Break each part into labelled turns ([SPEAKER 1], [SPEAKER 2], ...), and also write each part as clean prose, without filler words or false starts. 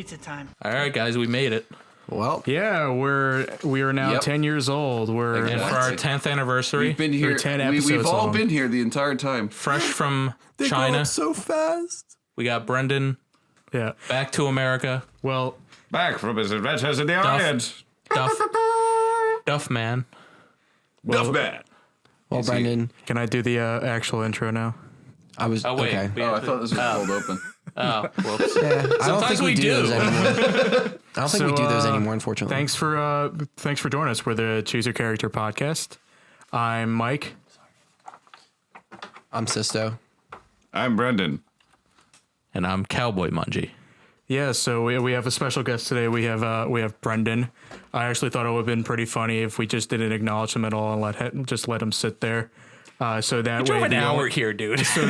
[SPEAKER 1] Pizza time.
[SPEAKER 2] All right, guys, we made it.
[SPEAKER 3] Well,
[SPEAKER 4] yeah, we are now 10 years old. We're
[SPEAKER 2] and for our 10th anniversary.
[SPEAKER 5] We've been here.
[SPEAKER 4] 10 episodes
[SPEAKER 5] We've all
[SPEAKER 4] long.
[SPEAKER 5] been here the entire time.
[SPEAKER 2] Fresh from
[SPEAKER 3] they
[SPEAKER 2] China.
[SPEAKER 3] go up so fast.
[SPEAKER 2] We got Brendan.
[SPEAKER 4] Yeah.
[SPEAKER 2] Back to America.
[SPEAKER 4] Well,
[SPEAKER 5] Back from his adventures in the Orient.
[SPEAKER 2] Duff man.
[SPEAKER 5] Duff man.
[SPEAKER 3] Well, Brendan,
[SPEAKER 4] can I do the actual intro now?
[SPEAKER 3] I was
[SPEAKER 2] Oh, wait.
[SPEAKER 3] okay.
[SPEAKER 5] Oh, I thought this was cold open.
[SPEAKER 2] Oh, whoops.
[SPEAKER 3] Yeah, I don't think we do those anymore. I don't think we do those anymore, unfortunately.
[SPEAKER 4] Thanks for joining us. We're the Choose Your Character podcast. I'm Mike.
[SPEAKER 3] I'm Sisto.
[SPEAKER 5] I'm Brendan.
[SPEAKER 2] And I'm Cowboy Mungie.
[SPEAKER 4] Yeah, so we have a special guest today. We have Brendan. I actually thought it would have been pretty funny if we just didn't acknowledge him at all and let him sit there. So that way,
[SPEAKER 2] an hour here, dude.
[SPEAKER 4] So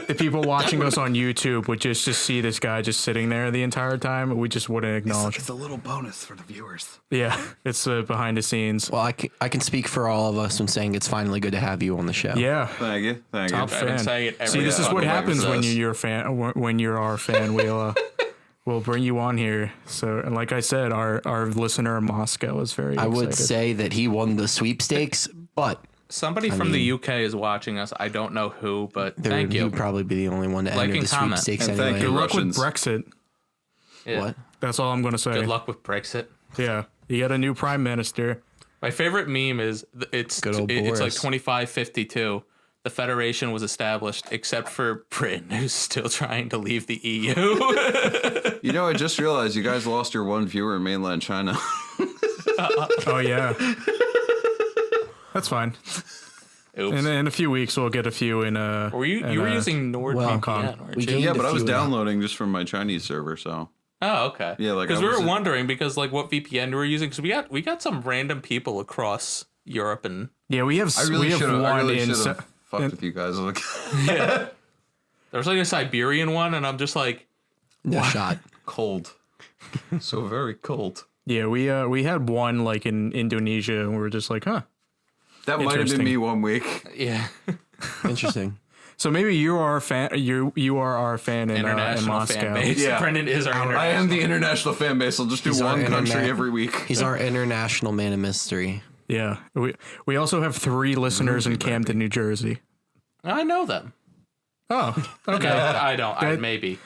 [SPEAKER 4] the people watching us on YouTube would just see this guy just sitting there the entire time. We just wouldn't acknowledge.
[SPEAKER 5] It's a little bonus for the viewers.
[SPEAKER 4] Yeah, it's behind the scenes.
[SPEAKER 3] Well, I can speak for all of us when saying it's finally good to have you on the show.
[SPEAKER 4] Yeah,
[SPEAKER 5] Thank you. Thank
[SPEAKER 4] top
[SPEAKER 5] you.
[SPEAKER 2] I've been
[SPEAKER 4] fan.
[SPEAKER 2] saying it every
[SPEAKER 4] See, this is what
[SPEAKER 2] fucking
[SPEAKER 4] happens when
[SPEAKER 2] episode.
[SPEAKER 4] you're a fan. When you're our fan, we'll bring you on here. So, and like I said, our listener in Moscow is very.
[SPEAKER 3] I would
[SPEAKER 4] excited.
[SPEAKER 3] say that he won the sweepstakes, but
[SPEAKER 2] Somebody from the UK is watching us. I don't know who, but thank
[SPEAKER 3] he
[SPEAKER 2] you.
[SPEAKER 3] would probably be the only one to
[SPEAKER 2] Like
[SPEAKER 3] enter
[SPEAKER 2] and
[SPEAKER 3] the
[SPEAKER 2] comment.
[SPEAKER 3] sweepstakes
[SPEAKER 5] And
[SPEAKER 3] anyway.
[SPEAKER 5] thank you,
[SPEAKER 4] Good luck with
[SPEAKER 5] Russians.
[SPEAKER 4] Brexit.
[SPEAKER 2] Yeah.
[SPEAKER 3] What?
[SPEAKER 4] That's all I'm going to say.
[SPEAKER 2] Good luck with Brexit.
[SPEAKER 4] Yeah, you got a new prime minister.
[SPEAKER 2] My favorite meme is it's
[SPEAKER 3] Good old
[SPEAKER 2] it's like
[SPEAKER 3] Boris.
[SPEAKER 2] 2552. The Federation was established, except for Britain, who's still trying to leave the EU.
[SPEAKER 5] You know, I just realized you guys lost your one viewer in mainland China.
[SPEAKER 4] Oh yeah, that's fine.
[SPEAKER 2] Oops.
[SPEAKER 4] And in a few weeks, we'll get a few in.
[SPEAKER 2] Were you were using NordVPN, weren't
[SPEAKER 3] we
[SPEAKER 2] you?
[SPEAKER 3] gained
[SPEAKER 5] Yeah,
[SPEAKER 3] a
[SPEAKER 5] but I was
[SPEAKER 3] few,
[SPEAKER 5] downloading just from my Chinese server, so.
[SPEAKER 2] Oh, okay.
[SPEAKER 5] Yeah, like,
[SPEAKER 2] because
[SPEAKER 5] I
[SPEAKER 2] we were
[SPEAKER 5] wasn't-
[SPEAKER 2] wondering because like what VPN we were using because we got some random people across Europe and
[SPEAKER 4] Yeah, we have.
[SPEAKER 5] I really
[SPEAKER 4] we have
[SPEAKER 5] should have. I
[SPEAKER 4] one
[SPEAKER 5] really
[SPEAKER 4] in.
[SPEAKER 5] should
[SPEAKER 4] Se-
[SPEAKER 5] have fucked with you guys.
[SPEAKER 2] there was like a Siberian one and I'm just like
[SPEAKER 3] No shot.
[SPEAKER 5] Cold. So very cold.
[SPEAKER 4] Yeah, we had one like in Indonesia, and we were just like, huh.
[SPEAKER 5] That might have been
[SPEAKER 4] Interesting.
[SPEAKER 5] me one week.
[SPEAKER 2] yeah
[SPEAKER 3] Interesting.
[SPEAKER 4] So maybe you are a fan. You are our fan in
[SPEAKER 2] international
[SPEAKER 4] Moscow.
[SPEAKER 2] fan base.
[SPEAKER 5] Yeah.
[SPEAKER 2] Brendan is our international.
[SPEAKER 5] I am the international fan base. I'll just do
[SPEAKER 3] He's our
[SPEAKER 5] one country
[SPEAKER 3] interna-
[SPEAKER 5] every week.
[SPEAKER 3] He's our international man of mystery.
[SPEAKER 4] Yeah, we also have 3 listeners in Camden, New Jersey.
[SPEAKER 2] I know them.
[SPEAKER 4] Oh, okay.
[SPEAKER 2] No, I don't. Maybe.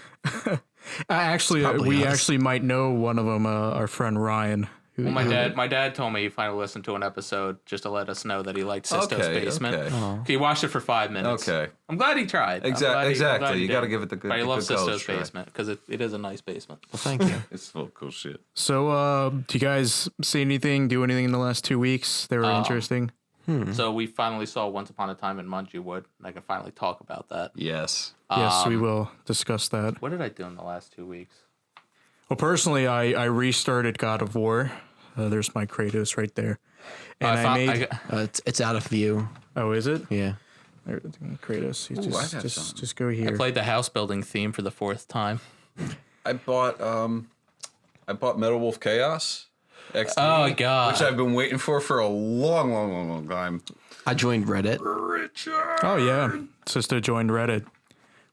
[SPEAKER 4] Actually, we
[SPEAKER 3] us.
[SPEAKER 4] actually might know one of them. Our friend Ryan.
[SPEAKER 2] Well, my dad told me he finally listened to an episode just to let us know that he liked Sisto's
[SPEAKER 5] Okay,
[SPEAKER 2] basement.
[SPEAKER 5] okay.
[SPEAKER 2] He watched it for 5 minutes.
[SPEAKER 5] Okay.
[SPEAKER 2] I'm glad he tried.
[SPEAKER 5] Exactly.
[SPEAKER 2] I'm
[SPEAKER 5] You
[SPEAKER 2] glad
[SPEAKER 5] got to
[SPEAKER 2] did.
[SPEAKER 5] give it the good.
[SPEAKER 2] But he
[SPEAKER 5] the
[SPEAKER 2] loves
[SPEAKER 5] good college
[SPEAKER 2] Sisto's
[SPEAKER 5] try.
[SPEAKER 2] basement because it is a nice basement.
[SPEAKER 3] Well, thank you.
[SPEAKER 5] It's full of cool shit.
[SPEAKER 4] So, do you guys see anything? Do anything in the last 2 weeks that were interesting?
[SPEAKER 2] So we finally saw Once Upon a Time in Mungewood, and I can finally talk about that.
[SPEAKER 5] Yes.
[SPEAKER 4] Yes, we will discuss that.
[SPEAKER 2] What did I do in the last 2 weeks?
[SPEAKER 4] Well, personally, I restarted God of War. There's my Kratos right there, and I made.
[SPEAKER 3] It's out of view.
[SPEAKER 4] Oh, is it?
[SPEAKER 3] Yeah.
[SPEAKER 4] There, Kratos. You
[SPEAKER 5] I have some.
[SPEAKER 4] just go here.
[SPEAKER 2] Played the house building theme for the 4th time.
[SPEAKER 5] I bought Metal Wolf Chaos XD.
[SPEAKER 2] Oh, God.
[SPEAKER 5] Which I've been waiting for a long time.
[SPEAKER 3] I joined Reddit.
[SPEAKER 4] Oh yeah, Sister joined Reddit.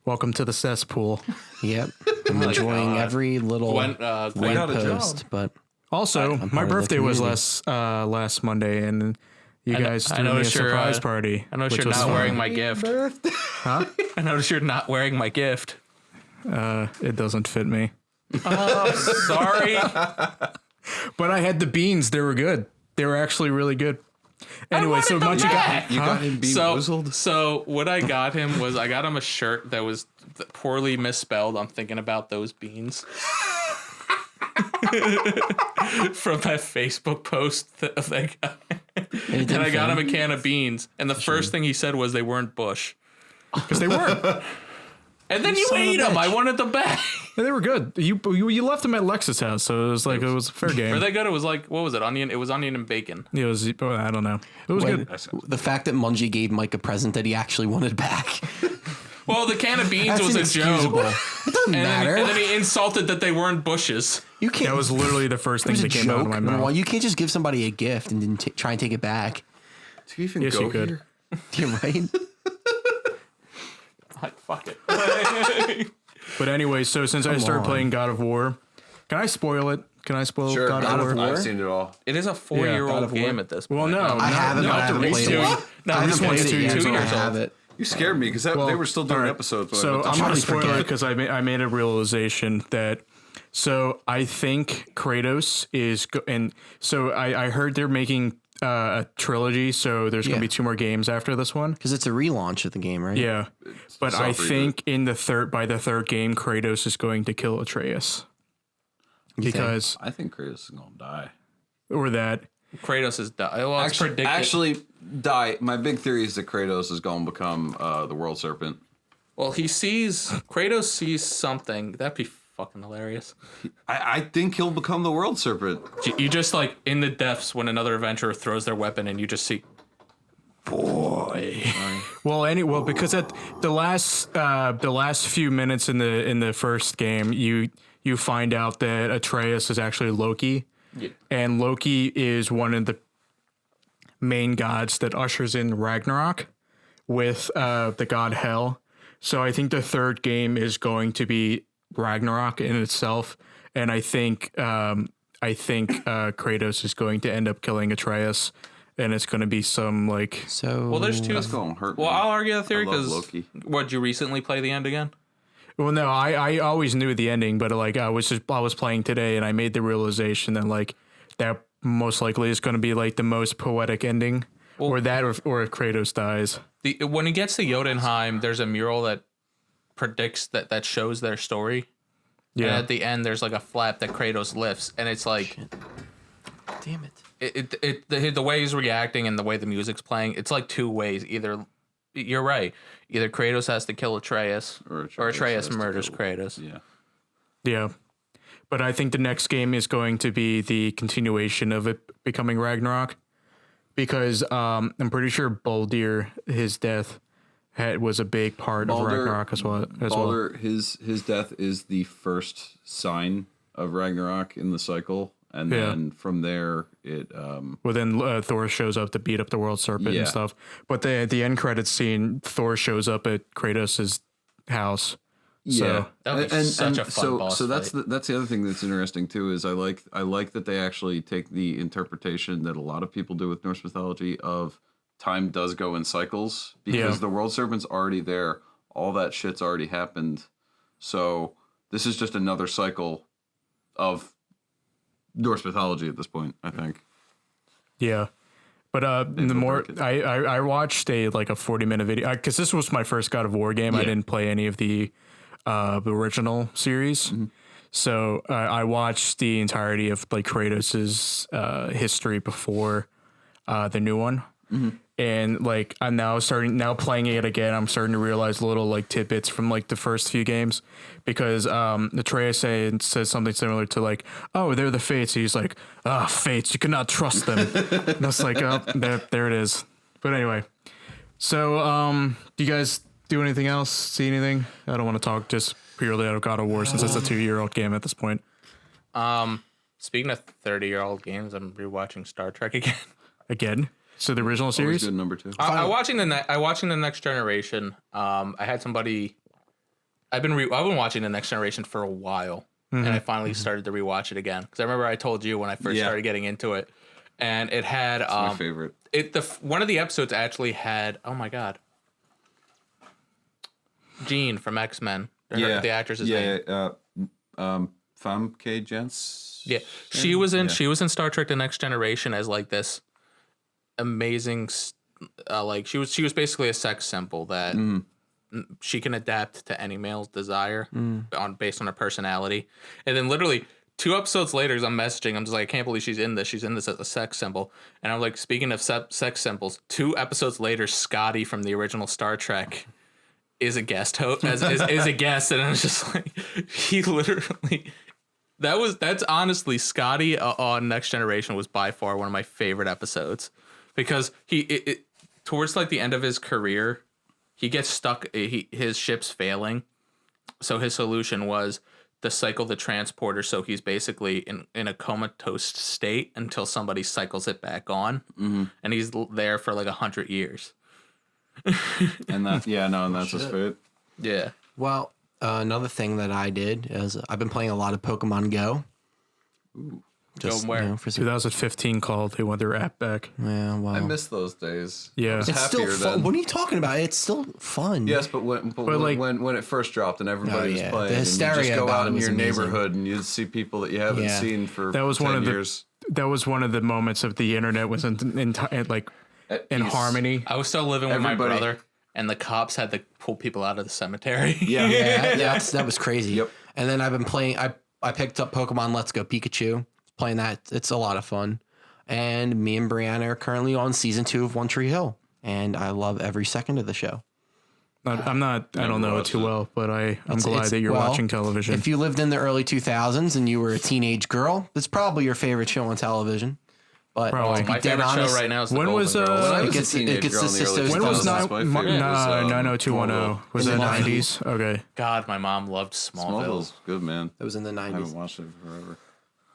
[SPEAKER 4] Welcome to the cesspool.
[SPEAKER 3] Yep. I'm enjoying every little
[SPEAKER 2] Gwen
[SPEAKER 5] got a
[SPEAKER 3] post,
[SPEAKER 5] job.
[SPEAKER 3] but
[SPEAKER 4] Also, my
[SPEAKER 3] part of the
[SPEAKER 4] birthday was
[SPEAKER 3] community.
[SPEAKER 4] last Monday, and you guys
[SPEAKER 2] I
[SPEAKER 4] threw me a
[SPEAKER 2] noticed you're,
[SPEAKER 4] surprise party.
[SPEAKER 2] I noticed
[SPEAKER 4] which
[SPEAKER 2] you're
[SPEAKER 4] was
[SPEAKER 2] not
[SPEAKER 4] fun.
[SPEAKER 2] wearing my gift.
[SPEAKER 4] Huh?
[SPEAKER 2] I noticed you're not wearing my gift.
[SPEAKER 4] It doesn't fit me.
[SPEAKER 2] Oh, sorry.
[SPEAKER 4] But I had the beans. They were good. They were actually really good. Anyway, so
[SPEAKER 2] wanted
[SPEAKER 4] Munchie
[SPEAKER 2] them
[SPEAKER 4] got
[SPEAKER 2] back.
[SPEAKER 5] You got him bean-boozled?
[SPEAKER 2] So what I got him was I got him a shirt that was poorly misspelled. I'm thinking about those beans. From that Facebook post of that guy. And I got him a can of beans. And the first thing he said was they weren't Bush.
[SPEAKER 4] because they weren't.
[SPEAKER 2] And then you
[SPEAKER 3] son of a
[SPEAKER 2] ate them.
[SPEAKER 3] bitch.
[SPEAKER 2] I wanted them back.
[SPEAKER 4] They were good. You left them at Lex's house, so it was like it was a fair game.
[SPEAKER 2] Were they good? It was like, what was it? Onion. It was onion and bacon.
[SPEAKER 4] It was. I don't know. It was
[SPEAKER 3] when-
[SPEAKER 4] good.
[SPEAKER 3] the fact that Mungie gave Mike a present that he actually wanted back.
[SPEAKER 2] Well, the can of beans
[SPEAKER 3] That's
[SPEAKER 2] was a
[SPEAKER 3] inexcusable.
[SPEAKER 2] joke.
[SPEAKER 3] It doesn't matter.
[SPEAKER 2] And then he insulted that they weren't bushes.
[SPEAKER 3] You can't.
[SPEAKER 4] That was literally the first
[SPEAKER 3] it
[SPEAKER 4] thing
[SPEAKER 3] was a
[SPEAKER 4] that came out of
[SPEAKER 3] joke.
[SPEAKER 4] my
[SPEAKER 3] Number
[SPEAKER 4] mouth.
[SPEAKER 3] one, you can't just give somebody a gift and then try and take it back.
[SPEAKER 5] Do you even
[SPEAKER 4] Yes,
[SPEAKER 5] go
[SPEAKER 4] you could.
[SPEAKER 5] here?
[SPEAKER 3] You're right.
[SPEAKER 2] Like, fuck it.
[SPEAKER 4] But anyway, so since I started playing God of War, can I spoil it? Can I spoil God of War?
[SPEAKER 5] I've seen it all.
[SPEAKER 2] It is a 4-year-old game at this point.
[SPEAKER 4] Well, no,
[SPEAKER 3] I haven't played it.
[SPEAKER 2] I haven't played it yet. 2 years old.
[SPEAKER 5] You scared me because they were still doing episodes.
[SPEAKER 4] So I'm going to spoil it because I made a realization that. So I think Kratos is, and so I heard they're making a trilogy. So there's going to be 2 more games after this one.
[SPEAKER 3] Because it's a relaunch of the game, right?
[SPEAKER 4] Yeah, but I think by the third game, Kratos is going to kill Atreus. Because
[SPEAKER 5] I think Kratos is gonna die.
[SPEAKER 4] Or that
[SPEAKER 2] Kratos is die. Well, actually
[SPEAKER 5] die. My big theory is that Kratos is gonna become the world serpent.
[SPEAKER 2] Well, Kratos sees something. That'd be fucking hilarious.
[SPEAKER 5] I think he'll become the world serpent.
[SPEAKER 2] You just like in the depths when another adventurer throws their weapon and you just see boy.
[SPEAKER 4] Well, because at the last few minutes in the first game, you find out that Atreus is actually Loki. Yeah. And Loki is one of the main gods that ushers in Ragnarok with the god Hel. So I think the third game is going to be Ragnarok in itself, and I think Kratos is going to end up killing Atreus, and it's going to be some like.
[SPEAKER 3] So
[SPEAKER 2] well, there's 2.
[SPEAKER 5] That's going to hurt.
[SPEAKER 2] Well, I'll argue that theory because
[SPEAKER 5] Loki.
[SPEAKER 2] You recently play the end again?
[SPEAKER 4] Well, no, I always knew the ending, but like I was playing today, and I made the realization that like that most likely is going to be like the most poetic ending, or if Kratos dies.
[SPEAKER 2] When he gets to Jotunheim, there's a mural that predicts that shows their story. Yeah. And at the end, there's like a flap that Kratos lifts, and it's like,
[SPEAKER 3] damn
[SPEAKER 2] it. The way he's reacting and the way the music's playing, it's like 2 ways. Either you're right. Either Kratos has to kill Atreus, or Atreus murders Kratos.
[SPEAKER 5] Yeah.
[SPEAKER 4] Yeah. But I think the next game is going to be the continuation of it becoming Ragnarok, because I'm pretty sure Baldur, his death was a big part of Ragnarok as well.
[SPEAKER 5] Baldur, his death is the first sign of Ragnarok in the cycle. And then from there, it.
[SPEAKER 4] Well, then Thor shows up to beat up the world serpent and stuff. But the end credits scene, Thor shows up at Kratos' house.
[SPEAKER 5] Yeah,
[SPEAKER 2] that would be such a fun boss
[SPEAKER 5] so that's
[SPEAKER 2] fight.
[SPEAKER 5] that's the other thing that's interesting too. Is I like that they actually take the interpretation that a lot of people do with Norse mythology of time does go in cycles, because the world serpent's already there. All that shit's already happened. So this is just another cycle of Norse mythology at this point, I think.
[SPEAKER 4] Yeah. But the more I watched a 40-minute video, because this was my first God of War game. I didn't play any of the original series. Mm-hmm. So I watched the entirety of like Kratos's history before the new one. Mm-hmm. And like I'm now playing it again. I'm starting to realize little like tidbits from like the first few games, because Atreus says something similar to like, "Oh, they're the Fates." And he's like, "Ah, Fates, you cannot trust them." And I was like, "Oh, there it is." But anyway, so do you guys do anything else? See anything? I don't want to talk just purely out of God of War since it's a 2-year-old game at this point.
[SPEAKER 2] Speaking of 30-year-old games, I'm rewatching Star Trek again.
[SPEAKER 4] Again? So the original series?
[SPEAKER 5] Good number 2.
[SPEAKER 2] I'm watching the Next Generation. I had somebody. I've been watching the Next Generation for a while, and I finally started to rewatch it again, because I remember I told you when I first started getting into it, and it had
[SPEAKER 5] my favorite.
[SPEAKER 2] One of the episodes actually had, oh my god, Jean from X-Men. The actress's name.
[SPEAKER 5] Famke Jens.
[SPEAKER 2] Yeah, she was in Star Trek: The Next Generation as like this amazing, like she was basically a sex symbol that she can adapt to any male's desire based on her personality. And then literally 2 episodes later, as I'm messaging, I'm just like, I can't believe she's in this as a sex symbol. And I'm like, speaking of sex symbols, 2 episodes later, Scotty from the original Star Trek is a guest host, is a guest, and it's just like, he literally. That's honestly, Scotty on Next Generation was by far one of my favorite episodes, because towards like the end of his career, he gets stuck. His ship's failing, so his solution was to cycle the transporter. So he's basically in a comatose state until somebody cycles it back on, and he's there for like 100 years.
[SPEAKER 5] And that's his fate.
[SPEAKER 2] Yeah.
[SPEAKER 3] Well, Another thing that I did is I've been playing a lot of Pokemon Go.
[SPEAKER 2] Ooh. Just, where?
[SPEAKER 4] For 2015 called. They want their app back.
[SPEAKER 3] Yeah, well,
[SPEAKER 5] I miss those days.
[SPEAKER 4] Yeah,
[SPEAKER 3] it's still fun. What are you talking about? It's still fun.
[SPEAKER 5] Yes, but when it first dropped and everybody was playing,
[SPEAKER 3] the hysteria
[SPEAKER 5] and you just go out in your
[SPEAKER 3] amazing.
[SPEAKER 5] neighborhood and you see people that you haven't seen for
[SPEAKER 4] that was
[SPEAKER 5] 10
[SPEAKER 4] one of
[SPEAKER 5] years.
[SPEAKER 4] That was one of the moments of the internet was in harmony.
[SPEAKER 2] I was still living with my brother, and the cops had to pull people out of the cemetery.
[SPEAKER 3] That was crazy.
[SPEAKER 5] Yep.
[SPEAKER 3] And then I've been playing. I picked up Pokemon Let's Go Pikachu. Playing that, it's a lot of fun. And me and Brianna are currently on season 2 of One Tree Hill, and I love every second of the show.
[SPEAKER 4] I don't know it too well, but I'm glad that you're watching television.
[SPEAKER 3] If you lived in the early 2000s and you were a teenage girl, that's probably your favorite show on television. But
[SPEAKER 4] probably.
[SPEAKER 2] My favorite show right now is
[SPEAKER 4] when was
[SPEAKER 5] When I was a teenage girl in the early 2000s,
[SPEAKER 3] when was
[SPEAKER 4] 90210? Was it 90s? Okay.
[SPEAKER 2] God, my mom loved Smallville.
[SPEAKER 5] Smallville's good, man.
[SPEAKER 3] It was in the 90s.
[SPEAKER 5] I haven't watched it forever.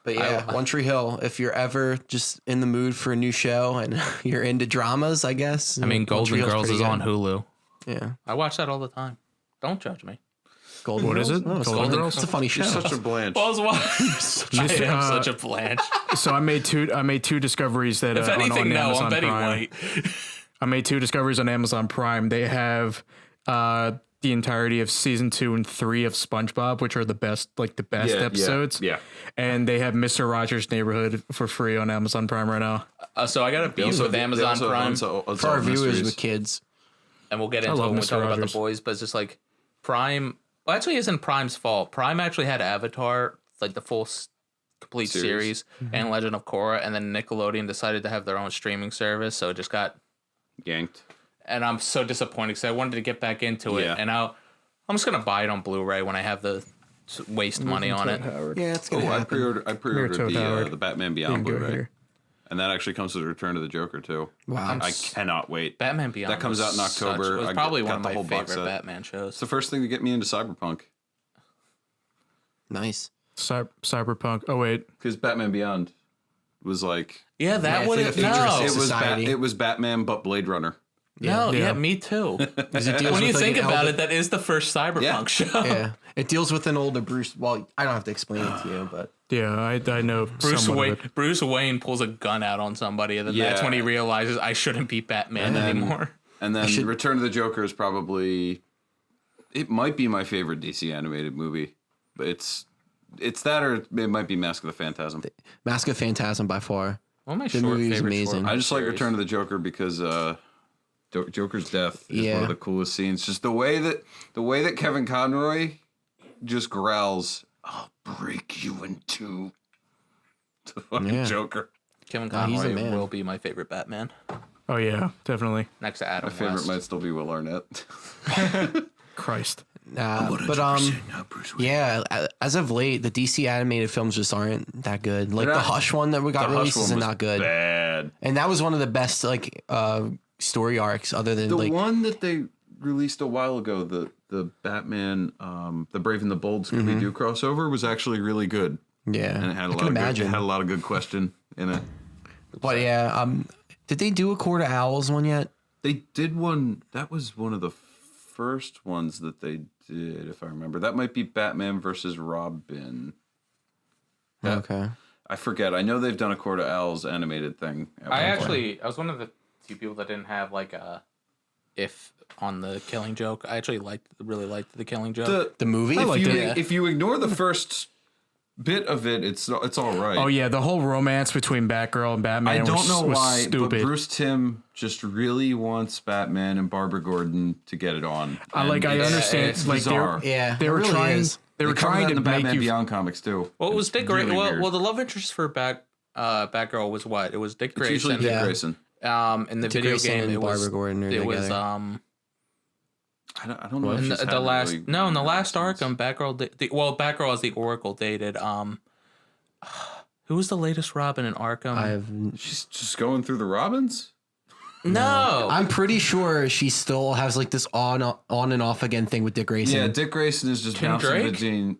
[SPEAKER 3] But yeah, One Tree Hill, if you're ever just in the mood for a new show and you're into dramas, I guess.
[SPEAKER 2] I mean, Golden Girls is on Hulu.
[SPEAKER 3] Yeah.
[SPEAKER 2] I watch that all the time. Don't judge me.
[SPEAKER 3] Golden
[SPEAKER 4] What
[SPEAKER 3] Girls?
[SPEAKER 4] is it?
[SPEAKER 3] No, it's
[SPEAKER 4] Golden Girls?
[SPEAKER 3] It's a funny show.
[SPEAKER 5] You're such a Blanche.
[SPEAKER 2] I am such a Blanche.
[SPEAKER 4] So I made two discoveries that
[SPEAKER 2] If anything,
[SPEAKER 4] on
[SPEAKER 2] no,
[SPEAKER 4] Amazon
[SPEAKER 2] I'm Betty
[SPEAKER 4] Prime.
[SPEAKER 2] White.
[SPEAKER 4] I made 2 discoveries on Amazon Prime. They have the entirety of season 2 and 3 of SpongeBob, which are the best episodes.
[SPEAKER 5] Yeah.
[SPEAKER 4] And they have Mr. Rogers' Neighborhood for free on Amazon Prime right now.
[SPEAKER 2] So I got a beef with Amazon Prime.
[SPEAKER 3] For our viewers with kids.
[SPEAKER 2] And we'll get into it when we talk about the boys, but it's just like Prime. Well, actually, isn't Prime's fault. Prime actually had Avatar, like the full complete series, and Legend of Korra, and then Nickelodeon decided to have their own streaming service, so it just got
[SPEAKER 5] yanked.
[SPEAKER 2] And I'm so disappointed because I wanted to get back into it, and I'm just gonna buy it on Blu-ray when I have the waste money on it.
[SPEAKER 3] Yeah, it's gonna happen.
[SPEAKER 5] I pre-ordered the Batman Beyond Blu-ray. And that actually comes with Return of the Joker, too.
[SPEAKER 3] Wow.
[SPEAKER 5] I cannot wait.
[SPEAKER 2] Batman Beyond.
[SPEAKER 5] That comes out in October.
[SPEAKER 2] It was probably one of my favorite Batman shows.
[SPEAKER 5] It's the first thing to get me into Cyberpunk.
[SPEAKER 3] Nice.
[SPEAKER 4] Cyberpunk. Oh, wait.
[SPEAKER 5] Because Batman Beyond was like...
[SPEAKER 2] Yeah, that would have...
[SPEAKER 3] No.
[SPEAKER 5] It was Batman, but Blade Runner.
[SPEAKER 2] Yeah, me too. When you think about it, that is the first Cyberpunk show.
[SPEAKER 3] Yeah, it deals with an older Bruce. Well, I don't have to explain it to you, but
[SPEAKER 4] yeah, I know.
[SPEAKER 2] Bruce Wayne pulls a gun out on somebody, and then that's when he realizes I shouldn't be Batman anymore.
[SPEAKER 5] And then Return of the Joker is probably, it might be my favorite DC animated movie, but it's that, or it might be Mask of the Phantasm.
[SPEAKER 3] Mask of Phantasm by far.
[SPEAKER 2] One of my
[SPEAKER 3] the movie is amazing.
[SPEAKER 5] I just like Return of the Joker because Joker's death is one of the coolest scenes. Just the way that Kevin Conroy just growls, "I'll break you in two." The fucking Joker.
[SPEAKER 2] Kevin Conroy will be my favorite Batman.
[SPEAKER 4] Oh yeah, definitely.
[SPEAKER 2] Next to Adam
[SPEAKER 5] My favorite
[SPEAKER 2] West.
[SPEAKER 5] might still be Will Arnett.
[SPEAKER 4] Christ.
[SPEAKER 3] Yeah, as of late, the DC animated films just aren't that good. Like the Hush one that we got released is not good.
[SPEAKER 5] Bad.
[SPEAKER 3] And that was one of the best story arcs, other than
[SPEAKER 5] the one that they released a while ago, the Batman, the Brave and the Bold Scooby-Doo crossover was actually really good.
[SPEAKER 3] Yeah,
[SPEAKER 5] and it had a lot of good question in it.
[SPEAKER 3] But yeah, did they do a Court of Owls one yet?
[SPEAKER 5] They did one. That was one of the first ones that they did, if I remember. That might be Batman versus Robin.
[SPEAKER 3] Okay.
[SPEAKER 5] I forget. I know they've done a Court of Owls animated thing.
[SPEAKER 2] I was one of the few people that didn't have like a if on the Killing Joke. I actually really liked the Killing Joke.
[SPEAKER 3] The movie?
[SPEAKER 5] If you ignore the first bit of it, it's all right.
[SPEAKER 4] Oh yeah, the whole romance between Batgirl and Batman.
[SPEAKER 5] I don't know why,
[SPEAKER 4] stupid.
[SPEAKER 5] but Bruce Timm just really wants Batman and Barbara Gordon to get it on.
[SPEAKER 4] I understand.
[SPEAKER 5] It's
[SPEAKER 4] like
[SPEAKER 5] bizarre.
[SPEAKER 4] they were trying. They were trying to
[SPEAKER 5] the
[SPEAKER 4] make
[SPEAKER 5] Batman
[SPEAKER 4] you.
[SPEAKER 5] Beyond comics too.
[SPEAKER 2] Well, it was Dick Grayson. Well, the love interest for Batgirl was what? It was Dick Grayson.
[SPEAKER 5] It's usually Dick Grayson.
[SPEAKER 2] In the
[SPEAKER 3] Dick
[SPEAKER 2] video
[SPEAKER 3] Grayson
[SPEAKER 2] game,
[SPEAKER 3] and
[SPEAKER 2] it was
[SPEAKER 3] Barbara Gordon are together.
[SPEAKER 5] I don't know.
[SPEAKER 2] In
[SPEAKER 5] if
[SPEAKER 2] the last Arkham, Batgirl. Batgirl as the Oracle dated. Who was the latest Robin in Arkham?
[SPEAKER 5] She's just going through the Robins.
[SPEAKER 2] No,
[SPEAKER 3] I'm pretty sure she still has like this on and off again thing with Dick Grayson.
[SPEAKER 5] Yeah, Dick Grayson is just bouncing between.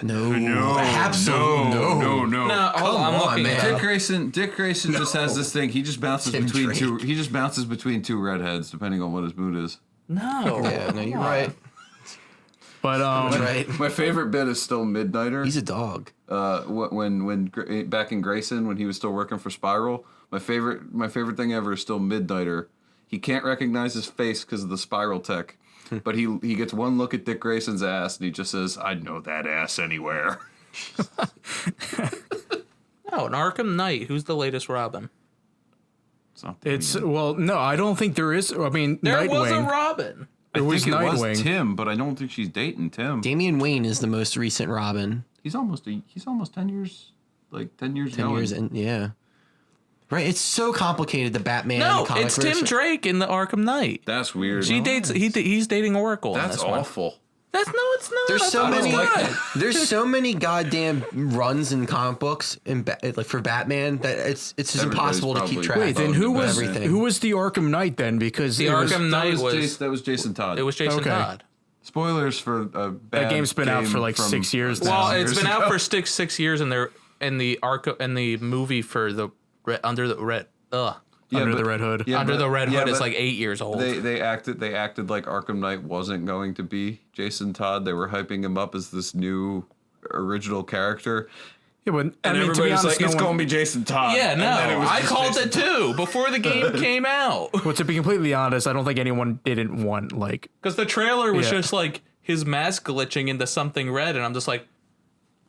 [SPEAKER 3] No, absolutely no.
[SPEAKER 2] I'm looking
[SPEAKER 3] man.
[SPEAKER 5] Dick Grayson just has this thing. He just bounces between two. He just bounces between two redheads, depending on what his mood is.
[SPEAKER 2] No.
[SPEAKER 3] Yeah, no, you're right.
[SPEAKER 4] But
[SPEAKER 3] Right.
[SPEAKER 5] My favorite bit is still Midnighter.
[SPEAKER 3] He's a dog.
[SPEAKER 5] When back in Grayson, when he was still working for Spiral, my favorite thing ever is still Midnighter. He can't recognize his face because of the Spiral tech, but he gets one look at Dick Grayson's ass and he just says, "I'd know that ass anywhere."
[SPEAKER 2] Oh, an Arkham Knight. Who's the latest Robin?
[SPEAKER 4] No, I don't think there is. I mean,
[SPEAKER 2] There
[SPEAKER 4] Nightwing.
[SPEAKER 2] was a Robin.
[SPEAKER 4] There was
[SPEAKER 5] think it
[SPEAKER 4] Nightwing.
[SPEAKER 5] was Tim, but I don't think she's dating Tim.
[SPEAKER 3] Damian Wayne is the most recent Robin.
[SPEAKER 5] He's almost 10 years, like 10 years.
[SPEAKER 3] 10 years in, yeah. Right, it's so complicated. The Batman.
[SPEAKER 2] No,
[SPEAKER 3] comic
[SPEAKER 2] it's
[SPEAKER 3] verse.
[SPEAKER 2] Tim Drake in the Arkham Knight.
[SPEAKER 5] That's weird.
[SPEAKER 2] She dates. He's dating Oracle. in
[SPEAKER 5] That's
[SPEAKER 2] this one.
[SPEAKER 5] awful.
[SPEAKER 2] It's not.
[SPEAKER 3] There's
[SPEAKER 2] That's
[SPEAKER 3] so
[SPEAKER 2] not
[SPEAKER 3] many.
[SPEAKER 2] good.
[SPEAKER 3] There's so many goddamn runs in comic books like for Batman that it's just
[SPEAKER 5] Everybody's
[SPEAKER 3] impossible to keep
[SPEAKER 5] probably-
[SPEAKER 3] track.
[SPEAKER 4] Wait, then who was
[SPEAKER 3] everything.
[SPEAKER 4] who was the Arkham Knight then? Because
[SPEAKER 2] The
[SPEAKER 4] it was-
[SPEAKER 2] Arkham Knight was.
[SPEAKER 5] That was Jason Todd.
[SPEAKER 2] It was Jason
[SPEAKER 4] Okay.
[SPEAKER 2] Todd.
[SPEAKER 5] Spoilers for a bad
[SPEAKER 4] That game's been out for like
[SPEAKER 5] from
[SPEAKER 4] 6 years now.
[SPEAKER 2] Well, it's been out for 6 years, and they're in the movie for the Under the Red.
[SPEAKER 4] Under the Red Hood.
[SPEAKER 2] Under the Red Hood is
[SPEAKER 5] but
[SPEAKER 2] like 8 years old.
[SPEAKER 5] They acted like Arkham Knight wasn't going to be Jason Todd. They were hyping him up as this new original character.
[SPEAKER 4] Yeah, but I
[SPEAKER 5] And
[SPEAKER 4] mean, to be
[SPEAKER 5] everybody's
[SPEAKER 4] honest,
[SPEAKER 5] like, it's going to be Jason Todd.
[SPEAKER 2] yeah,
[SPEAKER 5] And
[SPEAKER 2] no,
[SPEAKER 5] then it was
[SPEAKER 2] I
[SPEAKER 5] just
[SPEAKER 2] called
[SPEAKER 5] Jason
[SPEAKER 2] it too before the game came out.
[SPEAKER 4] Well, to be completely honest, I don't think anyone didn't want like.
[SPEAKER 2] Because the trailer was
[SPEAKER 4] Yeah.
[SPEAKER 2] just like his mask glitching into something red, and I'm just like,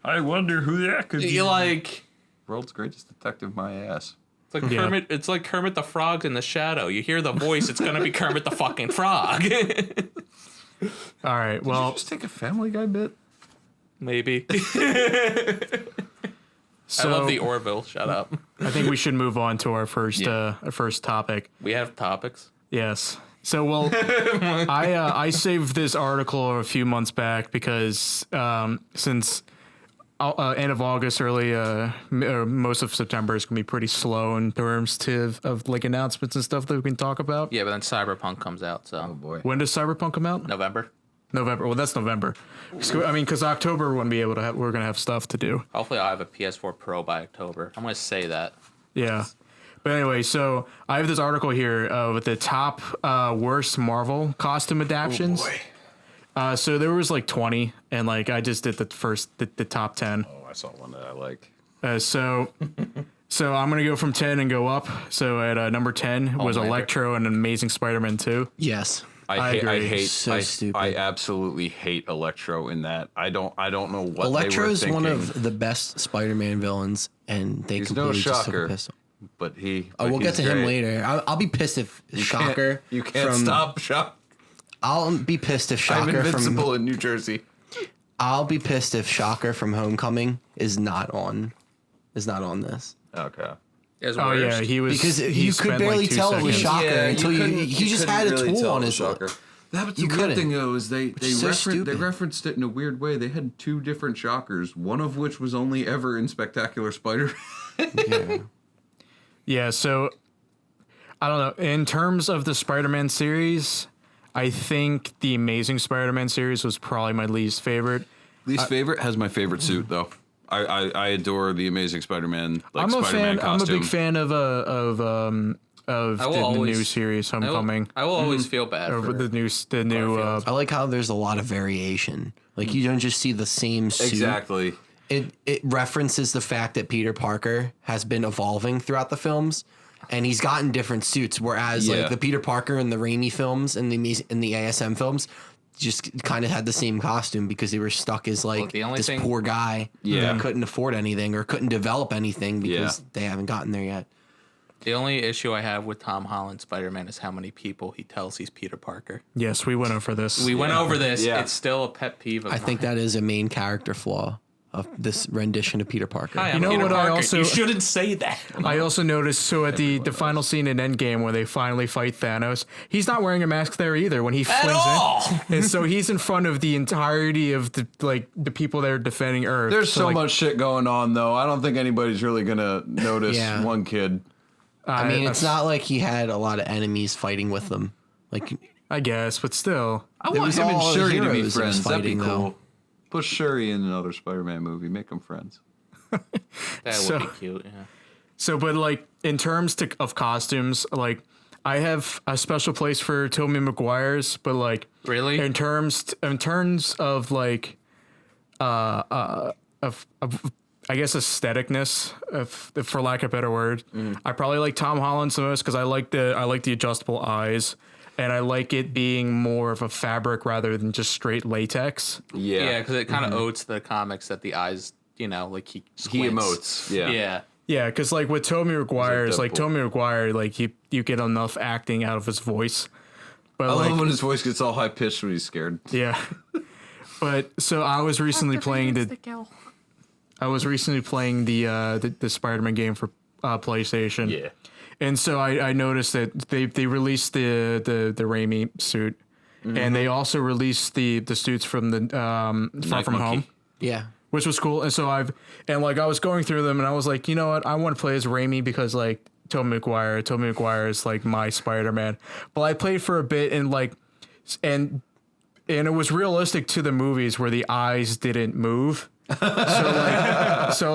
[SPEAKER 5] I wonder who that could
[SPEAKER 2] you like.
[SPEAKER 5] World's greatest detective, my ass.
[SPEAKER 2] It's like
[SPEAKER 4] Yeah.
[SPEAKER 2] Kermit. It's like Kermit the Frog in the shadow. You hear the voice, it's gonna be Kermit the fucking Frog.
[SPEAKER 4] All right, well,
[SPEAKER 5] Just take a Family Guy bit.
[SPEAKER 2] Maybe.
[SPEAKER 4] so
[SPEAKER 2] I love the Orville. Shut up.
[SPEAKER 4] I think we should move on to our first topic.
[SPEAKER 2] We have topics.
[SPEAKER 4] Yes. So, well, I saved this article a few months back because since end of August, early most of September is gonna be pretty slow in terms of like announcements and stuff that we can talk about.
[SPEAKER 2] Yeah, but then Cyberpunk comes out, so
[SPEAKER 5] Boy.
[SPEAKER 4] When does Cyberpunk come out?
[SPEAKER 2] November.
[SPEAKER 4] November. Well, that's November. I mean, because October we're gonna be able to have, we're gonna have stuff to do.
[SPEAKER 2] Hopefully, I'll have a PS4 Pro by October. I'm gonna say that.
[SPEAKER 4] Yeah. But anyway, so I have this article here with the top worst Marvel costume adaptions. So there was like 20, and like I just did the top 10.
[SPEAKER 5] Oh, I saw one that I like.
[SPEAKER 4] So I'm gonna go from 10 and go up. So at number 10 was
[SPEAKER 2] Homelander.
[SPEAKER 4] Electro and Amazing Spider-Man 2.
[SPEAKER 3] Yes.
[SPEAKER 5] I
[SPEAKER 4] agree.
[SPEAKER 5] hate
[SPEAKER 3] So stupid.
[SPEAKER 5] I absolutely hate Electro in that. I don't know what
[SPEAKER 3] Electro
[SPEAKER 5] they were
[SPEAKER 3] is
[SPEAKER 5] thinking.
[SPEAKER 3] one of the best Spider-Man villains, and they
[SPEAKER 5] He's no
[SPEAKER 3] completely just took a
[SPEAKER 5] shocker.
[SPEAKER 3] piss.
[SPEAKER 5] But
[SPEAKER 3] We'll get
[SPEAKER 5] he's
[SPEAKER 3] to him
[SPEAKER 5] great.
[SPEAKER 3] later. I'll be pissed if Shocker.
[SPEAKER 5] You can't
[SPEAKER 3] from-
[SPEAKER 5] stop Shocker.
[SPEAKER 3] I'll be pissed if
[SPEAKER 5] I'm
[SPEAKER 3] Shocker
[SPEAKER 5] invincible
[SPEAKER 3] from.
[SPEAKER 5] in New Jersey.
[SPEAKER 3] I'll be pissed if Shocker from Homecoming is not on this.
[SPEAKER 5] Okay.
[SPEAKER 2] Is
[SPEAKER 4] Oh
[SPEAKER 2] worst.
[SPEAKER 4] yeah, he was
[SPEAKER 3] Because
[SPEAKER 4] he
[SPEAKER 3] you could
[SPEAKER 4] spent,
[SPEAKER 3] barely
[SPEAKER 4] like, 2
[SPEAKER 3] tell it was
[SPEAKER 4] seconds.
[SPEAKER 3] Shocker until he just had a tool on his.
[SPEAKER 5] Shocker. That's the
[SPEAKER 3] You
[SPEAKER 5] weird
[SPEAKER 3] couldn't.
[SPEAKER 5] thing though is they
[SPEAKER 3] so stupid.
[SPEAKER 5] referenced it in a weird way. They had 2 different Shockers, one of which was only ever in Spectacular Spider.
[SPEAKER 3] Yeah.
[SPEAKER 4] Yeah, so I don't know. In terms of the Spider-Man series, I think the Amazing Spider-Man series was probably my least favorite.
[SPEAKER 5] Least favorite has my favorite suit though. I adore the Amazing Spider-Man. Like
[SPEAKER 4] I'm a
[SPEAKER 5] Spider-Man
[SPEAKER 4] fan. I'm a
[SPEAKER 5] costume.
[SPEAKER 4] big fan of the new series Homecoming.
[SPEAKER 2] I will always feel bad
[SPEAKER 4] Or
[SPEAKER 2] for
[SPEAKER 4] the new
[SPEAKER 3] I like how there's a lot of variation. Like you don't just see the same suit.
[SPEAKER 5] Exactly.
[SPEAKER 3] It references the fact that Peter Parker has been evolving throughout the films, and he's gotten different suits. Whereas
[SPEAKER 5] Yeah.
[SPEAKER 3] like the Peter Parker in the Raimi films and the ASM films just kind of had the same costume because they were stuck as like
[SPEAKER 2] the only
[SPEAKER 3] this
[SPEAKER 2] thing-
[SPEAKER 3] poor guy
[SPEAKER 5] Yeah.
[SPEAKER 3] that couldn't afford anything or couldn't develop anything because
[SPEAKER 5] Yeah.
[SPEAKER 3] they haven't gotten there yet.
[SPEAKER 2] The only issue I have with Tom Holland Spider-Man is how many people he tells he's Peter Parker.
[SPEAKER 4] Yes, we went over this.
[SPEAKER 2] We went over this.
[SPEAKER 5] Yeah.
[SPEAKER 2] It's still a pet peeve of
[SPEAKER 3] I think that is a main character flaw of this rendition of Peter Parker.
[SPEAKER 2] Hi, I'm
[SPEAKER 4] know
[SPEAKER 2] Peter
[SPEAKER 4] what I
[SPEAKER 2] Parker.
[SPEAKER 4] also-
[SPEAKER 2] You shouldn't say that.
[SPEAKER 4] I also noticed, so at the final scene in Endgame where they finally fight Thanos, he's not wearing a mask there either when he
[SPEAKER 2] At
[SPEAKER 4] flings
[SPEAKER 2] all.
[SPEAKER 4] in. And so he's in front of the entirety of the people that are defending Earth.
[SPEAKER 5] There's so
[SPEAKER 4] like,
[SPEAKER 5] much shit going on though. I don't think anybody's really gonna notice
[SPEAKER 3] Yeah.
[SPEAKER 5] one kid.
[SPEAKER 3] I mean, it's not like he had a lot of enemies fighting with them. Like
[SPEAKER 4] I guess, but still.
[SPEAKER 5] I
[SPEAKER 3] It
[SPEAKER 5] want
[SPEAKER 3] was
[SPEAKER 5] him and
[SPEAKER 3] all
[SPEAKER 5] Shuri to be
[SPEAKER 3] heroes he was
[SPEAKER 5] friends. That'd be
[SPEAKER 3] fighting,
[SPEAKER 5] cool.
[SPEAKER 3] though.
[SPEAKER 5] Put Shuri in another Spider-Man movie. Make them friends.
[SPEAKER 2] That
[SPEAKER 4] So-
[SPEAKER 2] would be cute. Yeah.
[SPEAKER 4] So, but like in terms of costumes, like I have a special place for Tobey Maguire's, but like
[SPEAKER 2] Really?
[SPEAKER 4] in terms of like of I guess aestheticness, if for lack of a better word. I probably like Tom Holland's the most because I like the adjustable eyes, and I like it being more of a fabric rather than just straight latex.
[SPEAKER 2] Yeah, because it kind of owes the comics that the eyes, like he
[SPEAKER 5] emotes. Yeah.
[SPEAKER 4] Yeah, because like with Tobey Maguire, it's like
[SPEAKER 5] Deadpool.
[SPEAKER 4] Tobey Maguire, like you get enough acting out of his voice. But
[SPEAKER 5] I
[SPEAKER 4] like,
[SPEAKER 5] love when his voice gets all high pitched when he's scared.
[SPEAKER 4] yeah. But so I was recently playing the Spider-Man game for PlayStation.
[SPEAKER 5] Yeah.
[SPEAKER 4] And so I noticed that they released the Raimi suit, and they also released the suits from the Far From Home,
[SPEAKER 3] Yeah.
[SPEAKER 4] which was cool. And so I was going through them, and I was like, you know what, I want to play as Raimi because like Tobey Maguire is like my Spider-Man. But I played for a bit, and like and it was realistic to the movies where the eyes didn't move. So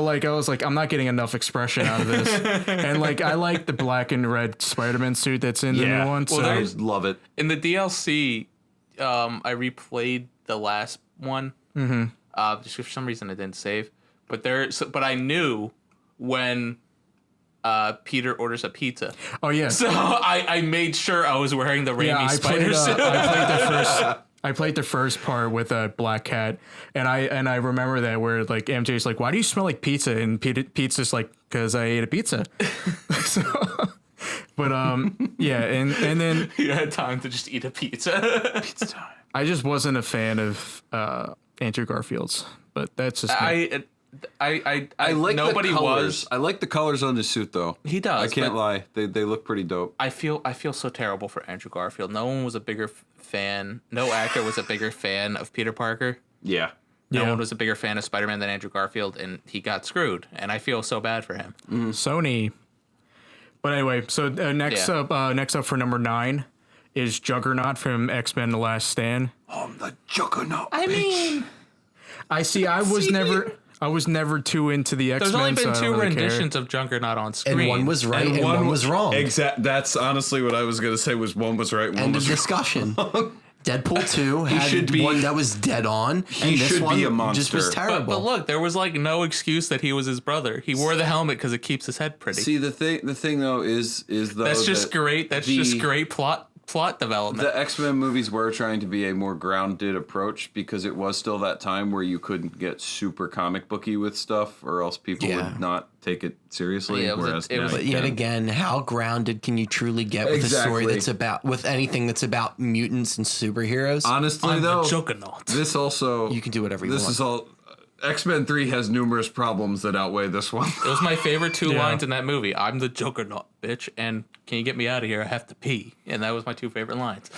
[SPEAKER 4] I was like, I'm not getting enough expression out of this. And like, I like the black and red Spider-Man suit that's in the new one.
[SPEAKER 2] Well,
[SPEAKER 4] So
[SPEAKER 5] I love it.
[SPEAKER 2] In the DLC, I replayed the last one. Just for some reason it didn't save. But I knew when Peter orders a pizza.
[SPEAKER 4] oh yeah,
[SPEAKER 2] So I made sure I was wearing the Raimi spider suit.
[SPEAKER 4] I played the first part with a Black Cat, and I remember that where like MJ's like, "Why do you smell like pizza?" And Pizza's like, "Cause I ate a pizza." So, but yeah, and then
[SPEAKER 2] You had time to just eat a pizza. Pizza time.
[SPEAKER 4] I just wasn't a fan of Andrew Garfield's, but that's just me.
[SPEAKER 5] I like
[SPEAKER 2] nobody
[SPEAKER 5] the colors.
[SPEAKER 2] was.
[SPEAKER 5] I like the colors on his suit though.
[SPEAKER 2] He does,
[SPEAKER 5] I can't
[SPEAKER 2] but-
[SPEAKER 5] lie. They look pretty dope.
[SPEAKER 2] I feel so terrible for Andrew Garfield. No one was a bigger fan. No actor was a bigger fan of Peter Parker.
[SPEAKER 5] Yeah.
[SPEAKER 2] No
[SPEAKER 4] Yeah.
[SPEAKER 2] one was a bigger fan of Spider-Man than Andrew Garfield, and he got screwed. And I feel so bad for him.
[SPEAKER 4] Sony. But anyway, so next up for number 9 is Juggernaut from X-Men: The Last Stand.
[SPEAKER 5] I'm the Juggernaut.
[SPEAKER 2] I mean,
[SPEAKER 4] I was never too into the X-Men.
[SPEAKER 2] there's only been
[SPEAKER 4] so I
[SPEAKER 2] two
[SPEAKER 4] don't really care.
[SPEAKER 2] renditions of Juggernaut on screen.
[SPEAKER 3] And one was right and one was wrong.
[SPEAKER 5] That's honestly what I was gonna say. Was one was right, and one
[SPEAKER 3] End of
[SPEAKER 5] was wrong.
[SPEAKER 3] discussion. Deadpool 2 had
[SPEAKER 5] should be-
[SPEAKER 3] one that was dead on, and this
[SPEAKER 5] should
[SPEAKER 3] one
[SPEAKER 5] be a monster.
[SPEAKER 3] just was terrible.
[SPEAKER 2] But look, there was like no excuse that he was his brother. He wore the helmet because it keeps his head pretty.
[SPEAKER 5] See the thing though is though
[SPEAKER 2] That's just
[SPEAKER 5] that
[SPEAKER 2] great. That's just great plot development.
[SPEAKER 5] The X-Men movies were trying to be a more grounded approach because it was still that time where you couldn't get super comic booky with stuff, or else people
[SPEAKER 3] Yeah.
[SPEAKER 5] would not take it seriously.
[SPEAKER 2] Yeah, it was a-
[SPEAKER 5] whereas
[SPEAKER 2] it
[SPEAKER 5] now
[SPEAKER 2] was-
[SPEAKER 5] you
[SPEAKER 3] But yet
[SPEAKER 5] can.
[SPEAKER 3] again, how grounded can you truly get with a story
[SPEAKER 5] Exactly.
[SPEAKER 3] that's about with anything that's about mutants and superheroes?
[SPEAKER 5] honestly
[SPEAKER 2] I'm
[SPEAKER 5] though,
[SPEAKER 2] the Juggernaut.
[SPEAKER 5] this also
[SPEAKER 3] You can do whatever you
[SPEAKER 5] this
[SPEAKER 3] want.
[SPEAKER 5] is all. X-Men 3 has numerous problems that outweigh this one.
[SPEAKER 2] It was my favorite two
[SPEAKER 4] Yeah.
[SPEAKER 2] lines in that movie. I'm the Juggernaut, bitch, and can you get me out of here? I have to pee. And that was my two favorite lines.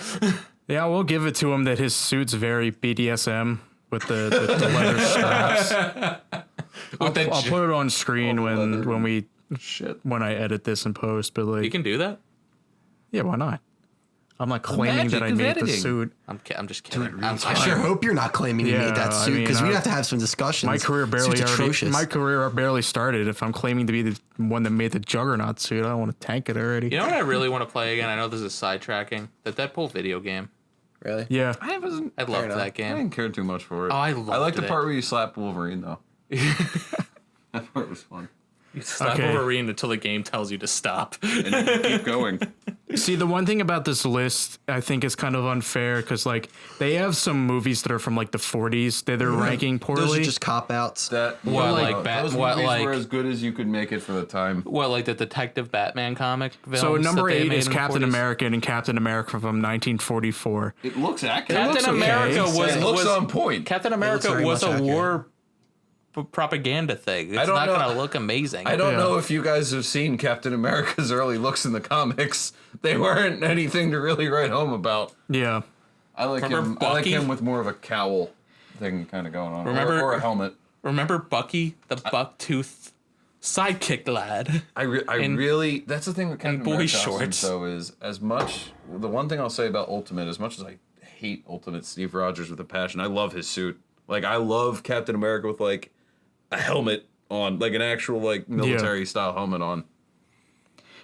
[SPEAKER 4] Yeah, we'll give it to him that his suit's very BDSM with the leather straps. I'll put it on screen when I edit this and post. But like,
[SPEAKER 2] You can do that?
[SPEAKER 4] yeah, why not? I'm not claiming that I made the suit.
[SPEAKER 2] I'm just kidding. I'm
[SPEAKER 3] I sure hope you're not claiming you
[SPEAKER 4] Yeah,
[SPEAKER 3] made that
[SPEAKER 4] I
[SPEAKER 3] suit because
[SPEAKER 4] mean,
[SPEAKER 3] we'd have to have some discussions.
[SPEAKER 4] My career
[SPEAKER 3] Suit's atrocious.
[SPEAKER 4] barely started. If I'm claiming to be the one that made the Juggernaut suit, I don't want to tank it already.
[SPEAKER 2] You know what I really want to play again? I know this is sidetracking. The Deadpool video game.
[SPEAKER 3] Really?
[SPEAKER 4] Yeah,
[SPEAKER 5] I wasn't.
[SPEAKER 2] I loved
[SPEAKER 3] enough.
[SPEAKER 2] that
[SPEAKER 5] I
[SPEAKER 2] game.
[SPEAKER 5] didn't care too much for it.
[SPEAKER 2] Oh, I
[SPEAKER 5] I like
[SPEAKER 2] loved
[SPEAKER 5] the
[SPEAKER 2] it.
[SPEAKER 5] part where you slap Wolverine though. That part was fun.
[SPEAKER 2] You slap
[SPEAKER 4] Okay.
[SPEAKER 2] Wolverine until the game tells you to stop.
[SPEAKER 5] And you keep going.
[SPEAKER 4] See, the one thing about this list, I think is kind of unfair because like they have some movies that are from like the 40s that they're ranking poorly.
[SPEAKER 3] Those are just cop outs.
[SPEAKER 5] That
[SPEAKER 2] What, like
[SPEAKER 5] those
[SPEAKER 2] what,
[SPEAKER 5] movies
[SPEAKER 2] like-
[SPEAKER 5] were as good as you could make it for the time.
[SPEAKER 2] What, like the Detective Batman comic?
[SPEAKER 4] So
[SPEAKER 2] films
[SPEAKER 4] number
[SPEAKER 2] that they
[SPEAKER 4] 8
[SPEAKER 2] made
[SPEAKER 4] is
[SPEAKER 2] in the
[SPEAKER 4] Captain
[SPEAKER 2] 40s?
[SPEAKER 4] America and Captain America from 1944.
[SPEAKER 5] It looks accurate.
[SPEAKER 2] Captain
[SPEAKER 4] looks okay.
[SPEAKER 2] America
[SPEAKER 5] It looks on point.
[SPEAKER 2] Captain
[SPEAKER 3] looks
[SPEAKER 2] America
[SPEAKER 3] very
[SPEAKER 2] was
[SPEAKER 3] much
[SPEAKER 2] a
[SPEAKER 3] accurate.
[SPEAKER 2] war propaganda thing. It's
[SPEAKER 5] don't
[SPEAKER 2] not
[SPEAKER 5] know-
[SPEAKER 2] going to look amazing.
[SPEAKER 5] I don't
[SPEAKER 4] Yeah.
[SPEAKER 5] know if you guys have seen Captain America's early looks in the comics. They weren't anything to really write home about.
[SPEAKER 4] Yeah.
[SPEAKER 5] I like
[SPEAKER 2] Remember
[SPEAKER 5] him. I like
[SPEAKER 2] Bucky?
[SPEAKER 5] him with more of a cowl thing kind of going on,
[SPEAKER 2] Remember-
[SPEAKER 5] or a helmet.
[SPEAKER 2] Remember Bucky, the buck-toothed sidekick lad?
[SPEAKER 5] Really. That's the thing with Captain
[SPEAKER 2] boy
[SPEAKER 5] America
[SPEAKER 2] shorts.
[SPEAKER 5] costumes, though, is as much. The one thing I'll say about Ultimate, as much as I hate Ultimate Steve Rogers with a passion, I love his suit. Like I love Captain America with like a helmet on, like an actual like military style helmet on.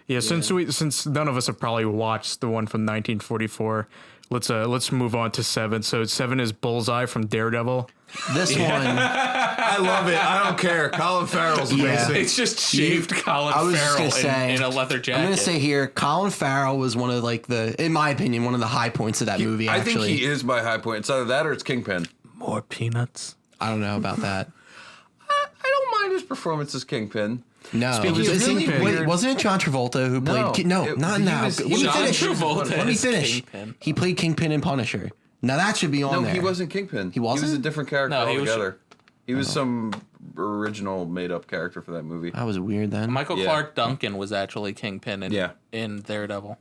[SPEAKER 4] Yeah, since none of us have probably watched the one from 1944, let's move on to 7. So 7 is Bullseye from Daredevil.
[SPEAKER 3] This one,
[SPEAKER 5] I love it. I don't care. Colin Farrell's amazing.
[SPEAKER 2] It's just shaved Colin Farrell in a leather jacket.
[SPEAKER 3] I'm gonna say here, Colin Farrell was one of like in my opinion, one of the high points of that movie.
[SPEAKER 5] I
[SPEAKER 3] Actually,
[SPEAKER 5] think he is my high point. It's either that or it's Kingpin.
[SPEAKER 2] More peanuts.
[SPEAKER 3] I don't know about that.
[SPEAKER 5] I don't mind his performance as Kingpin.
[SPEAKER 3] No,
[SPEAKER 4] Speaking of Kingpin,
[SPEAKER 3] wait, wasn't it John Travolta who played? Not now. Let me finish.
[SPEAKER 2] Kingpin.
[SPEAKER 3] He played Kingpin in Punisher. Now that should be on there.
[SPEAKER 5] No, he wasn't Kingpin.
[SPEAKER 3] He wasn't?
[SPEAKER 5] He was a different character
[SPEAKER 2] No,
[SPEAKER 5] altogether. He was some original made-up character for that movie.
[SPEAKER 3] That was weird then.
[SPEAKER 2] Michael Clark Duncan was actually Kingpin in Daredevil.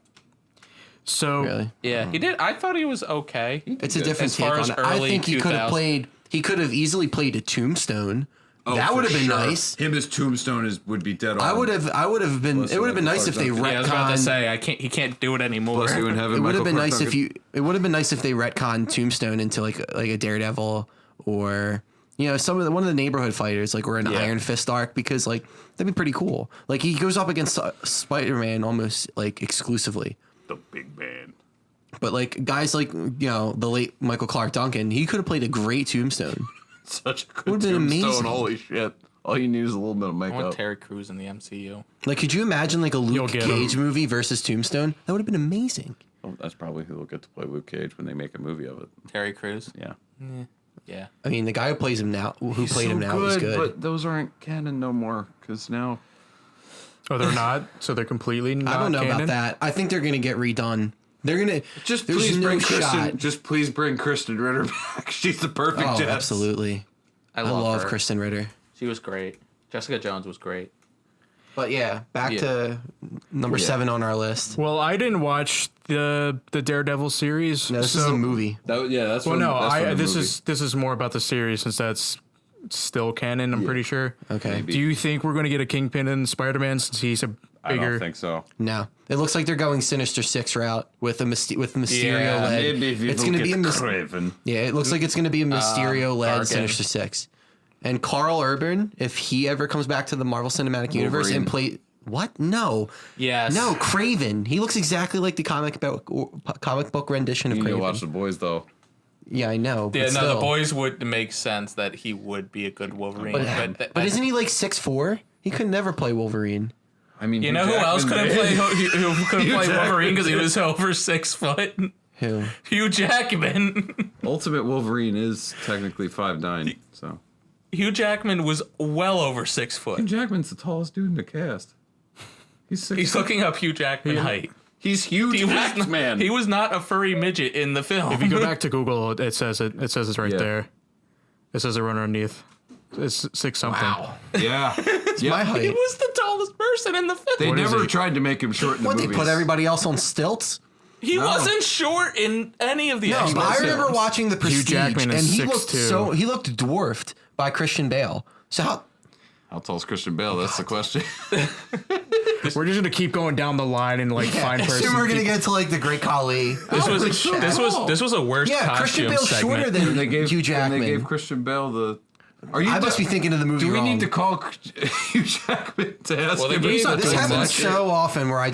[SPEAKER 4] So
[SPEAKER 3] Really?
[SPEAKER 2] Yeah, he did. I thought he was okay.
[SPEAKER 3] It's a different
[SPEAKER 2] As
[SPEAKER 3] take
[SPEAKER 2] far
[SPEAKER 3] on
[SPEAKER 2] as
[SPEAKER 3] it. I
[SPEAKER 2] early
[SPEAKER 3] think he could have
[SPEAKER 2] 2000s.
[SPEAKER 3] played. He could have easily played a Tombstone.
[SPEAKER 5] Oh,
[SPEAKER 3] that
[SPEAKER 5] for
[SPEAKER 3] would have been
[SPEAKER 5] sure.
[SPEAKER 3] nice.
[SPEAKER 5] Him as Tombstone would be dead on.
[SPEAKER 3] I would have been.
[SPEAKER 5] Plus
[SPEAKER 3] It would have been nice if they
[SPEAKER 5] Clark
[SPEAKER 2] Yeah, I was about to
[SPEAKER 3] retconned.
[SPEAKER 2] say he can't do it anymore.
[SPEAKER 5] Bless you in heaven.
[SPEAKER 3] It would have
[SPEAKER 5] Michael
[SPEAKER 3] been
[SPEAKER 5] Clark
[SPEAKER 3] nice
[SPEAKER 5] Duncan.
[SPEAKER 3] It would have been nice if they retconned Tombstone into like a Daredevil or one of the neighborhood fighters or an Iron Fist arc, because like that'd be pretty cool. Like he goes up against Spider-Man almost like exclusively.
[SPEAKER 5] The big man.
[SPEAKER 3] But like guys like the late Michael Clark Duncan, he could have played a great Tombstone.
[SPEAKER 5] Such a good
[SPEAKER 3] Would've been
[SPEAKER 5] Tombstone.
[SPEAKER 3] amazing.
[SPEAKER 5] Holy shit! All you need is a little bit of
[SPEAKER 2] I want
[SPEAKER 5] makeup.
[SPEAKER 2] Terry Crews in the MCU.
[SPEAKER 3] Like, could you imagine like a Luke
[SPEAKER 4] get
[SPEAKER 3] Cage
[SPEAKER 4] him.
[SPEAKER 3] movie versus Tombstone? That would have been amazing.
[SPEAKER 5] Oh, that's probably who will get to play Luke Cage when they make a movie of it.
[SPEAKER 2] Terry Crews.
[SPEAKER 5] Yeah.
[SPEAKER 2] Yeah.
[SPEAKER 3] I mean, the guy who plays him now, who played him now, is good.
[SPEAKER 5] But those aren't canon no more because now.
[SPEAKER 4] Oh, they're not. So they're completely not
[SPEAKER 3] I don't know
[SPEAKER 4] canon?
[SPEAKER 3] about that. I think they're gonna get redone. They're gonna
[SPEAKER 5] Just
[SPEAKER 3] there's
[SPEAKER 5] please
[SPEAKER 3] no
[SPEAKER 5] bring
[SPEAKER 3] shot.
[SPEAKER 5] Kristen. Just please bring Kristen Ritter back. She's the perfect.
[SPEAKER 3] Oh,
[SPEAKER 5] Jess.
[SPEAKER 3] absolutely. I love
[SPEAKER 2] her.
[SPEAKER 3] Kristen Ritter.
[SPEAKER 2] She was great. Jessica Jones was great.
[SPEAKER 3] But yeah, back to number 7 on our list.
[SPEAKER 4] Well, I didn't watch the Daredevil series.
[SPEAKER 3] No, this is a movie.
[SPEAKER 5] That's
[SPEAKER 4] Well,
[SPEAKER 5] from,
[SPEAKER 4] no,
[SPEAKER 5] that's from the
[SPEAKER 4] this
[SPEAKER 5] movie.
[SPEAKER 4] is more about the series since that's still canon. I'm pretty sure.
[SPEAKER 3] Okay.
[SPEAKER 5] Maybe.
[SPEAKER 4] Do you think we're going to get a Kingpin in Spider-Man since he's a
[SPEAKER 5] I
[SPEAKER 4] bigger?
[SPEAKER 5] don't think so.
[SPEAKER 3] No, it looks like they're going Sinister Six route with Mysterio
[SPEAKER 2] Yeah,
[SPEAKER 3] led.
[SPEAKER 5] Maybe if you
[SPEAKER 3] It's gonna be a
[SPEAKER 5] Craven.
[SPEAKER 3] Yeah, it looks like it's going to be a Mysterio led
[SPEAKER 2] Kargan.
[SPEAKER 3] Sinister Six. And Carl Urban, if he ever comes back to the Marvel Cinematic Universe and play what? No.
[SPEAKER 2] Yes.
[SPEAKER 3] No, Craven. He looks exactly like the comic book rendition of
[SPEAKER 5] You need to
[SPEAKER 3] Craven.
[SPEAKER 5] watch The Boys though.
[SPEAKER 3] Yeah, I know. But
[SPEAKER 2] Yeah, no,
[SPEAKER 3] still.
[SPEAKER 2] the boys would make sense that he would be a good Wolverine.
[SPEAKER 3] But isn't he like 6'4"? He could never play Wolverine.
[SPEAKER 5] I mean,
[SPEAKER 2] you know who else couldn't play who couldn't play Wolverine because he was over 6 foot?
[SPEAKER 3] Who?
[SPEAKER 2] Hugh Jackman.
[SPEAKER 5] Ultimate Wolverine is technically 5'9", so.
[SPEAKER 2] Hugh Jackman was well over 6
[SPEAKER 5] Hugh
[SPEAKER 2] foot.
[SPEAKER 5] Jackman's the tallest dude in the cast. He's 6'6".
[SPEAKER 2] He's looking up Hugh Jackman height.
[SPEAKER 5] He's huge,
[SPEAKER 2] He was, not,
[SPEAKER 5] man.
[SPEAKER 2] he was not a furry midget in the film.
[SPEAKER 4] If you go back to Google, it says it. It says it's right
[SPEAKER 5] Yeah.
[SPEAKER 4] there. It says it right underneath. It's 6 something.
[SPEAKER 3] Wow.
[SPEAKER 5] Yeah.
[SPEAKER 3] My height.
[SPEAKER 2] he was the tallest person in the film.
[SPEAKER 5] They
[SPEAKER 4] What is
[SPEAKER 5] never
[SPEAKER 4] he?
[SPEAKER 5] tried to make him short in the
[SPEAKER 3] What, they
[SPEAKER 5] movies.
[SPEAKER 3] put everybody else on stilts?
[SPEAKER 2] He wasn't short in any of the
[SPEAKER 3] No,
[SPEAKER 2] X-Men
[SPEAKER 3] but I remember
[SPEAKER 2] films.
[SPEAKER 3] watching The Prestige,
[SPEAKER 4] Jackman
[SPEAKER 3] and
[SPEAKER 4] is
[SPEAKER 3] he looked
[SPEAKER 4] 6'2".
[SPEAKER 3] he looked dwarfed by Christian Bale. So
[SPEAKER 5] How tall is Christian Bale? That's the question.
[SPEAKER 4] We're just gonna keep going down the line and find
[SPEAKER 3] I
[SPEAKER 4] person.
[SPEAKER 3] assume we're gonna get to like the Great Khali.
[SPEAKER 2] This was a worst
[SPEAKER 3] Yeah, Christian
[SPEAKER 2] costume
[SPEAKER 3] Bale's
[SPEAKER 2] segment.
[SPEAKER 3] shorter than
[SPEAKER 5] they gave
[SPEAKER 3] Hugh Jackman.
[SPEAKER 5] And they gave Christian Bale the. Are you?
[SPEAKER 3] I must be thinking of the movie
[SPEAKER 5] Do we
[SPEAKER 3] wrong.
[SPEAKER 5] need to call Hugh Jackman to ask
[SPEAKER 2] Well, they
[SPEAKER 5] him?
[SPEAKER 2] gave-
[SPEAKER 5] He's not
[SPEAKER 3] This
[SPEAKER 5] doing
[SPEAKER 3] happens
[SPEAKER 5] much.
[SPEAKER 3] so often where I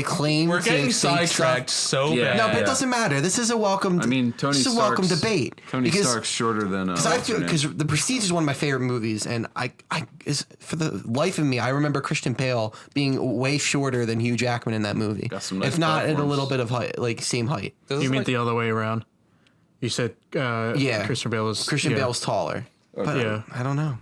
[SPEAKER 3] claim
[SPEAKER 2] We're
[SPEAKER 3] to
[SPEAKER 2] getting
[SPEAKER 3] think
[SPEAKER 2] sidetracked
[SPEAKER 3] stuff.
[SPEAKER 2] so
[SPEAKER 5] Yeah.
[SPEAKER 2] bad.
[SPEAKER 3] No, but it doesn't matter. This is a welcome.
[SPEAKER 5] I mean, Tony
[SPEAKER 3] this is a
[SPEAKER 5] Stark's
[SPEAKER 3] welcome debate.
[SPEAKER 5] Tony
[SPEAKER 3] because,
[SPEAKER 5] Stark's shorter than.
[SPEAKER 3] Because I feel because The Prestige is one of my favorite movies, and I for the life of me, I remember Christian Bale being way shorter than Hugh Jackman in that movie,
[SPEAKER 5] Got some nice
[SPEAKER 3] if not at a
[SPEAKER 5] platforms.
[SPEAKER 3] little bit of height, like same height.
[SPEAKER 2] This
[SPEAKER 4] You
[SPEAKER 2] is
[SPEAKER 4] mean
[SPEAKER 2] like-
[SPEAKER 4] the other way around? You said
[SPEAKER 3] Yeah,
[SPEAKER 4] Christian Bale is
[SPEAKER 3] Christian
[SPEAKER 4] yeah.
[SPEAKER 3] Bale's taller. But
[SPEAKER 4] Yeah.
[SPEAKER 3] I don't know.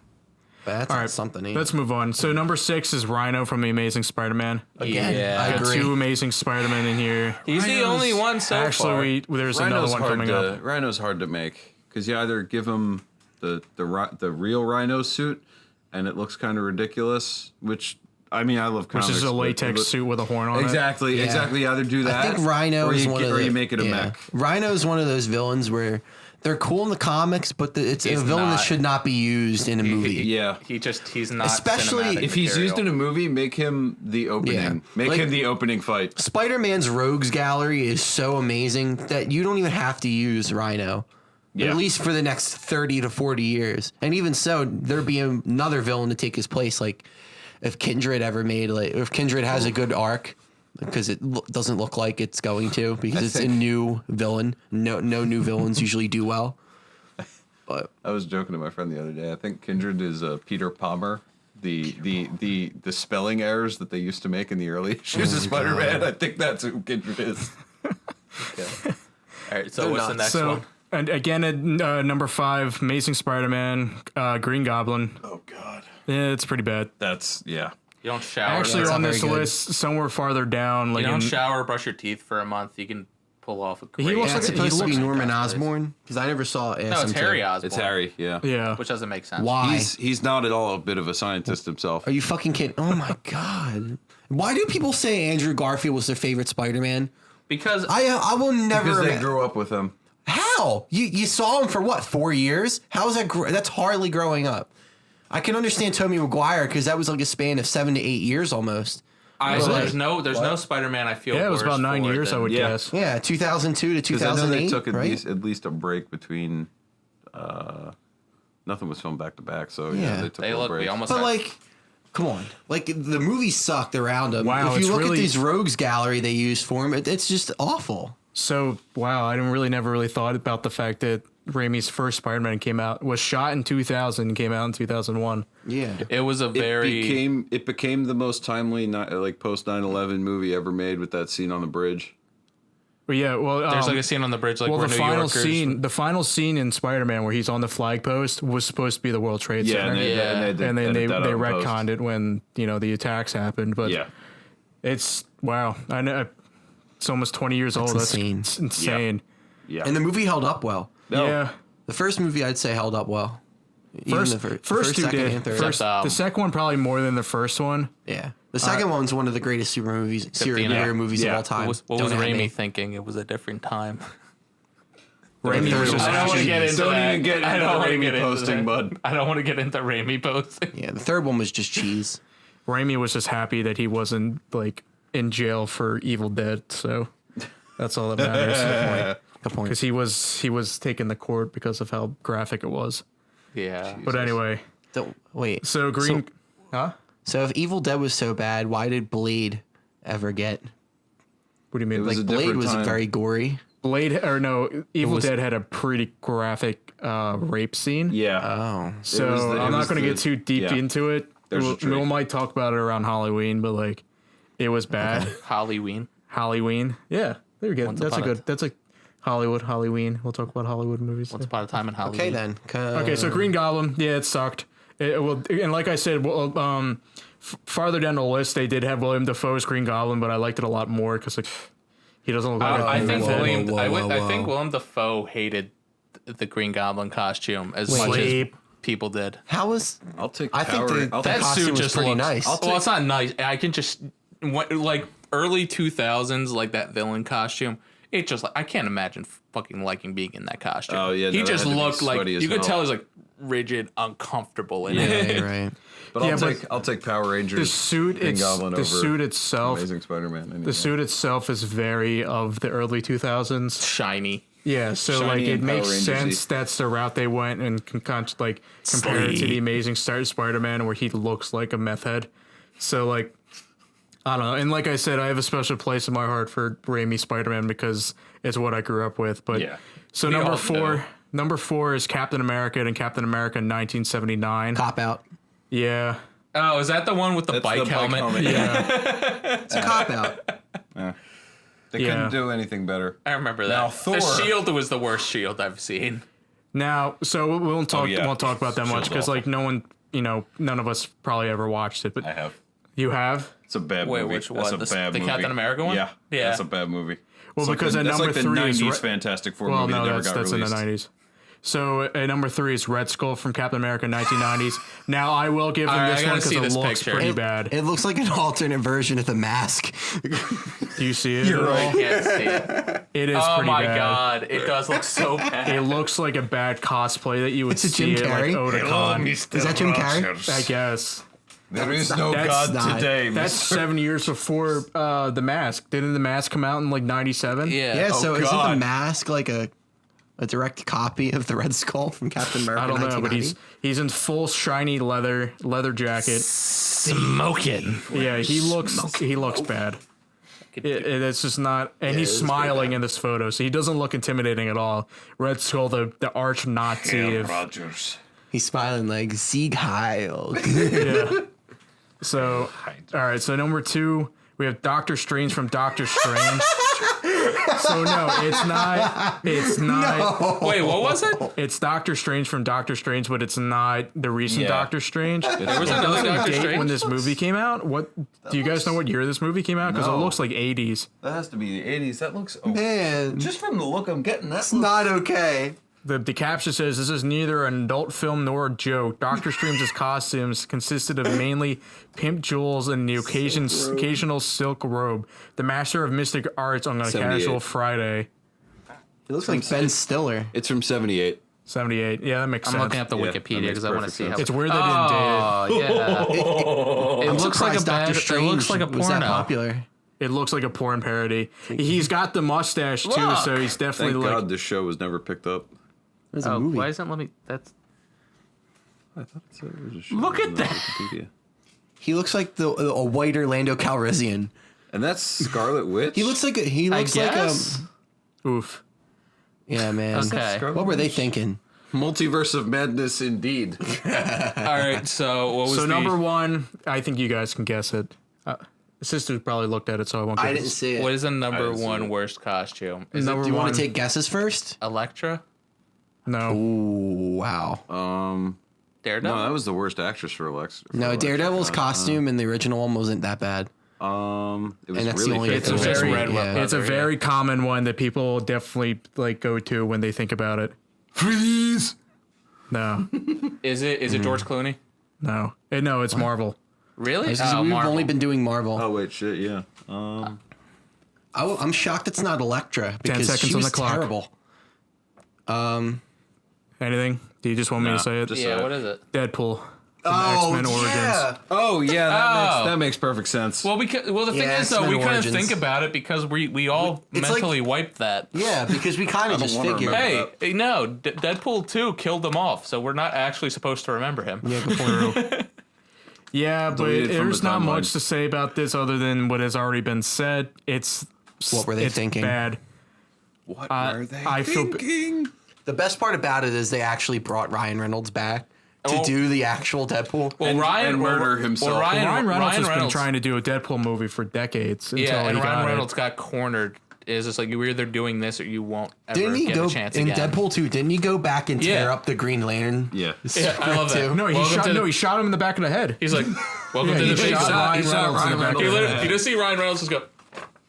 [SPEAKER 3] But that's
[SPEAKER 4] All right,
[SPEAKER 3] something. Ain't
[SPEAKER 4] let's move on. So number 6 is Rhino from The Amazing Spider-Man.
[SPEAKER 3] Again,
[SPEAKER 2] Yeah.
[SPEAKER 3] I
[SPEAKER 4] Got
[SPEAKER 3] agree.
[SPEAKER 4] 2 Amazing Spider-Man in here.
[SPEAKER 2] He's the only one so far.
[SPEAKER 4] Actually, there's another one coming up.
[SPEAKER 5] Rhino's hard to make because you either give him the real Rhino suit, and it looks kind of ridiculous. Which I mean, I love comics.
[SPEAKER 4] Which is a
[SPEAKER 5] but-
[SPEAKER 4] latex suit with a horn on
[SPEAKER 5] Exactly,
[SPEAKER 3] Yeah.
[SPEAKER 5] exactly. You either do that.
[SPEAKER 3] I think Rhino
[SPEAKER 5] or
[SPEAKER 3] is
[SPEAKER 5] you
[SPEAKER 3] one
[SPEAKER 5] get-
[SPEAKER 3] of
[SPEAKER 5] or
[SPEAKER 3] the,
[SPEAKER 5] you make it a
[SPEAKER 3] yeah.
[SPEAKER 5] mech.
[SPEAKER 3] Rhino is one of those villains where they're cool in the comics, but it's a
[SPEAKER 2] He's
[SPEAKER 3] villain that
[SPEAKER 2] not.
[SPEAKER 3] should not be used in a movie.
[SPEAKER 5] Yeah.
[SPEAKER 2] He's not
[SPEAKER 3] Especially
[SPEAKER 2] cinematic
[SPEAKER 5] If he's used in
[SPEAKER 2] material.
[SPEAKER 5] a movie, make him the opening.
[SPEAKER 3] Yeah.
[SPEAKER 5] Make
[SPEAKER 3] Like-
[SPEAKER 5] him the opening fight.
[SPEAKER 3] Spider-Man's rogues gallery is so amazing that you don't even have to use Rhino.
[SPEAKER 5] Yeah.
[SPEAKER 3] At least for the next 30 to 40 years. And even so, there'd be another villain to take his place. Like, if Kindred ever made if Kindred has a good arc, because it doesn't look like it's going to, because it's a new villain. No new villains usually do well. But
[SPEAKER 5] I was joking to my friend the other day. I think Kindred is Peter Palmer. The spelling errors that they used to make in the early issues of Spider-Man. I think that's who Kindred is.
[SPEAKER 2] Okay. All right. So what's the next one?
[SPEAKER 4] And again, at number 5, Amazing Spider-Man, Green Goblin.
[SPEAKER 5] Oh God.
[SPEAKER 4] Yeah, it's pretty bad.
[SPEAKER 5] That's
[SPEAKER 2] You don't shower.
[SPEAKER 4] Actually, on this list, somewhere farther down, like
[SPEAKER 2] you don't shower, brush your teeth for a month. You can pull off a great.
[SPEAKER 3] yeah, it's supposed to be Norman Osborn, because I never saw it.
[SPEAKER 2] No, it's Harry Osborn.
[SPEAKER 5] It's Harry. Yeah.
[SPEAKER 4] Yeah.
[SPEAKER 2] Which doesn't make sense.
[SPEAKER 3] Why?
[SPEAKER 5] He's not at all a bit of a scientist himself.
[SPEAKER 3] Are you fucking kidding? Oh my God. Why do people say Andrew Garfield was their favorite Spider-Man?
[SPEAKER 2] Because
[SPEAKER 3] I will never.
[SPEAKER 5] Because they grew up with him.
[SPEAKER 3] How? You saw him for what, 4 years? How is that? That's hardly growing up. I can understand Tobey Maguire because that was like a span of 7 to 8 years almost.
[SPEAKER 2] There's no Spider-Man. I feel.
[SPEAKER 4] Yeah, it was about 9 years, I would guess.
[SPEAKER 3] Yeah, 2002 to 2008. I know they took
[SPEAKER 5] at least a break between. Nothing was filmed back to back, so yeah, they took a break.
[SPEAKER 3] But like, come on, like the movie sucked around him.
[SPEAKER 4] Wow,
[SPEAKER 3] if you look at these rogues gallery they used for him, it's just awful.
[SPEAKER 4] So wow, I never really thought about the fact that Raimi's first Spider-Man was shot in 2000 and came out in 2001.
[SPEAKER 3] Yeah,
[SPEAKER 2] it was
[SPEAKER 5] it became the most timely post 9/11 movie ever made with that scene on the bridge.
[SPEAKER 4] But yeah, well,
[SPEAKER 2] there's like a scene on the bridge, like where
[SPEAKER 4] the final scene in Spider-Man where he's on the flag post was supposed to be the World Trade Center.
[SPEAKER 5] And
[SPEAKER 4] they retconned it when the attacks happened. But it's wow, I know it's almost 20 years old.
[SPEAKER 3] Insane.
[SPEAKER 4] That's insane.
[SPEAKER 5] Yeah,
[SPEAKER 3] and the movie held up well.
[SPEAKER 5] No.
[SPEAKER 4] Yeah,
[SPEAKER 3] the first movie I'd say held up well.
[SPEAKER 4] First two
[SPEAKER 3] second,
[SPEAKER 4] did.
[SPEAKER 3] and third.
[SPEAKER 4] The second one probably more than the first one.
[SPEAKER 3] Yeah, the second one's one of the greatest superhero movies of all time.
[SPEAKER 2] What was Raimi thinking? It was a different time.
[SPEAKER 4] Raimi was just.
[SPEAKER 2] I don't want to get into
[SPEAKER 5] Don't
[SPEAKER 2] that.
[SPEAKER 5] even get into Raimi posting, bud.
[SPEAKER 2] I don't want to get into Raimi posting.
[SPEAKER 3] Yeah, the third one was just cheese.
[SPEAKER 4] Raimi was just happy that he wasn't in jail for Evil Dead, so that's all that matters.
[SPEAKER 3] Good point.
[SPEAKER 4] Because he was taken to court because of how graphic it was.
[SPEAKER 2] Yeah.
[SPEAKER 4] But anyway.
[SPEAKER 3] Wait.
[SPEAKER 4] So
[SPEAKER 3] So if Evil Dead was so bad, why did Blade ever get?
[SPEAKER 4] What do you mean?
[SPEAKER 3] Blade was very gory.
[SPEAKER 4] Evil Dead had a pretty graphic rape scene.
[SPEAKER 5] Yeah.
[SPEAKER 3] Oh.
[SPEAKER 4] So I'm not going to get too deep into it. We might talk about it around Halloween, but it was bad.
[SPEAKER 2] Okay.
[SPEAKER 4] Halloween. Yeah. There you go. That's a Halloween. We'll talk about Hollywood movies.
[SPEAKER 2] Once upon a time in Halloween.
[SPEAKER 3] Okay then.
[SPEAKER 4] Okay, so Green Goblin. Yeah, it sucked. And like I said, farther down the list, they did have William Dafoe's Green Goblin, but I liked it a lot more because he doesn't look like.
[SPEAKER 2] I think William Dafoe hated the Green Goblin costume as much as people did.
[SPEAKER 3] How was?
[SPEAKER 5] I'll take.
[SPEAKER 3] I think
[SPEAKER 2] that suit just
[SPEAKER 3] pretty
[SPEAKER 2] looks
[SPEAKER 3] nice.
[SPEAKER 2] Well, it's not nice. I can just early 2000s, that villain costume. It just I can't imagine fucking liking being in that costume.
[SPEAKER 5] Oh yeah,
[SPEAKER 2] he just looked like you could tell he's rigid, uncomfortable in it.
[SPEAKER 3] Yeah, you're right.
[SPEAKER 5] But I'll take Power Rangers.
[SPEAKER 4] The suit itself,
[SPEAKER 5] Amazing Spider-Man. Anyway.
[SPEAKER 4] The suit itself is very of the early 2000s,
[SPEAKER 2] shiny.
[SPEAKER 4] Yeah, so it makes sense that's the route they went, and compare it to the Amazing Spider-Man where he looks like a meth head. So I don't know. And like I said, I have a special place in my heart for Raimi Spider-Man because it's what I grew up with. But so number four is Captain America and Captain America 1979.
[SPEAKER 3] Cop out.
[SPEAKER 4] Yeah.
[SPEAKER 2] Oh, is that the one with the bike helmet?
[SPEAKER 4] Yeah.
[SPEAKER 3] It's a cop out.
[SPEAKER 5] Yeah. They couldn't do anything better.
[SPEAKER 2] I remember that.
[SPEAKER 5] Now, Thor.
[SPEAKER 2] The shield was the worst shield I've seen.
[SPEAKER 4] Now, so we won't talk about that much because no one, none of us probably ever watched it. But
[SPEAKER 5] I have.
[SPEAKER 4] You have?
[SPEAKER 5] It's a bad movie.
[SPEAKER 2] Which one?
[SPEAKER 5] That's a bad movie.
[SPEAKER 2] The Captain America one?
[SPEAKER 5] Yeah. That's a bad movie.
[SPEAKER 4] Well, because at number 3
[SPEAKER 5] is the 90s
[SPEAKER 4] is
[SPEAKER 5] Fantastic Four movie that never got
[SPEAKER 4] released. That's in the 90s. So at number 3 is Red Skull from Captain America 1990s. Now I will give him this one because it looks pretty bad.
[SPEAKER 3] It looks like an alternate version of The Mask.
[SPEAKER 4] Do you see it?
[SPEAKER 2] You're right. I can't see it.
[SPEAKER 4] It is pretty bad.
[SPEAKER 2] Oh my god, it does look so bad.
[SPEAKER 4] It looks like a bad cosplay that you would see
[SPEAKER 3] Jim
[SPEAKER 4] at Otakon.
[SPEAKER 3] Is that Jim Carrey?
[SPEAKER 4] I guess.
[SPEAKER 5] There is no God today.
[SPEAKER 4] That's 7 years before The Mask. Didn't The Mask come out in 97?
[SPEAKER 2] Yeah.
[SPEAKER 3] Yeah, so isn't The Mask like a a direct copy of the Red Skull from Captain America?
[SPEAKER 4] I don't know, but
[SPEAKER 3] 1990?
[SPEAKER 4] he's in full shiny leather jacket.
[SPEAKER 2] Smoking.
[SPEAKER 4] Yeah, he looks bad. It's just not, and he's smiling in this photo, so he doesn't look intimidating at all. Red Skull, the arch Nazi.
[SPEAKER 5] Rogers.
[SPEAKER 3] He's smiling like Sieg Heil.
[SPEAKER 4] Yeah. So, all right. So number 2, we have Doctor Strange from Doctor Strange. So no, it's not. It's not.
[SPEAKER 3] No.
[SPEAKER 2] Wait, what was it?
[SPEAKER 4] It's Doctor Strange from Doctor Strange, but it's not the recent Doctor Strange.
[SPEAKER 2] There was another Doctor
[SPEAKER 4] Date
[SPEAKER 2] Strange
[SPEAKER 4] when this movie came out. What do you guys know? What year this movie came out? Because it
[SPEAKER 5] No.
[SPEAKER 4] looks like 80s.
[SPEAKER 5] That has to be the 80s. That looks...
[SPEAKER 3] Man,
[SPEAKER 5] just from the look I'm getting, that's
[SPEAKER 3] not okay.
[SPEAKER 4] The caption says, "This is neither an adult film nor a joke. Doctor Strange's costumes consisted of mainly pimp jewels and the occasional silk robe. The master of mystic arts on a
[SPEAKER 5] 78.
[SPEAKER 4] casual Friday."
[SPEAKER 3] It looks like Ben Stiller.
[SPEAKER 5] It's from 78.
[SPEAKER 4] 78. Yeah, that makes
[SPEAKER 2] I'm
[SPEAKER 4] sense.
[SPEAKER 2] looking up the
[SPEAKER 5] Yeah, that
[SPEAKER 2] Wikipedia
[SPEAKER 5] makes
[SPEAKER 2] because I want to
[SPEAKER 5] perfect
[SPEAKER 2] see how.
[SPEAKER 5] sense.
[SPEAKER 4] It's weird they didn't date it.
[SPEAKER 2] Oh yeah. It looks like a bad. It looks like a
[SPEAKER 3] was that
[SPEAKER 2] porno.
[SPEAKER 3] popular.
[SPEAKER 4] It looks like a porn parody. He's got the mustache too,
[SPEAKER 2] Look!
[SPEAKER 4] so he's definitely
[SPEAKER 5] Thank
[SPEAKER 4] like.
[SPEAKER 5] God this show was never picked up.
[SPEAKER 3] There's a
[SPEAKER 2] Oh,
[SPEAKER 3] movie.
[SPEAKER 2] why isn't let me? That's
[SPEAKER 5] I thought it said it was a show.
[SPEAKER 2] Look at
[SPEAKER 5] on
[SPEAKER 2] that.
[SPEAKER 5] Wikipedia.
[SPEAKER 3] He looks like a white Orlando Calrissian.
[SPEAKER 5] And that's Scarlet Witch?
[SPEAKER 3] He looks like
[SPEAKER 2] I guess.
[SPEAKER 4] Oof.
[SPEAKER 3] Yeah, man.
[SPEAKER 2] Okay.
[SPEAKER 3] What were they thinking?
[SPEAKER 5] Multiverse of Madness, indeed.
[SPEAKER 2] All right. So what was
[SPEAKER 4] So
[SPEAKER 2] the
[SPEAKER 4] number 1, I think you guys can guess it. Sister probably looked at it, so I won't.
[SPEAKER 3] I
[SPEAKER 4] give
[SPEAKER 3] didn't
[SPEAKER 4] it.
[SPEAKER 3] see it.
[SPEAKER 2] What is the number
[SPEAKER 5] didn't see
[SPEAKER 2] 1
[SPEAKER 5] it.
[SPEAKER 2] worst costume? Is
[SPEAKER 4] Number
[SPEAKER 2] it
[SPEAKER 3] Do you want
[SPEAKER 4] one.
[SPEAKER 3] to take guesses first?
[SPEAKER 2] Elektra?
[SPEAKER 4] No.
[SPEAKER 3] Ooh, wow.
[SPEAKER 2] Daredevil?
[SPEAKER 5] No, that was the worst actress for Alex.
[SPEAKER 3] No, Daredevil's costume in the original one wasn't that bad.
[SPEAKER 5] It was
[SPEAKER 3] And that's the
[SPEAKER 5] really
[SPEAKER 3] only
[SPEAKER 5] fake.
[SPEAKER 4] It's a
[SPEAKER 3] It's just
[SPEAKER 4] very,
[SPEAKER 3] red leather,
[SPEAKER 4] it's a very common one that people definitely like go to when they think about it.
[SPEAKER 5] Freeze!
[SPEAKER 4] No,
[SPEAKER 2] Is it George Clooney?
[SPEAKER 4] no, no. It's Marvel.
[SPEAKER 2] Really?
[SPEAKER 3] We've
[SPEAKER 2] Marvel.
[SPEAKER 3] only been doing Marvel.
[SPEAKER 5] Oh, wait, shit, yeah.
[SPEAKER 3] I'm shocked it's not Elektra because
[SPEAKER 4] seconds
[SPEAKER 3] she
[SPEAKER 4] on
[SPEAKER 3] was
[SPEAKER 4] the clock.
[SPEAKER 3] terrible.
[SPEAKER 4] Anything? Do you just want me to say it?
[SPEAKER 5] just-
[SPEAKER 2] Yeah. What is it?
[SPEAKER 4] Deadpool. X-Men Origins.
[SPEAKER 5] Oh, yeah,
[SPEAKER 2] Oh.
[SPEAKER 5] that makes perfect sense.
[SPEAKER 2] Well, the thing
[SPEAKER 3] Yeah,
[SPEAKER 2] is though, we
[SPEAKER 3] X-Men
[SPEAKER 2] couldn't
[SPEAKER 3] Origins.
[SPEAKER 2] think about it because we all
[SPEAKER 3] It's
[SPEAKER 2] mentally wiped that.
[SPEAKER 3] Yeah, because we kind of
[SPEAKER 5] don't
[SPEAKER 3] just
[SPEAKER 5] wanna
[SPEAKER 3] figured.
[SPEAKER 5] remember.
[SPEAKER 2] Hey, no, Deadpool 2 killed him off, so we're not actually supposed to remember him.
[SPEAKER 3] Yeah, good point.
[SPEAKER 4] Yeah, but
[SPEAKER 5] Deleted from
[SPEAKER 4] there's
[SPEAKER 5] the
[SPEAKER 4] not
[SPEAKER 5] timeline.
[SPEAKER 4] much to say about this other than what has already been said.
[SPEAKER 3] What were they
[SPEAKER 4] it's
[SPEAKER 3] thinking?
[SPEAKER 4] Bad.
[SPEAKER 5] What
[SPEAKER 4] were they thinking?
[SPEAKER 3] The best part about it is they actually brought Ryan Reynolds back to
[SPEAKER 2] Oh.
[SPEAKER 3] do the actual Deadpool.
[SPEAKER 2] Well,
[SPEAKER 5] And-
[SPEAKER 2] Ryan
[SPEAKER 5] and murder himself.
[SPEAKER 2] Well,
[SPEAKER 4] Ryan Reynolds has been
[SPEAKER 2] Reynolds-
[SPEAKER 4] trying to do a Deadpool movie for decades. Until
[SPEAKER 2] Yeah, and
[SPEAKER 4] he
[SPEAKER 2] Ryan
[SPEAKER 4] got
[SPEAKER 2] Reynolds
[SPEAKER 4] it.
[SPEAKER 2] got cornered. Is just like you're either doing this or you won't ever
[SPEAKER 3] Didn't he
[SPEAKER 2] get
[SPEAKER 3] go
[SPEAKER 2] a chance
[SPEAKER 3] in
[SPEAKER 2] again.
[SPEAKER 3] Deadpool 2? Didn't he go back and tear
[SPEAKER 2] Yeah.
[SPEAKER 3] up the Green Lantern?
[SPEAKER 5] Yeah.
[SPEAKER 2] Yeah, I love that.
[SPEAKER 3] too.
[SPEAKER 4] No, he shot him in the back of the head.
[SPEAKER 2] He's like, welcome
[SPEAKER 4] Yeah,
[SPEAKER 2] to
[SPEAKER 4] he
[SPEAKER 2] the big.
[SPEAKER 4] shot Ryan
[SPEAKER 5] he shot
[SPEAKER 4] Reynolds in the
[SPEAKER 5] Ryan
[SPEAKER 4] back of
[SPEAKER 5] Reynolds.
[SPEAKER 4] the
[SPEAKER 2] You
[SPEAKER 4] head.
[SPEAKER 2] just see Ryan Reynolds just go,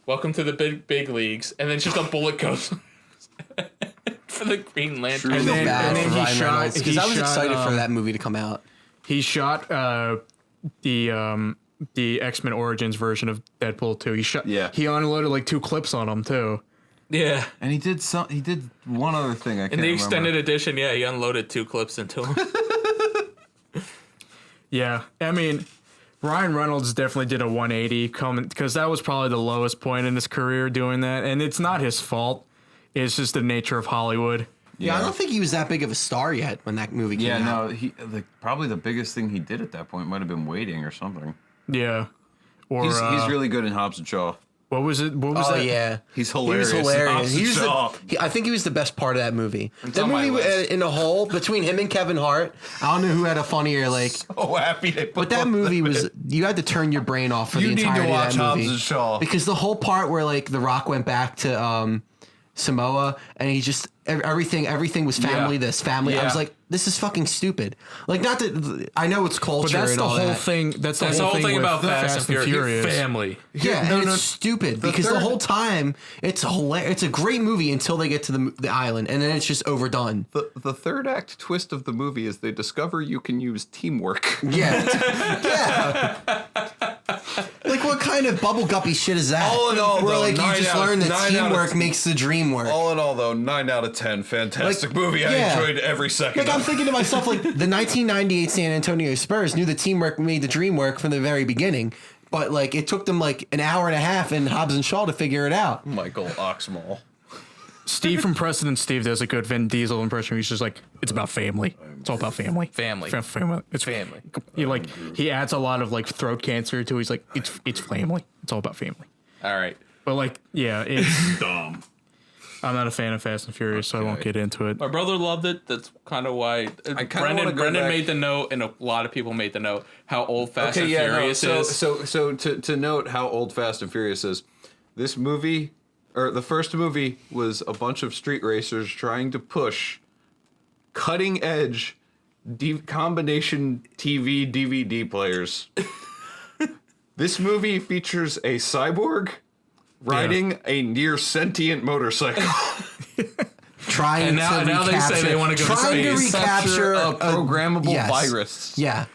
[SPEAKER 2] welcome to the big leagues, and then just a bullet goes for the Green Lantern.
[SPEAKER 3] I feel
[SPEAKER 4] then-
[SPEAKER 3] bad
[SPEAKER 4] and then
[SPEAKER 3] for
[SPEAKER 4] he
[SPEAKER 3] Ryan
[SPEAKER 4] shot-
[SPEAKER 3] Reynolds because
[SPEAKER 4] he
[SPEAKER 3] I was
[SPEAKER 4] shot,
[SPEAKER 3] excited for that movie to come out.
[SPEAKER 4] He shot the X-Men Origins version of Deadpool 2.
[SPEAKER 5] Yeah.
[SPEAKER 4] He unloaded like 2 clips on him too.
[SPEAKER 2] Yeah.
[SPEAKER 5] And he did one other thing I can't
[SPEAKER 2] In the
[SPEAKER 5] remember.
[SPEAKER 2] extended edition, yeah, he unloaded 2 clips into him.
[SPEAKER 4] Yeah, I mean, Ryan Reynolds definitely did a 180 coming because that was probably the lowest point in his career doing that, and it's not his fault. It's just the nature of Hollywood.
[SPEAKER 3] Yeah, I don't think he was that big of a star yet when that movie came out.
[SPEAKER 5] no, probably the biggest thing he did at that point might have been Waiting or something.
[SPEAKER 4] Yeah, or
[SPEAKER 5] He's really good in Hobbs and Shaw.
[SPEAKER 4] what was it? What was
[SPEAKER 3] Oh
[SPEAKER 4] that?
[SPEAKER 3] yeah,
[SPEAKER 5] He's
[SPEAKER 3] he
[SPEAKER 5] hilarious.
[SPEAKER 3] was hilarious. He was
[SPEAKER 5] Shaw.
[SPEAKER 3] I think he was the best part of that movie. That
[SPEAKER 5] on my
[SPEAKER 3] movie
[SPEAKER 5] list.
[SPEAKER 3] in a whole between him and Kevin Hart. I don't know who had a funnier like.
[SPEAKER 5] Oh, happy they put
[SPEAKER 3] But that movie was you had to turn your brain off for
[SPEAKER 5] You
[SPEAKER 3] the
[SPEAKER 5] need to
[SPEAKER 3] entirety
[SPEAKER 5] watch
[SPEAKER 3] of that movie
[SPEAKER 5] Hobbs and Shaw.
[SPEAKER 3] because the whole part where like The Rock went back to Samoa and he just everything was family.
[SPEAKER 5] Yeah.
[SPEAKER 3] This family. I was
[SPEAKER 5] Yeah.
[SPEAKER 3] like, this is fucking stupid. Like, not that I know it's culture.
[SPEAKER 4] But that's
[SPEAKER 3] and
[SPEAKER 4] the
[SPEAKER 3] all
[SPEAKER 4] whole
[SPEAKER 3] that.
[SPEAKER 4] thing. That's the
[SPEAKER 2] That's
[SPEAKER 4] whole thing
[SPEAKER 2] about
[SPEAKER 4] with
[SPEAKER 2] Fast and Furious. Family.
[SPEAKER 3] Yeah,
[SPEAKER 5] No,
[SPEAKER 3] and
[SPEAKER 5] no,
[SPEAKER 3] it's stupid because the
[SPEAKER 5] third-
[SPEAKER 3] whole time it's hilarious. It's a great movie until they get to the island, and then it's just overdone.
[SPEAKER 5] The third act twist of the movie is they discover you can use teamwork.
[SPEAKER 3] Yeah, yeah. Like, what kind of bubble guppy shit is that?
[SPEAKER 5] All in all,
[SPEAKER 3] where
[SPEAKER 5] though,
[SPEAKER 3] like you
[SPEAKER 5] 9
[SPEAKER 3] just
[SPEAKER 5] out of-
[SPEAKER 3] learn that
[SPEAKER 5] 9 out of-
[SPEAKER 3] teamwork makes the dream work.
[SPEAKER 5] All in all, though, 9 out of 10. Fantastic
[SPEAKER 3] Like,
[SPEAKER 5] movie. I
[SPEAKER 3] yeah.
[SPEAKER 5] enjoyed every second.
[SPEAKER 3] Like, I'm thinking to myself, like, the 1998 San Antonio Spurs knew the teamwork made the dream work from the very beginning. But, like, it took them, like, an hour and a half in Hobbs and Shaw to figure it out.
[SPEAKER 5] Michael Oxmall.
[SPEAKER 4] Steve from President Steve does a good Vin Diesel impression. He's just like, it's about family. It's all about family.
[SPEAKER 2] Family.
[SPEAKER 4] Family. It's
[SPEAKER 2] Family.
[SPEAKER 4] He adds a lot of like throat cancer to it. He's like, it's family. It's all about family.
[SPEAKER 2] All right.
[SPEAKER 4] But like, yeah, it's
[SPEAKER 5] Dumb.
[SPEAKER 4] I'm not a fan of Fast and Furious, so I won't get into it.
[SPEAKER 2] My brother loved it. That's kind of why. Brendan made the note, and a lot of people made the note how old Fast and Furious is.
[SPEAKER 5] So to note how old Fast and Furious is, this movie, or the first movie, was a bunch of street racers trying to push cutting edge combination TV DVD players. This movie features a cyborg riding a near sentient motorcycle.
[SPEAKER 3] Trying
[SPEAKER 2] now
[SPEAKER 3] to
[SPEAKER 2] they say they want to go to space.
[SPEAKER 3] recapture
[SPEAKER 5] a programmable
[SPEAKER 3] yes.
[SPEAKER 5] virus.
[SPEAKER 3] Yeah.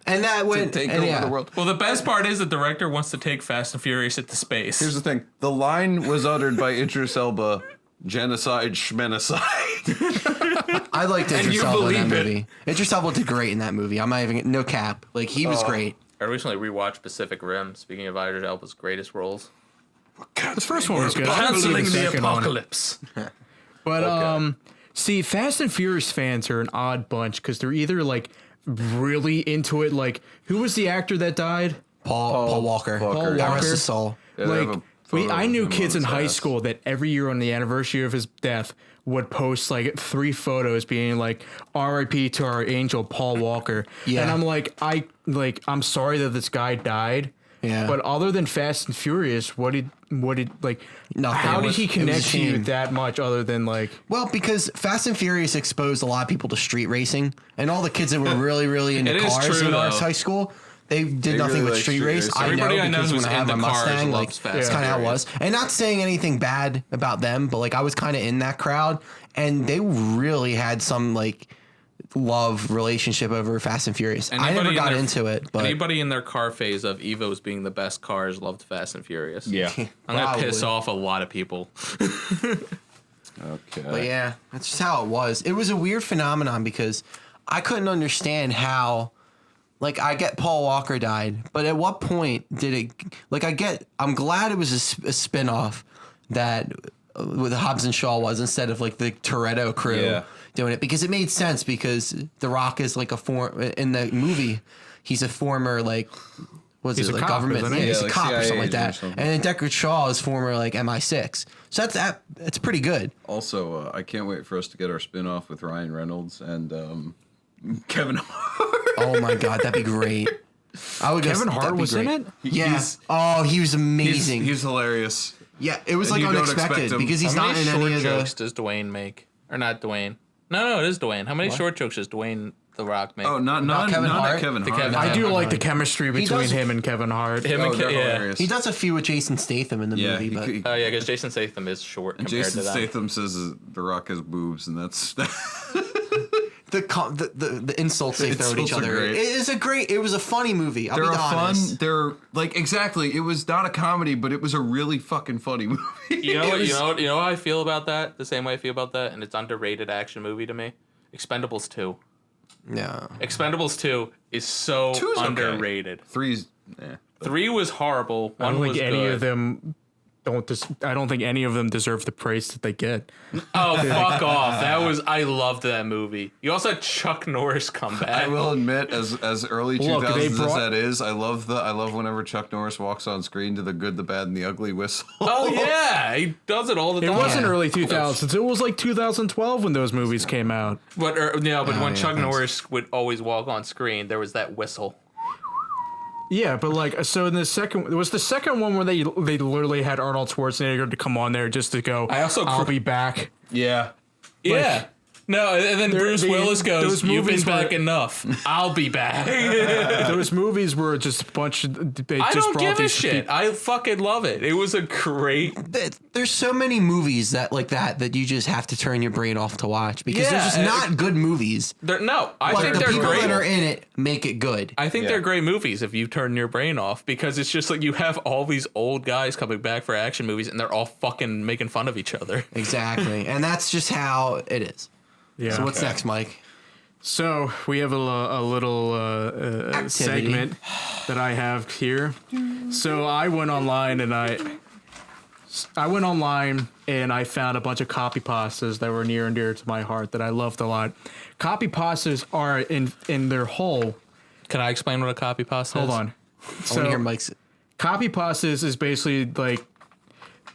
[SPEAKER 3] And that went
[SPEAKER 5] To take over the world.
[SPEAKER 2] Well, the best part is the director wants to take Fast and Furious into space.
[SPEAKER 5] Here's the thing. The line was uttered by Idris Elba, genocide, schmenocide.
[SPEAKER 3] I liked
[SPEAKER 5] And
[SPEAKER 3] Idris
[SPEAKER 5] you
[SPEAKER 3] Elba in that
[SPEAKER 5] believe it.
[SPEAKER 3] movie. Idris Elba did great in that movie. I'm not even, no cap. Like, he was great.
[SPEAKER 2] I recently rewatched Pacific Rim. Speaking of Idris Elba's greatest roles,
[SPEAKER 4] The first one was good.
[SPEAKER 2] canceling the
[SPEAKER 4] second one.
[SPEAKER 2] apocalypse.
[SPEAKER 4] But see, Fast and Furious fans are an odd bunch because they're either like really into it. Like, who was the actor that died?
[SPEAKER 3] Paul Walker.
[SPEAKER 5] Paul
[SPEAKER 3] God
[SPEAKER 4] Walker.
[SPEAKER 3] rest his soul.
[SPEAKER 5] Yeah, they have
[SPEAKER 4] Like,
[SPEAKER 5] a photo
[SPEAKER 4] I
[SPEAKER 5] of
[SPEAKER 4] knew
[SPEAKER 5] him
[SPEAKER 4] kids
[SPEAKER 5] on
[SPEAKER 4] in
[SPEAKER 5] his
[SPEAKER 4] high
[SPEAKER 5] ass.
[SPEAKER 4] school that every year on the anniversary of his death would post like 3 photos being like R.I.P. to our angel Paul Walker.
[SPEAKER 3] Yeah.
[SPEAKER 4] And I'm like, I'm sorry that this guy died.
[SPEAKER 3] Yeah.
[SPEAKER 4] But other than Fast and Furious, what did like
[SPEAKER 3] Nothing.
[SPEAKER 4] how
[SPEAKER 3] It
[SPEAKER 4] did
[SPEAKER 3] was-
[SPEAKER 4] he
[SPEAKER 3] it was a
[SPEAKER 4] connect to you
[SPEAKER 3] shame.
[SPEAKER 4] that much other than like
[SPEAKER 3] Well, because Fast and Furious exposed a lot of people to street racing, and all the kids that were really, really into
[SPEAKER 2] It is
[SPEAKER 3] cars
[SPEAKER 2] true,
[SPEAKER 3] in our
[SPEAKER 2] though.
[SPEAKER 3] high school, they did nothing
[SPEAKER 5] really
[SPEAKER 3] with
[SPEAKER 5] like
[SPEAKER 3] street
[SPEAKER 5] street
[SPEAKER 3] race.
[SPEAKER 5] racing.
[SPEAKER 3] I know
[SPEAKER 2] Everybody I know
[SPEAKER 3] because
[SPEAKER 2] who's
[SPEAKER 3] when I had my
[SPEAKER 2] into cars
[SPEAKER 3] Mustang, like
[SPEAKER 2] loves
[SPEAKER 3] that's
[SPEAKER 2] Fast
[SPEAKER 3] kind of how it
[SPEAKER 2] Furious.
[SPEAKER 3] was. And not saying anything bad about them, but like I was kind of in that crowd, and they really had some like love relationship over Fast and Furious. I never got into it, but
[SPEAKER 2] anybody in their car phase of Evos being the best cars loved Fast and Furious.
[SPEAKER 5] Yeah.
[SPEAKER 2] I'm gonna piss
[SPEAKER 3] Probably.
[SPEAKER 2] off a lot of people.
[SPEAKER 5] Okay.
[SPEAKER 3] But yeah, that's just how it was. It was a weird phenomenon because I couldn't understand how, like, I get Paul Walker died, but at what point did it, like, I'm glad it was a spinoff that with Hobbs and Shaw was instead of like the Toretto crew
[SPEAKER 5] Yeah.
[SPEAKER 3] doing it, because it made sense because The Rock is like in the movie, he's a former like,
[SPEAKER 4] He's a
[SPEAKER 3] like
[SPEAKER 4] cop,
[SPEAKER 3] government?
[SPEAKER 4] isn't he?
[SPEAKER 3] Yeah, he's
[SPEAKER 5] Yeah,
[SPEAKER 3] a
[SPEAKER 5] like
[SPEAKER 3] cop or something like
[SPEAKER 5] CIA
[SPEAKER 3] that.
[SPEAKER 5] or something.
[SPEAKER 3] And then Deckard Shaw is former like MI6. So that's pretty good.
[SPEAKER 5] Also, I can't wait for us to get our spin-off with Ryan Reynolds and Kevin Hart.
[SPEAKER 3] Oh my god, that'd be great. I would
[SPEAKER 4] Kevin Hart was in it?
[SPEAKER 3] Yeah.
[SPEAKER 5] He's-
[SPEAKER 3] He was amazing.
[SPEAKER 5] He's hilarious.
[SPEAKER 3] Yeah, it was
[SPEAKER 5] And
[SPEAKER 3] like
[SPEAKER 5] you don't expect
[SPEAKER 3] unexpected
[SPEAKER 5] him.
[SPEAKER 3] because he's
[SPEAKER 2] How
[SPEAKER 3] not
[SPEAKER 2] many
[SPEAKER 3] in
[SPEAKER 2] short
[SPEAKER 3] any of
[SPEAKER 2] jokes
[SPEAKER 3] the.
[SPEAKER 2] does Dwayne make? Or not Dwayne? No, it is Dwayne. How many short jokes does Dwayne The Rock make?
[SPEAKER 5] Oh, not
[SPEAKER 3] Kevin Hart?
[SPEAKER 5] Kevin
[SPEAKER 2] The
[SPEAKER 5] Hart.
[SPEAKER 2] Kevin
[SPEAKER 4] I do
[SPEAKER 2] Hart.
[SPEAKER 4] like the chemistry between
[SPEAKER 3] does-
[SPEAKER 4] him and Kevin Hart.
[SPEAKER 2] Him
[SPEAKER 5] Oh,
[SPEAKER 2] and
[SPEAKER 5] they're
[SPEAKER 2] yeah.
[SPEAKER 5] hilarious.
[SPEAKER 3] He does a few with Jason Statham in the
[SPEAKER 5] Yeah,
[SPEAKER 3] movie, but
[SPEAKER 2] Oh yeah, because Jason Statham is short
[SPEAKER 5] and
[SPEAKER 2] compared
[SPEAKER 5] Jason
[SPEAKER 2] to them.
[SPEAKER 5] Statham says The Rock has boobs, and that's
[SPEAKER 3] the insults they throw at each
[SPEAKER 5] insults are
[SPEAKER 3] other.
[SPEAKER 5] great.
[SPEAKER 3] It was a funny movie. I'll
[SPEAKER 5] they're
[SPEAKER 3] be
[SPEAKER 5] a fun.
[SPEAKER 3] honest.
[SPEAKER 5] They're like exactly. It was not a comedy, but it was a really fucking funny movie.
[SPEAKER 2] You know how I feel about that? The same way I feel about that, and it's underrated action movie to me. Expendables 2.
[SPEAKER 3] No.
[SPEAKER 2] Expendables 2 is so
[SPEAKER 5] 2's okay.
[SPEAKER 2] underrated.
[SPEAKER 5] 3's.
[SPEAKER 2] 3 was horrible.
[SPEAKER 4] I
[SPEAKER 2] 1
[SPEAKER 4] don't
[SPEAKER 2] was
[SPEAKER 4] think any
[SPEAKER 2] good.
[SPEAKER 4] of them I don't think any of them deserve the praise that they get.
[SPEAKER 2] Oh, fuck off. I loved that movie. You also had Chuck Norris come back.
[SPEAKER 5] I will admit, as early
[SPEAKER 4] Look,
[SPEAKER 5] 2000s
[SPEAKER 4] they
[SPEAKER 5] as
[SPEAKER 4] brought-
[SPEAKER 5] that is, I love whenever Chuck Norris walks on screen to the good, the bad, and the ugly whistle.
[SPEAKER 2] Oh, yeah. He does it all the
[SPEAKER 4] It
[SPEAKER 2] time.
[SPEAKER 4] wasn't early 2000s. It was like 2012 when those movies came out.
[SPEAKER 2] But when
[SPEAKER 3] yeah,
[SPEAKER 2] Chuck
[SPEAKER 3] thanks.
[SPEAKER 2] Norris would always walk on screen, there was that whistle.
[SPEAKER 4] Yeah, but like, so in the second, it was the second one where they literally had Arnold Schwarzenegger to come on there just to go, I'll be back.
[SPEAKER 5] Yeah.
[SPEAKER 2] Yeah. No, and then Bruce Willis goes,
[SPEAKER 4] those
[SPEAKER 2] "You've been
[SPEAKER 4] movies
[SPEAKER 2] back
[SPEAKER 4] were-
[SPEAKER 2] enough. I'll be back."
[SPEAKER 4] Those movies were just a bunch of, they
[SPEAKER 2] I
[SPEAKER 4] just
[SPEAKER 2] don't
[SPEAKER 4] brought
[SPEAKER 2] give a
[SPEAKER 4] these
[SPEAKER 2] shit.
[SPEAKER 4] people-
[SPEAKER 2] I fucking love it. It was a great.
[SPEAKER 3] There's so many movies that you just have to turn your brain off to watch because they're
[SPEAKER 2] Yeah,
[SPEAKER 3] just not good movies.
[SPEAKER 2] I
[SPEAKER 3] Like
[SPEAKER 2] think
[SPEAKER 3] the
[SPEAKER 2] they're
[SPEAKER 3] people
[SPEAKER 2] great.
[SPEAKER 3] that are in it make it good.
[SPEAKER 2] I think
[SPEAKER 5] Yeah.
[SPEAKER 2] they're great movies if you turn your brain off, because it's just like you have all these old guys coming back for action movies and they're all fucking making fun of each other.
[SPEAKER 3] Exactly, and that's just how it is.
[SPEAKER 4] Yeah.
[SPEAKER 3] So what's next, Mike?
[SPEAKER 4] So we have a little
[SPEAKER 3] Activity.
[SPEAKER 4] segment that I have here. So I went online and I I went online and I found a bunch of copypastas that were near and dear to my heart that I loved a lot. Copypastas are in their whole.
[SPEAKER 2] Can I explain what a copypasta is?
[SPEAKER 4] Hold on.
[SPEAKER 3] I want to hear Mike's.
[SPEAKER 4] Copypastas is basically like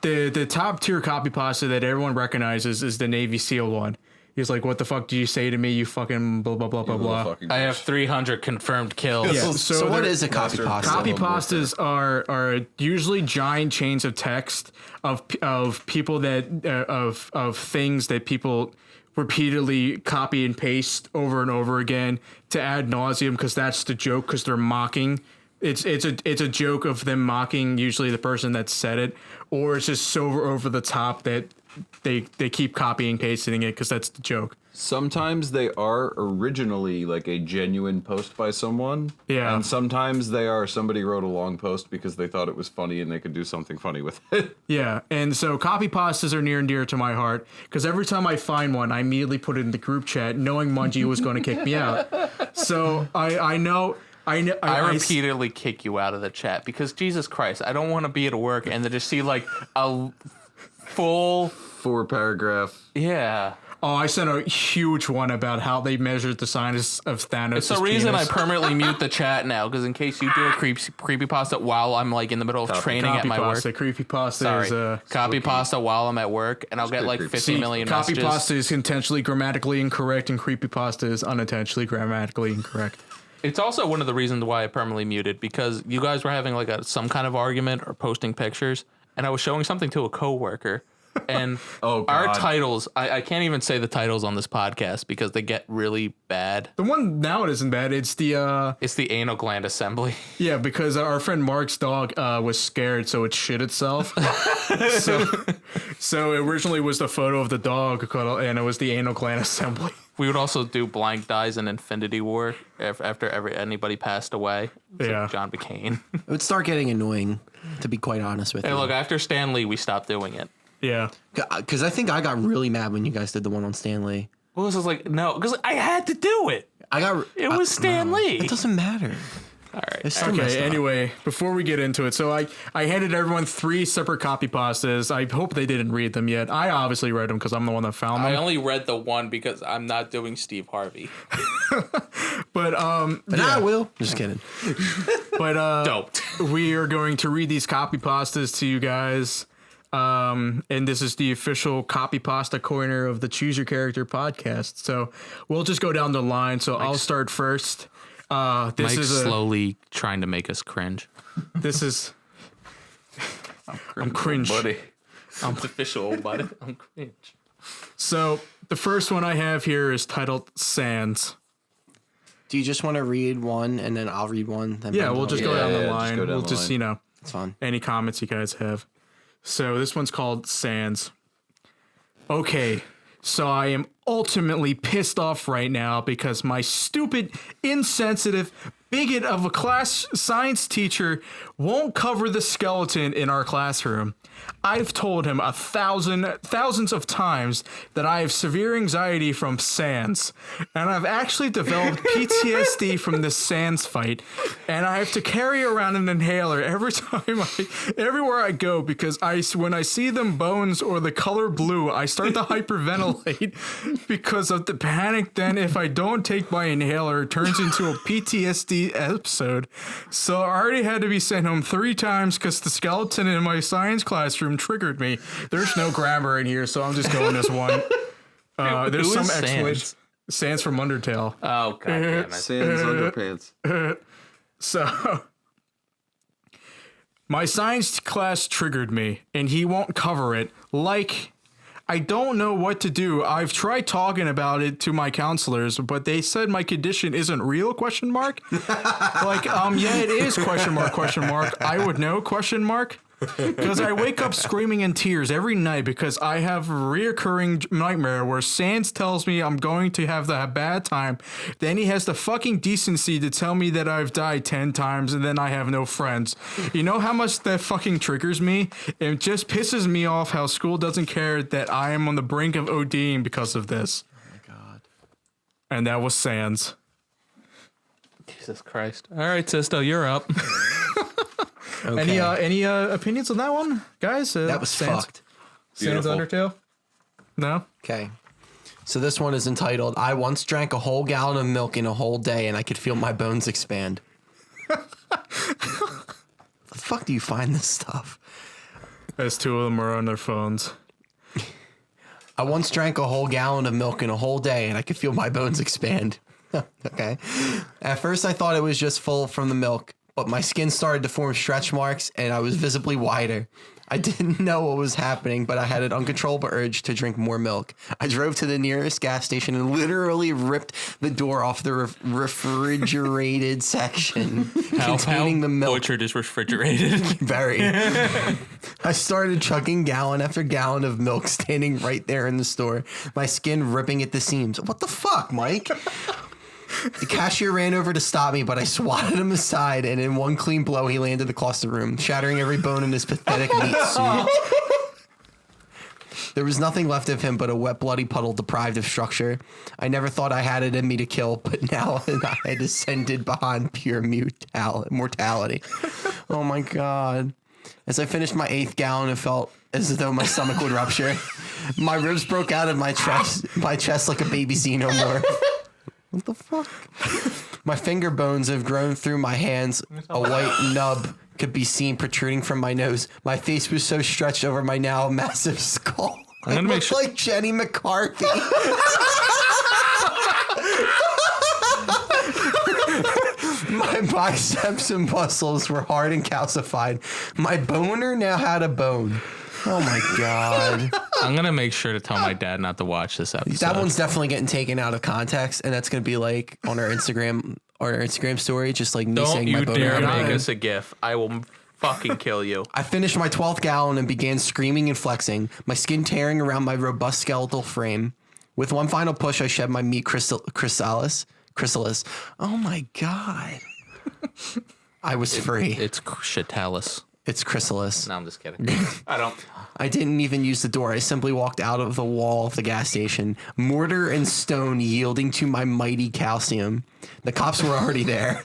[SPEAKER 4] the top tier copypasta that everyone recognizes is the Navy SEAL one. He's like, "What the fuck did you say to me? You fucking blah blah blah blah blah."
[SPEAKER 2] I have 300 confirmed kills.
[SPEAKER 4] Yeah.
[SPEAKER 3] So what is a copypasta?
[SPEAKER 4] Copypastas are usually giant chains of text of people that of things that people repeatedly copy and paste over and over again to ad nauseum, because that's the joke, because they're mocking. It's a joke of them mocking usually the person that said it, or it's just so over the top that they keep copying pasting it because that's the joke.
[SPEAKER 5] Sometimes they are originally like a genuine post by someone.
[SPEAKER 4] Yeah.
[SPEAKER 5] And sometimes they are somebody wrote a long post because they thought it was funny and they could do something funny with it.
[SPEAKER 4] Yeah. And so copypastas are near and dear to my heart because every time I find one, I immediately put it in the group chat knowing Mungie was going to kick me out. So I
[SPEAKER 2] repeatedly kick you out of the chat because Jesus Christ, I don't want to be at work and to just see like a full
[SPEAKER 5] 4-paragraph.
[SPEAKER 2] Yeah.
[SPEAKER 4] Oh, I sent a huge one about how they measured the size of Thanos.
[SPEAKER 2] It's the reason I permanently mute the chat now, because in case you do a creepypasta while I'm like in the middle of training at my work.
[SPEAKER 4] Creepypasta is
[SPEAKER 2] copypasta while I'm at work, and I'll get like 50 million messages.
[SPEAKER 4] Copypasta is intentionally grammatically incorrect, and creepypasta is unintentionally grammatically incorrect.
[SPEAKER 2] It's also one of the reasons why I permanently muted, because you guys were having like some kind of argument or posting pictures, and I was showing something to a coworker. And our titles, I can't even say the titles on this podcast because they get really bad.
[SPEAKER 4] The one now it isn't bad. It's the
[SPEAKER 2] anal gland assembly.
[SPEAKER 4] Yeah, because our friend Mark's dog was scared, so it shit itself. so it originally was the photo of the dog, and it was the anal gland assembly.
[SPEAKER 2] We would also do blank dies in Infinity War after anybody passed away.
[SPEAKER 4] Yeah,
[SPEAKER 2] like John McCain.
[SPEAKER 3] It would start getting annoying, to be quite honest with you.
[SPEAKER 2] Hey, look, after Stan Lee, we stopped doing it.
[SPEAKER 4] Yeah.
[SPEAKER 3] Because I think I got really mad when you guys did the one on Stan Lee.
[SPEAKER 2] Well, this was like, no, because I had to do it. It was Stan Lee.
[SPEAKER 3] It doesn't matter.
[SPEAKER 2] All right.
[SPEAKER 4] Okay, anyway, before we get into it, so I handed everyone 3 separate copypastas. I hope they didn't read them yet. I obviously read them because I'm the one that found them.
[SPEAKER 2] I only read the one because I'm not doing Steve Harvey.
[SPEAKER 4] But
[SPEAKER 3] I will. Just kidding.
[SPEAKER 4] But
[SPEAKER 2] Doped.
[SPEAKER 4] We are going to read these copypastas to you guys. And this is the official Copypasta Corner of the Choose Your Character podcast. So we'll just go down the line. So I'll start first. This
[SPEAKER 2] Mike's
[SPEAKER 4] is
[SPEAKER 2] slowly trying to make us cringe.
[SPEAKER 4] This is. I'm cringe.
[SPEAKER 5] Buddy.
[SPEAKER 2] I'm official, buddy. I'm cringe.
[SPEAKER 4] So the first one I have here is titled Sands.
[SPEAKER 3] Do you just want to read one and then I'll read one? Then
[SPEAKER 4] We'll just go down the line. We'll just,
[SPEAKER 3] it's fun.
[SPEAKER 4] Any comments you guys have. So this one's called Sands. Okay, so I am ultimately pissed off right now because my stupid, insensitive, bigot of a class science teacher won't cover the skeleton in our classroom. I've told him thousands of times that I have severe anxiety from SANS, and I've actually developed PTSD from this SANS fight, and I have to carry around an inhaler everywhere I go because when I see them bones or the color blue, I start to hyperventilate because of the panic. Then if I don't take my inhaler, it turns into a PTSD episode. So I already had to be sent home 3 times because the skeleton in my science classroom triggered me. There's no grammar in here, so I'm just going this one. There's some explanation. Sans from Undertale.
[SPEAKER 2] Oh, God damn it.
[SPEAKER 5] Sans underpants.
[SPEAKER 4] So, my science class triggered me, and he won't cover it. Like, I don't know what to do. I've tried talking about it to my counselors, but they said my condition isn't real, ? Like, yeah, it is, ? I would know, ? Because I wake up screaming in tears every night because I have a reoccurring nightmare where Sans tells me I'm going to have a bad time. Then he has the fucking decency to tell me that I've died 10 times and then I have no friends. You know how much that fucking triggers me? It just pisses me off how school doesn't care that I am on the brink of ODing because of this.
[SPEAKER 3] Oh my God.
[SPEAKER 4] And that was Sans.
[SPEAKER 2] Jesus Christ. All right, Sisto, you're up.
[SPEAKER 3] Okay.
[SPEAKER 4] Any opinions on that one, guys?
[SPEAKER 3] That was fucked.
[SPEAKER 4] Sans
[SPEAKER 5] Beautiful.
[SPEAKER 4] Undertale? No?
[SPEAKER 3] Okay. So this one is entitled, I once drank a whole gallon of milk in a whole day and I could feel my bones expand. The fuck do you find this stuff?
[SPEAKER 4] As two of them are on their phones.
[SPEAKER 3] I once drank a whole gallon of milk in a whole day and I could feel my bones expand. Okay. At first I thought it was just full from the milk, but my skin started to form stretch marks and I was visibly wider. I didn't know what was happening, but I had an uncontrollable urge to drink more milk. I drove to the nearest gas station and literally ripped the door off the refrigerated section containing the milk.
[SPEAKER 2] Butchered is refrigerated.
[SPEAKER 3] Very. I started chugging gallon after gallon of milk standing right there in the store, my skin ripping at the seams. What the fuck, Mike? The cashier ran over to stop me, but I swatted him aside, and in one clean blow, he landed across the room, shattering every bone in his pathetic meat suit. There was nothing left of him but a wet, bloody puddle deprived of structure. I never thought I had it in me to kill, but now I descended behind pure mortality. Oh my God. As I finished my 8th gallon, it felt as though my stomach would rupture. My ribs broke out of my chest like a baby xenomorph. What the fuck? My finger bones have grown through my hands. A white nub could be seen protruding from my nose. My face was so stretched over my now massive skull.
[SPEAKER 2] I'm gonna make sure.
[SPEAKER 3] Like Jenny McCarthy. My biceps and muscles were hard and calcified. My boner now had a bone. Oh my God.
[SPEAKER 2] I'm going to make sure to tell my dad not to watch this episode.
[SPEAKER 3] That one's definitely getting taken out of context, and that's going to be like on our Instagram story, just like me
[SPEAKER 2] Don't
[SPEAKER 3] saying my
[SPEAKER 2] you
[SPEAKER 3] boner.
[SPEAKER 2] dare
[SPEAKER 3] had a
[SPEAKER 2] make
[SPEAKER 3] bone.
[SPEAKER 2] us a gif. I will fucking kill you.
[SPEAKER 3] I finished my 12th gallon and began screaming and flexing, my skin tearing around my robust skeletal frame. With one final push, I shed my meat chrysalis. Oh my God. I was free.
[SPEAKER 2] It's Chitalis.
[SPEAKER 3] It's chrysalis.
[SPEAKER 2] No, I'm just kidding.
[SPEAKER 3] I didn't even use the door. I simply walked out of the wall of the gas station, mortar and stone yielding to my mighty calcium. The cops were already there.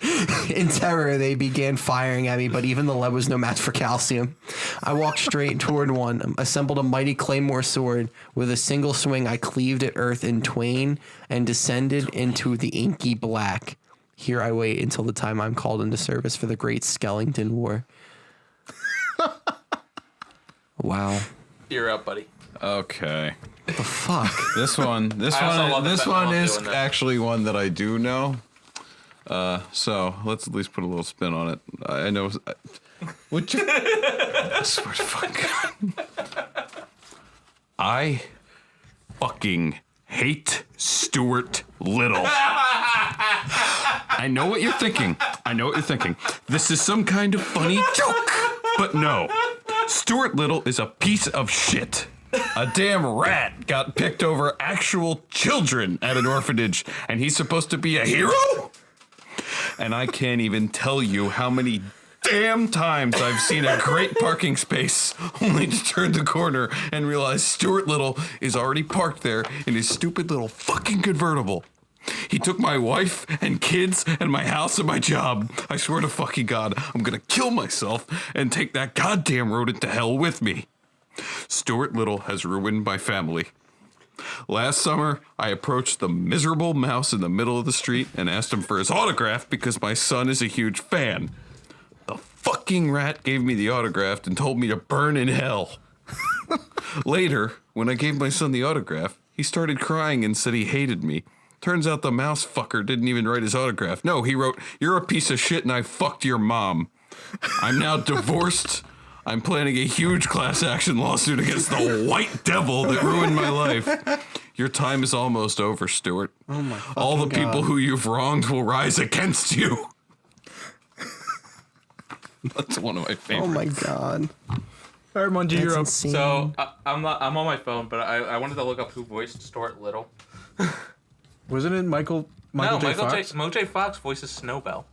[SPEAKER 3] In terror, they began firing at me, but even the lead was no match for calcium. I walked straight toward one, assembled a mighty claymore sword. With a single swing, I cleaved at earth in twain and descended into the inky black. Here I wait until the time I'm called into service for the great Skellington War. Wow.
[SPEAKER 2] You're up, buddy.
[SPEAKER 5] Okay.
[SPEAKER 3] The fuck?
[SPEAKER 5] This one is actually one that I do know. So let's at least put a little spin on it. I know. Would you? I swear to fucking God. I fucking hate Stuart Little. I know what you're thinking. This is some kind of funny joke. But no. Stuart Little is a piece of shit. A damn rat got picked over actual children at an orphanage, and he's supposed to be a hero? And I can't even tell you how many damn times I've seen a great parking space only to turn the corner and realize Stuart Little is already parked there in his stupid little fucking convertible. He took my wife and kids and my house and my job. I swear to fucking God, I'm gonna kill myself and take that goddamn rodent to hell with me. Stuart Little has ruined my family. Last summer, I approached the miserable mouse in the middle of the street and asked him for his autograph because my son is a huge fan. The fucking rat gave me the autograph and told me to burn in hell. Later, when I gave my son the autograph, he started crying and said he hated me. Turns out the mouse fucker didn't even write his autograph. No, he wrote, "You're a piece of shit and I fucked your mom. I'm now divorced. I'm planning a huge class action lawsuit against the white devil that ruined my life. Your time is almost over, Stuart.
[SPEAKER 3] Oh my
[SPEAKER 5] All the
[SPEAKER 3] God.
[SPEAKER 5] people who you've wronged will rise against you." That's one of my favorites.
[SPEAKER 3] Oh my God.
[SPEAKER 4] All right, Mungie, you're up.
[SPEAKER 3] Insane.
[SPEAKER 2] So I'm on my phone, but I wanted to look up who voiced Stuart Little.
[SPEAKER 4] Wasn't it Michael J. Fox?
[SPEAKER 2] Mo J. Fox voices Snowbell.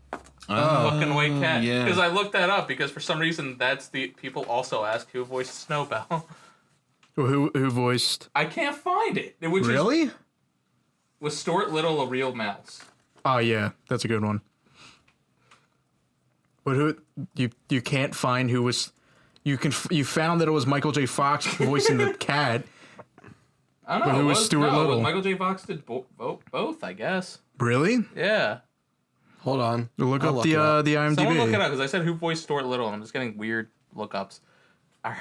[SPEAKER 2] Fucking White Cat.
[SPEAKER 5] yeah.
[SPEAKER 2] Because I looked that up because for some reason that's the people also ask who voiced Snowbell.
[SPEAKER 4] Who voiced?
[SPEAKER 2] I can't find it. Which
[SPEAKER 4] Really?
[SPEAKER 2] Was Stuart Little a real mouse?
[SPEAKER 4] Oh yeah, that's a good one. But who you can't find who was. You found that it was Michael J. Fox voicing the cat.
[SPEAKER 2] I don't know.
[SPEAKER 4] Who was Stuart Little?
[SPEAKER 2] Michael J. Fox did both, I guess.
[SPEAKER 4] Really?
[SPEAKER 2] Yeah.
[SPEAKER 3] Hold on.
[SPEAKER 4] Look up the IMDb.
[SPEAKER 2] Someone look it up because I said who voiced Stuart Little, and I'm just getting weird lookups. All right.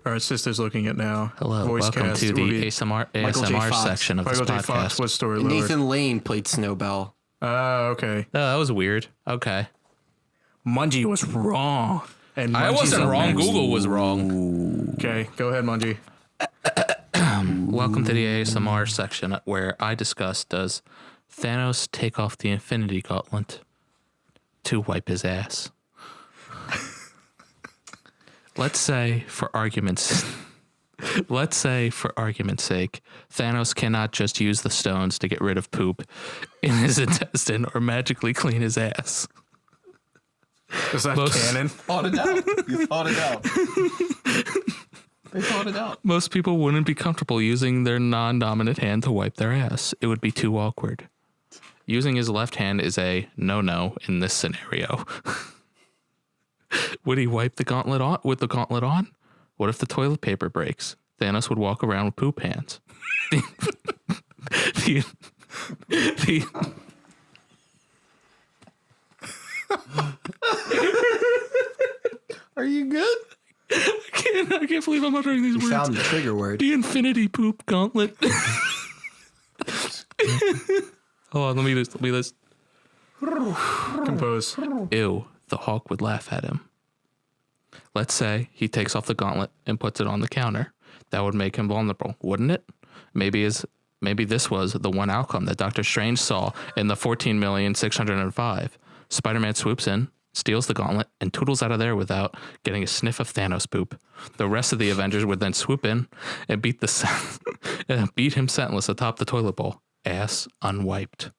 [SPEAKER 4] All right, Sister's looking at now.
[SPEAKER 2] Hello,
[SPEAKER 4] Voice
[SPEAKER 2] welcome
[SPEAKER 4] cast
[SPEAKER 2] to
[SPEAKER 4] would
[SPEAKER 2] the
[SPEAKER 4] be
[SPEAKER 2] ASMR section of this
[SPEAKER 4] Michael J. Fox
[SPEAKER 2] podcast.
[SPEAKER 4] was Stuart Little.
[SPEAKER 3] Nathan Lane played Snowbell.
[SPEAKER 4] Okay.
[SPEAKER 2] Oh, that was weird. Okay.
[SPEAKER 4] Mungie was wrong. And
[SPEAKER 2] I
[SPEAKER 4] Mungie's
[SPEAKER 2] wasn't
[SPEAKER 4] up
[SPEAKER 2] wrong.
[SPEAKER 4] next.
[SPEAKER 2] Google was wrong.
[SPEAKER 4] Okay, go ahead, Mungie.
[SPEAKER 2] Welcome to the ASMR section where I discuss, does Thanos take off the Infinity Gauntlet to wipe his ass? Let's say for argument's sake, Thanos cannot just use the stones to get rid of poop in his intestine or magically clean his ass.
[SPEAKER 4] Is that canon?
[SPEAKER 5] Thought it out. You thought it out. They thought it out.
[SPEAKER 2] Most people wouldn't be comfortable using their non-dominant hand to wipe their ass. It would be too awkward. Using his left hand is a no-no in this scenario. Would he wipe the gauntlet on with the gauntlet on? What if the toilet paper breaks? Thanos would walk around with poop hands.
[SPEAKER 3] Are you good?
[SPEAKER 2] I can't believe I'm uttering these
[SPEAKER 3] You
[SPEAKER 2] words.
[SPEAKER 3] found the trigger word.
[SPEAKER 2] The Infinity Poop Gauntlet. Hold on, let me this.
[SPEAKER 4] Compose.
[SPEAKER 2] Ew, the Hawk would laugh at him. Let's say he takes off the gauntlet and puts it on the counter. That would make him vulnerable, wouldn't it? Maybe this was the one outcome that Doctor Strange saw in the 14,605,000. Spider-Man swoops in, steals the gauntlet, and toodles out of there without getting a sniff of Thanos poop. The rest of the Avengers would then swoop in and beat him senseless atop the toilet bowl, ass unwiped.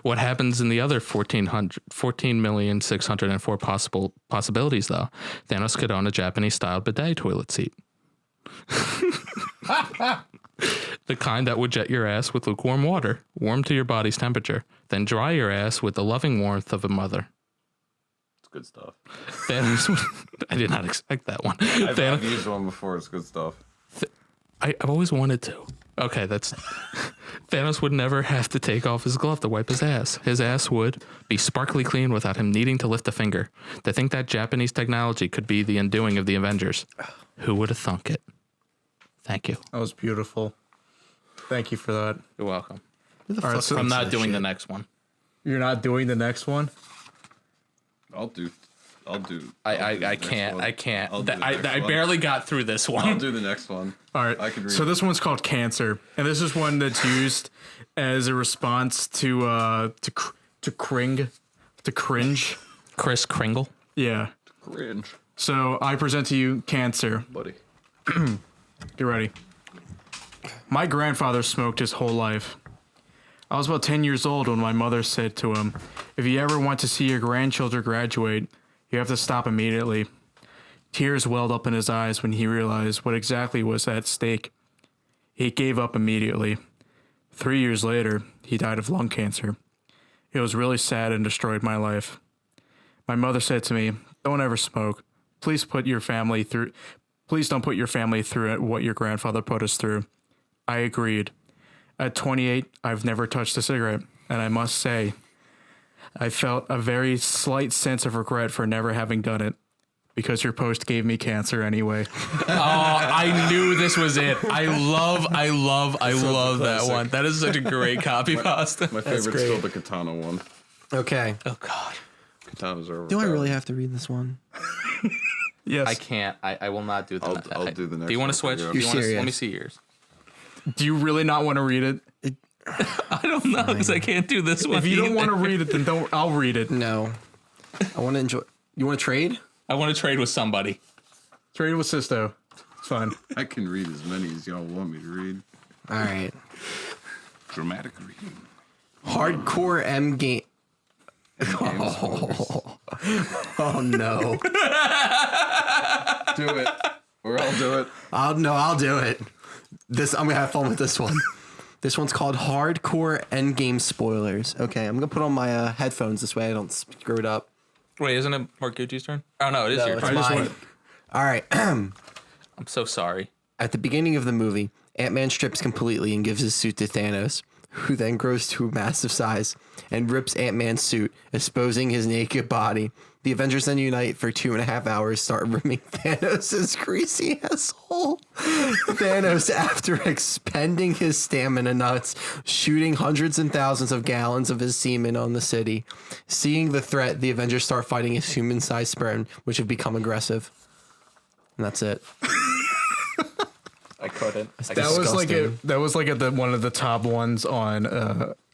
[SPEAKER 2] What happens in the other 14,604,000 possibilities, though? Thanos could own a Japanese-style bidet toilet seat. The kind that would jet your ass with lukewarm water, warm to your body's temperature, then dry your ass with the loving warmth of a mother.
[SPEAKER 5] It's good stuff.
[SPEAKER 2] Thanos I did not expect that one.
[SPEAKER 5] I've used one before. It's good stuff.
[SPEAKER 2] I've always wanted to. Okay, that's... Thanos would never have to take off his glove to wipe his ass. His ass would be sparkly clean without him needing to lift a finger. To think that Japanese technology could be the undoing of the Avengers. Who would have thunk it? Thank you.
[SPEAKER 4] That was beautiful. Thank you for that.
[SPEAKER 2] You're welcome.
[SPEAKER 3] Who the
[SPEAKER 4] All right,
[SPEAKER 3] fuck
[SPEAKER 4] so
[SPEAKER 2] I'm
[SPEAKER 3] thinks
[SPEAKER 2] not
[SPEAKER 3] of
[SPEAKER 2] doing
[SPEAKER 3] this
[SPEAKER 2] the
[SPEAKER 3] shit?
[SPEAKER 2] next one.
[SPEAKER 4] You're not doing the next one?
[SPEAKER 5] I'll do.
[SPEAKER 2] I can't.
[SPEAKER 5] I'll do the next
[SPEAKER 2] I
[SPEAKER 5] one.
[SPEAKER 2] barely got through this one.
[SPEAKER 5] I'll do the next one.
[SPEAKER 4] All right.
[SPEAKER 5] I can read
[SPEAKER 4] So
[SPEAKER 5] it.
[SPEAKER 4] this one's called Cancer, and this is one that's used as a response to cringe.
[SPEAKER 2] Chris Kringle.
[SPEAKER 4] Yeah.
[SPEAKER 5] Cringe,
[SPEAKER 4] So I present to you Cancer.
[SPEAKER 5] buddy.
[SPEAKER 4] Get ready. My grandfather smoked his whole life. I was about 10 years old when my mother said to him, "If you ever want to see your grandchildren graduate, you have to stop immediately." Tears welled up in his eyes when he realized what exactly was at stake. He gave up immediately. 3 years later, he died of lung cancer. It was really sad and destroyed my life. My mother said to me, "Don't ever smoke. Please don't put your family through what your grandfather put us through." I agreed. At 28, I've never touched a cigarette, and I must say, I felt a very slight sense of regret for never having done it, because your post gave me cancer anyway.
[SPEAKER 2] Oh, I knew this was it. I love that one. That is such a great copy pasta.
[SPEAKER 5] My favorite's
[SPEAKER 3] great.
[SPEAKER 5] still the katana one.
[SPEAKER 3] Okay.
[SPEAKER 2] Oh God,
[SPEAKER 5] Katanas are.
[SPEAKER 3] Do I really have to read this one?
[SPEAKER 4] Yes.
[SPEAKER 2] I can't. I will not do that.
[SPEAKER 5] I'll do the next
[SPEAKER 2] Do you want to
[SPEAKER 5] one
[SPEAKER 2] switch?
[SPEAKER 5] for
[SPEAKER 2] Do
[SPEAKER 5] you.
[SPEAKER 2] you want to?
[SPEAKER 3] serious?
[SPEAKER 2] Let me see yours.
[SPEAKER 4] Do you really not want to read it?
[SPEAKER 2] I don't know because I can't do this one.
[SPEAKER 4] If you don't
[SPEAKER 2] either.
[SPEAKER 4] want to read it, then don't. I'll read it.
[SPEAKER 3] No. I want to enjoy. You want to trade?
[SPEAKER 2] I want to trade with somebody.
[SPEAKER 4] Trade with Sisto. It's fun.
[SPEAKER 5] I can read as many as y'all want me to read.
[SPEAKER 3] All right.
[SPEAKER 5] Dramatic reading.
[SPEAKER 3] Hardcore M game. Oh no.
[SPEAKER 5] Do it, or I'll do it.
[SPEAKER 3] I'll do it. I'm gonna have fun with this one. This one's called Hardcore Endgame Spoilers. Okay, I'm gonna put on my headphones this way I don't screw it up.
[SPEAKER 2] Wait, isn't it Margucci's turn? Oh no, it is your
[SPEAKER 3] It's
[SPEAKER 2] turn.
[SPEAKER 3] mine. All right.
[SPEAKER 2] I'm so sorry.
[SPEAKER 3] At the beginning of the movie, Ant-Man strips completely and gives his suit to Thanos, who then grows to a massive size and rips Ant-Man's suit, exposing his naked body. The Avengers then unite for 2.5 hours, start ripping Thanos' greasy asshole. Thanos, after expending his stamina nuts, shooting hundreds and thousands of gallons of his semen on the city. Seeing the threat, the Avengers start fighting his human-sized sperm, which have become aggressive. And that's it.
[SPEAKER 2] I couldn't.
[SPEAKER 4] That was like one of the top ones on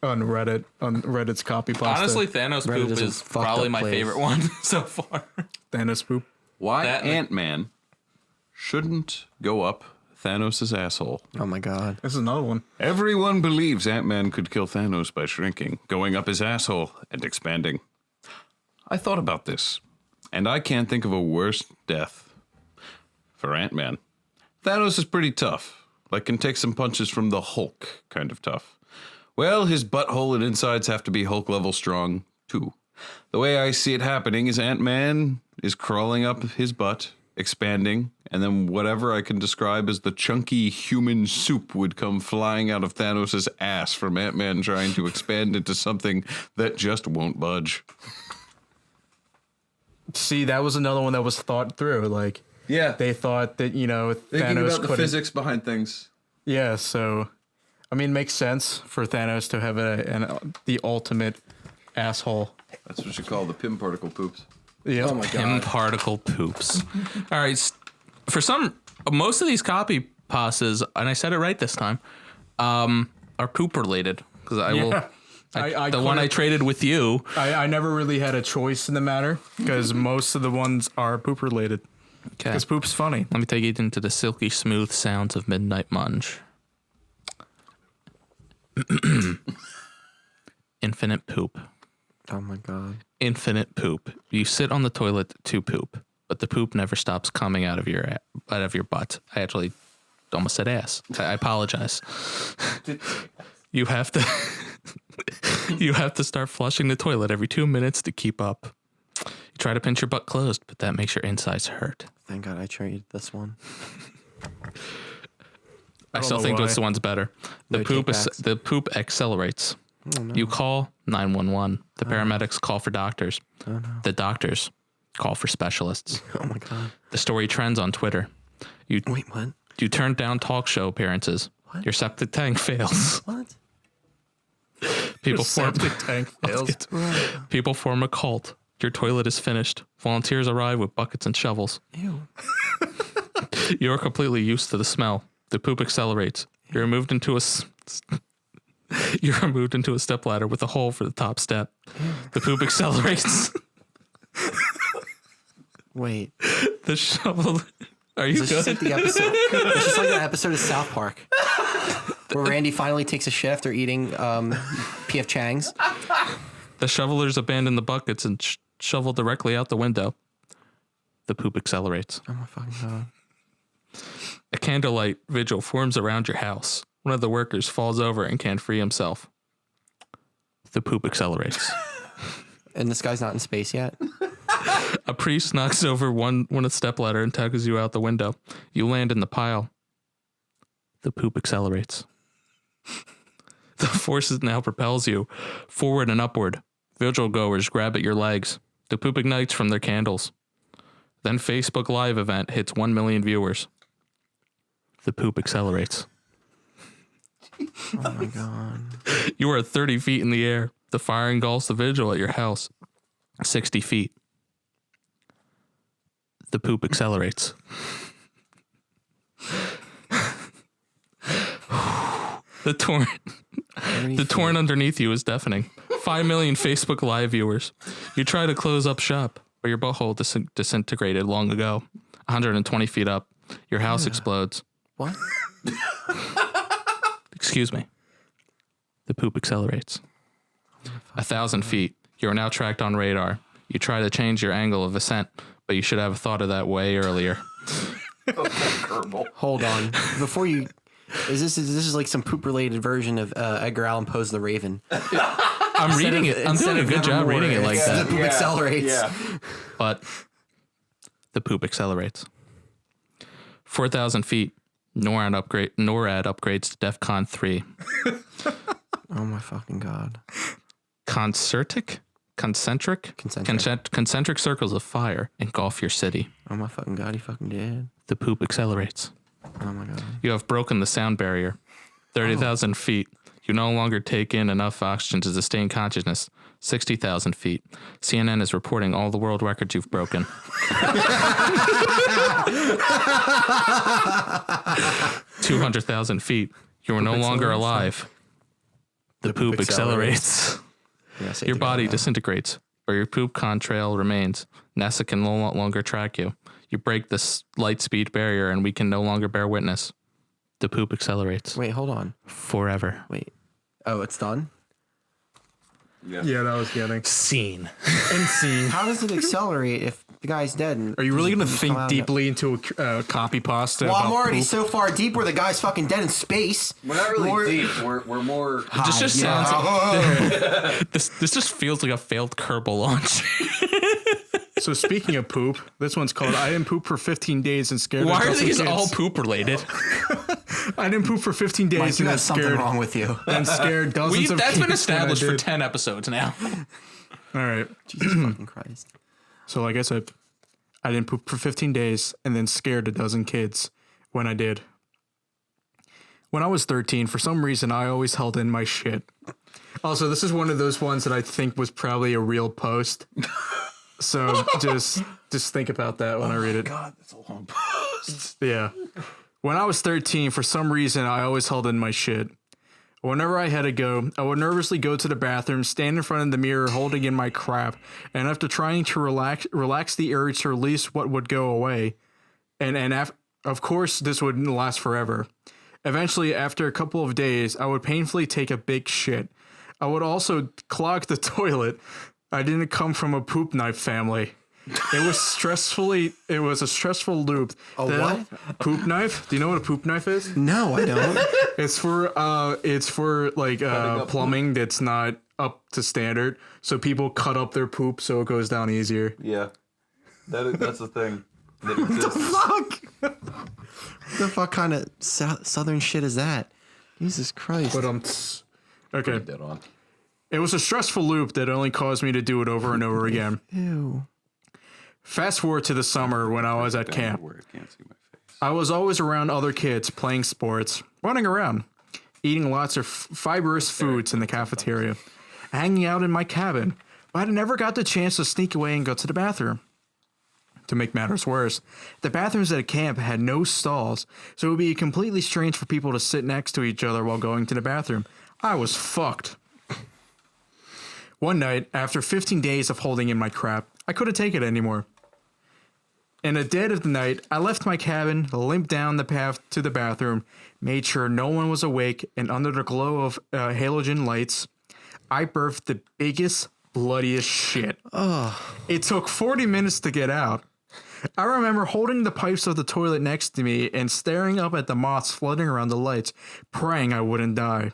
[SPEAKER 4] Reddit, on Reddit's Copypasta.
[SPEAKER 2] Honestly, Thanos
[SPEAKER 3] Reddit
[SPEAKER 2] poop
[SPEAKER 3] is a
[SPEAKER 2] is
[SPEAKER 3] fucked
[SPEAKER 2] probably
[SPEAKER 3] up
[SPEAKER 2] my
[SPEAKER 3] place.
[SPEAKER 2] favorite one so far.
[SPEAKER 4] Thanos poop.
[SPEAKER 5] Why
[SPEAKER 2] That-
[SPEAKER 5] Ant-Man shouldn't go up Thanos' asshole.
[SPEAKER 3] Oh my god.
[SPEAKER 4] This is another one.
[SPEAKER 5] Everyone believes Ant-Man could kill Thanos by shrinking, going up his asshole, and expanding. I thought about this, and I can't think of a worse death for Ant-Man. Thanos is pretty tough, like can take some punches from the Hulk kind of tough. Well, his butthole and insides have to be Hulk level strong, too. The way I see it happening is Ant-Man is crawling up his butt, expanding, and then whatever I can describe as the chunky human soup would come flying out of Thanos' ass from Ant-Man trying to expand into something that just won't budge.
[SPEAKER 4] See, that was another one that was thought through. Like,
[SPEAKER 5] Yeah,
[SPEAKER 4] they thought that,
[SPEAKER 5] thinking
[SPEAKER 4] Thanos
[SPEAKER 5] about the
[SPEAKER 4] couldn't.
[SPEAKER 5] physics behind things.
[SPEAKER 4] Yeah, so, I mean, it makes sense for Thanos to have the ultimate asshole.
[SPEAKER 5] That's what you call the Pym particle poops.
[SPEAKER 4] Yeah.
[SPEAKER 3] Oh my
[SPEAKER 2] Pim
[SPEAKER 3] god.
[SPEAKER 2] particle poops. All right. For most of these copy pastas, and I said it right this time, are poop related. Because the one I traded with you.
[SPEAKER 4] I never really had a choice in the matter because most of the ones are poop related.
[SPEAKER 2] Okay.
[SPEAKER 4] Because poop's funny.
[SPEAKER 2] Let me take you into the silky smooth sounds of Midnight Munch. Infinite poop.
[SPEAKER 3] Oh my god.
[SPEAKER 2] Infinite poop. You sit on the toilet to poop, but the poop never stops coming out of your butt. I actually almost said ass. I apologize. You have to you have to start flushing the toilet every 2 minutes to keep up. You try to pinch your butt closed, but that makes your insides hurt.
[SPEAKER 3] Thank god I traded this one.
[SPEAKER 2] I
[SPEAKER 4] don't
[SPEAKER 2] still
[SPEAKER 4] know
[SPEAKER 2] think
[SPEAKER 4] why.
[SPEAKER 2] this one's better.
[SPEAKER 3] No take-backs.
[SPEAKER 2] The poop accelerates.
[SPEAKER 3] Oh no.
[SPEAKER 2] You call 911. The paramedics call for doctors.
[SPEAKER 3] Oh no.
[SPEAKER 2] The doctors call for specialists.
[SPEAKER 3] Oh my god.
[SPEAKER 2] The story trends on Twitter.
[SPEAKER 3] Wait, what?
[SPEAKER 2] You turn down talk show appearances.
[SPEAKER 3] What?
[SPEAKER 2] Your septic tank fails.
[SPEAKER 3] What?
[SPEAKER 2] People form
[SPEAKER 4] Septic tank fails.
[SPEAKER 2] People form a cult. Your toilet is finished. Volunteers arrive with buckets and shovels.
[SPEAKER 3] Ew.
[SPEAKER 2] You are completely used to the smell. The poop accelerates. You're moved into a stepladder with a hole for the top step. The poop accelerates.
[SPEAKER 3] Wait.
[SPEAKER 2] The shovel. Are you
[SPEAKER 3] Is this just
[SPEAKER 2] good?
[SPEAKER 3] like the episode? It's just like that episode of South Park where Randy finally takes a shit after eating P.F. Chang's.
[SPEAKER 2] The shovelers abandon the buckets and shovel directly out the window. The poop accelerates.
[SPEAKER 3] Oh my fucking god.
[SPEAKER 2] A candlelight vigil forms around your house. One of the workers falls over and can't free himself. The poop accelerates.
[SPEAKER 3] And this guy's not in space yet?
[SPEAKER 2] A priest knocks over one stepladder and tackles you out the window. You land in the pile. The poop accelerates. The forces now propels you forward and upward. Vigil goers grab at your legs. The poop ignites from their candles. Then Facebook Live event hits 1 million viewers. The poop accelerates.
[SPEAKER 3] Oh my god.
[SPEAKER 2] You are 30 feet in the air. The fire engulfs the vigil at your house. 60 feet. The poop accelerates. The torrent underneath you is deafening. 5 million Facebook Live viewers. You try to close up shop, but your butthole disintegrated long ago. 120 feet up. Your house explodes.
[SPEAKER 3] What?
[SPEAKER 2] Excuse me. The poop accelerates. 1,000 feet. You are now tracked on radar. You try to change your angle of ascent, but you should have thought of that way earlier.
[SPEAKER 3] Hold on. Before you This is like some poop related version of Edgar Allan Poe's The Raven.
[SPEAKER 2] I'm reading it. I'm doing a good job reading it like that.
[SPEAKER 3] The poop accelerates.
[SPEAKER 5] Yeah.
[SPEAKER 2] But the poop accelerates. 4,000 feet. NORAD upgrades to DEFCON 3.
[SPEAKER 3] Oh my fucking god.
[SPEAKER 2] Concentric circles of fire engulf your city.
[SPEAKER 3] Oh my fucking god, he fucking did.
[SPEAKER 2] The poop accelerates.
[SPEAKER 3] Oh my god.
[SPEAKER 2] You have broken the sound barrier. 30,000 feet. You no longer take in enough oxygen to sustain consciousness. 60,000 feet. CNN is reporting all the world records you've broken. 200,000 feet. You are no longer alive. The poop accelerates. Your body disintegrates, but your poop contrail remains. NASA can no longer track you. You break the light speed barrier and we can no longer bear witness. The poop accelerates.
[SPEAKER 3] Wait, hold on.
[SPEAKER 2] Forever.
[SPEAKER 3] Wait. Oh, it's done?
[SPEAKER 4] Yeah, that was getting.
[SPEAKER 2] Scene.
[SPEAKER 4] And scene.
[SPEAKER 3] How does it accelerate if the guy's dead? And
[SPEAKER 4] Are you really going to
[SPEAKER 3] just
[SPEAKER 4] think
[SPEAKER 3] come out
[SPEAKER 4] deeply into a copy pasta?
[SPEAKER 3] Well,
[SPEAKER 4] about
[SPEAKER 3] I'm already
[SPEAKER 4] poop?
[SPEAKER 3] so far deep where the guy's fucking dead in space.
[SPEAKER 5] We're not really deep. We're more.
[SPEAKER 2] This just
[SPEAKER 3] Yeah.
[SPEAKER 2] sounds. This just feels like a failed Kerbal launch.
[SPEAKER 4] So speaking of poop, this one's called "I didn't poop for 15 days and scared."
[SPEAKER 2] Why
[SPEAKER 4] a
[SPEAKER 2] are
[SPEAKER 4] dozen
[SPEAKER 2] these
[SPEAKER 4] kids.
[SPEAKER 2] all poop related?
[SPEAKER 4] I didn't poop for 15 days
[SPEAKER 3] Mike, you
[SPEAKER 4] and then
[SPEAKER 3] got something
[SPEAKER 4] scared
[SPEAKER 3] wrong with you.
[SPEAKER 4] and scared dozens of
[SPEAKER 2] That's
[SPEAKER 4] kids
[SPEAKER 2] been
[SPEAKER 4] when I
[SPEAKER 2] established for
[SPEAKER 4] did.
[SPEAKER 2] 10 episodes now.
[SPEAKER 4] All right.
[SPEAKER 3] Jesus fucking Christ.
[SPEAKER 4] So like I said, I didn't poop for 15 days and then scared a dozen kids when I did. When I was 13, for some reason, I always held in my shit. Also, this is one of those ones that I think was probably a real post. So just think about that when I read it.
[SPEAKER 5] God, that's a long post.
[SPEAKER 4] Yeah. When I was 13, for some reason, I always held in my shit. Whenever I had to go, I would nervously go to the bathroom, stand in front of the mirror holding in my crap, and after trying to relax the urge to release what would go away, of course, this wouldn't last forever. Eventually, after a couple of days, I would painfully take a big shit. I would also clog the toilet. I didn't come from a poop knife family. It was a stressful loop.
[SPEAKER 3] What?
[SPEAKER 4] Poop knife? Do you know what a poop knife is?
[SPEAKER 3] No, I don't.
[SPEAKER 4] It's for like plumbing that's not up to standard. So people cut up their poop so it goes down easier.
[SPEAKER 5] Yeah, that's the thing. That exists.
[SPEAKER 3] Fuck. The fuck kind of southern shit is that? Jesus Christ.
[SPEAKER 4] But okay.
[SPEAKER 5] Dead on.
[SPEAKER 4] It was a stressful loop that only caused me to do it over and over again.
[SPEAKER 3] Ew.
[SPEAKER 4] Fast forward to the summer when I was at camp.
[SPEAKER 5] Where I can't see my face.
[SPEAKER 4] I was always around other kids playing sports, running around, eating lots of fibrous foods in the cafeteria, hanging out in my cabin, but I never got the chance to sneak away and go to the bathroom. To make matters worse, the bathrooms at camp had no stalls, so it would be completely strange for people to sit next to each other while going to the bathroom. I was fucked. One night, after 15 days of holding in my crap, I couldn't take it anymore. In the dead of the night, I left my cabin, limped down the path to the bathroom, made sure no one was awake, and under the glow of halogen lights, I birthed the biggest, bloodiest shit. It took 40 minutes to get out. I remember holding the pipes of the toilet next to me and staring up at the moths floating around the lights, praying I wouldn't die.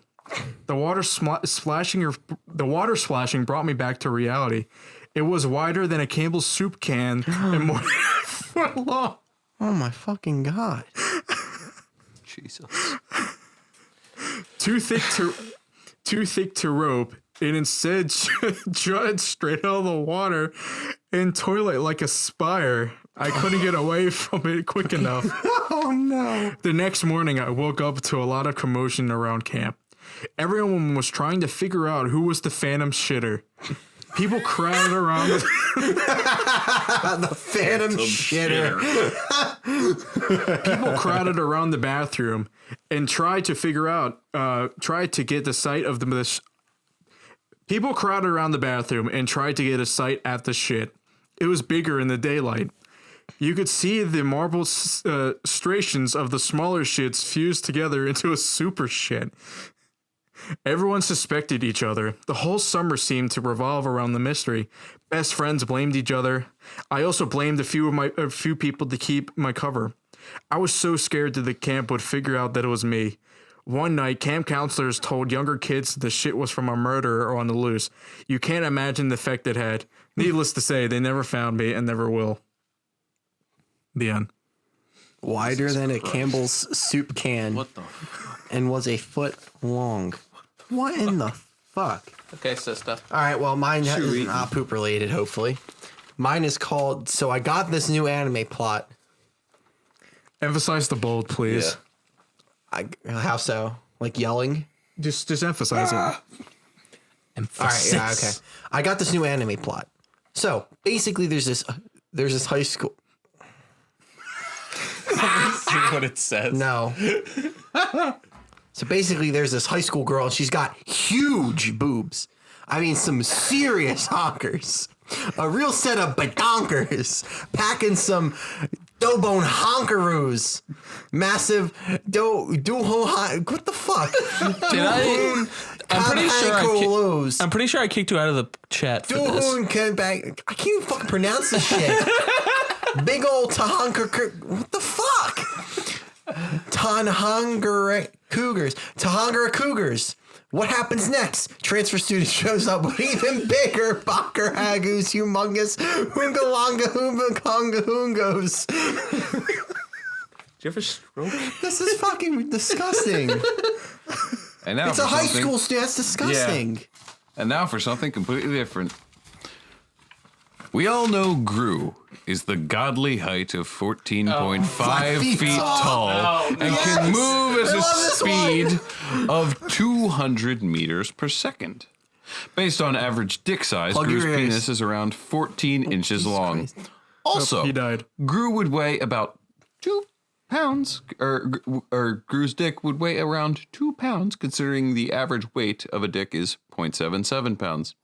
[SPEAKER 4] The water splashing brought me back to reality. It was wider than a Campbell's soup can and more than a foot long.
[SPEAKER 3] Oh my fucking god.
[SPEAKER 5] Jesus.
[SPEAKER 4] Too thick to rope. It instead jutted straight out of the water and toilet like a spire. I couldn't get away from it quick enough.
[SPEAKER 3] Oh no.
[SPEAKER 4] The next morning, I woke up to a lot of commotion around camp. Everyone was trying to figure out who was the phantom shitter. People crowded around
[SPEAKER 3] The phantom shitter.
[SPEAKER 4] People crowded around the bathroom and tried to get the site of the. People crowded around the bathroom and tried to get a sight at the shit. It was bigger in the daylight. You could see the marble striations of the smaller shits fused together into a super shit. Everyone suspected each other. The whole summer seemed to revolve around the mystery. Best friends blamed each other. I also blamed a few people to keep my cover. I was so scared that the camp would figure out that it was me. One night, camp counselors told younger kids the shit was from a murderer on the loose. You can't imagine the effect it had. Needless to say, they never found me and never will. The end.
[SPEAKER 3] Wider than a Campbell's soup can.
[SPEAKER 5] What the fuck?
[SPEAKER 3] And was a foot long. What in the fuck?
[SPEAKER 2] Okay, sister.
[SPEAKER 3] All right, well, mine is not poop related, hopefully. Mine is called, so I got this new anime plot.
[SPEAKER 4] Emphasize the bold, please.
[SPEAKER 3] How so? Like yelling?
[SPEAKER 4] Just emphasize it.
[SPEAKER 2] Emphasis.
[SPEAKER 3] All right, yeah, okay. I got this new anime plot. So basically, there's this high school.
[SPEAKER 2] See what it says.
[SPEAKER 3] No. So basically, there's this high school girl, and she's got huge boobs. I mean, some serious honkers. A real set of badonkers. Packing some dough-bone honkaroos. Massive what the fuck?
[SPEAKER 2] I'm pretty sure I kicked you out of the chat for this.
[SPEAKER 3] I can't even fucking pronounce this shit. Big old Tahonker. What the fuck? Tahongara Cougars. What happens next? Transfer student shows up with even bigger Bakker Hagoos, humongous Hoongalonga Hoomba Conga Hoongos.
[SPEAKER 2] Did you ever stroke?
[SPEAKER 3] This is fucking disgusting.
[SPEAKER 5] And now
[SPEAKER 3] it's a high school student. That's disgusting.
[SPEAKER 5] Yeah. And now for something completely different. We all know Gru is the godly height of 14.5 feet tall and can move at a speed of 200 meters per second. Based on average dick size, Gru's penis is around 14 inches long. Christ. Also,
[SPEAKER 4] he died.
[SPEAKER 5] Gru would weigh about 2 pounds, or Gru's dick would weigh around 2 pounds, considering the average weight of a dick is 0.77 pounds.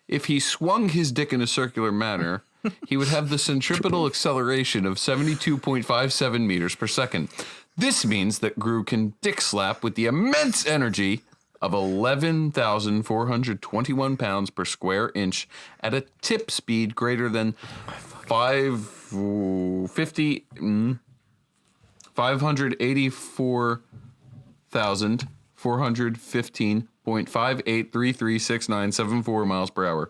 [SPEAKER 5] If he swung his dick in a circular manner, he would have the centripetal acceleration of 72.57 meters per second. This means that Gru can dick slap with the immense energy of 11,421 pounds per square inch at a tip speed greater than 584,415.58336974 miles per hour.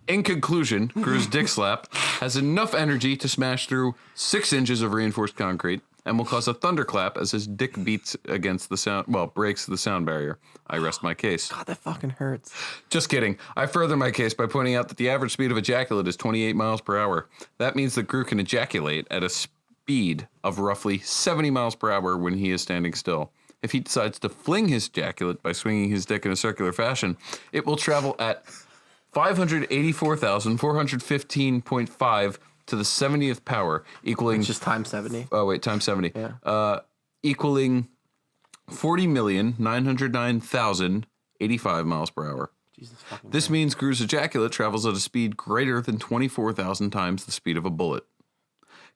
[SPEAKER 5] In conclusion, Gru's dick slap has enough energy to smash through 6 inches of reinforced concrete and will cause a thunderclap as his dick beats against the sound, breaks the sound barrier. I rest my case.
[SPEAKER 3] God, that fucking hurts.
[SPEAKER 5] Just kidding. I further my case by pointing out that the average speed of ejaculate is 28 miles per hour. That means that Gru can ejaculate at a speed of roughly 70 miles per hour when he is standing still. If he decides to fling his ejaculate by swinging his dick in a circular fashion, it will travel at 584,415.5 to the 70th power, equaling...
[SPEAKER 3] Just times 70.
[SPEAKER 5] Oh, wait, times 70.
[SPEAKER 3] Yeah.
[SPEAKER 5] Equaling 40,909,085 miles per hour. This means Gru's ejaculate travels at a speed greater than 24,000 times the speed of a bullet.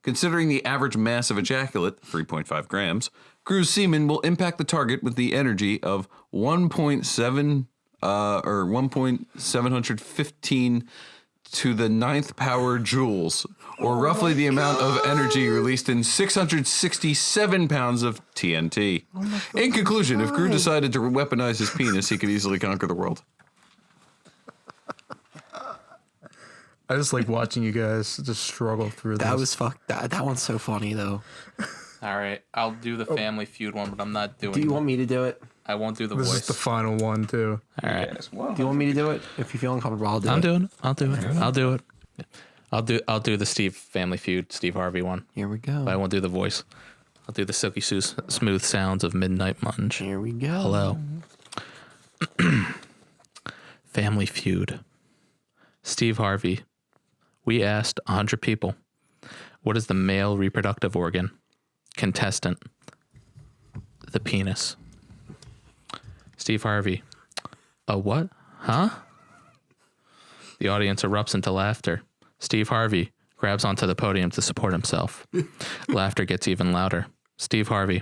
[SPEAKER 5] Considering the average mass of ejaculate, 3.5 grams, Gru's semen will impact the target with the energy of 1.715 to the 9th power joules, or roughly the amount of energy released in 667 pounds of TNT. In conclusion, if Gru decided to weaponize his penis, he could easily conquer the world.
[SPEAKER 4] I just like watching you guys just struggle through this.
[SPEAKER 3] That was that one's so funny though.
[SPEAKER 2] All right, I'll do the Family Feud one, but I'm not doing.
[SPEAKER 3] Do you want me to do it?
[SPEAKER 2] I won't do the
[SPEAKER 4] This
[SPEAKER 2] voice.
[SPEAKER 4] is the final one too.
[SPEAKER 2] All right.
[SPEAKER 3] Do you want me to do it? If you feel uncomfortable, I'll do it.
[SPEAKER 2] I'll do it. I'll do the Steve Family Feud, Steve Harvey one.
[SPEAKER 3] Here we go.
[SPEAKER 2] But I won't do the voice. I'll do the silky smooth sounds of Midnight Munch.
[SPEAKER 3] Here we go.
[SPEAKER 2] Hello. Family Feud. Steve Harvey. We asked 100 people, what is the male reproductive organ? Contestant. The penis. Steve Harvey. A what? Huh? The audience erupts into laughter. Steve Harvey grabs onto the podium to support himself. Laughter gets even louder. Steve Harvey.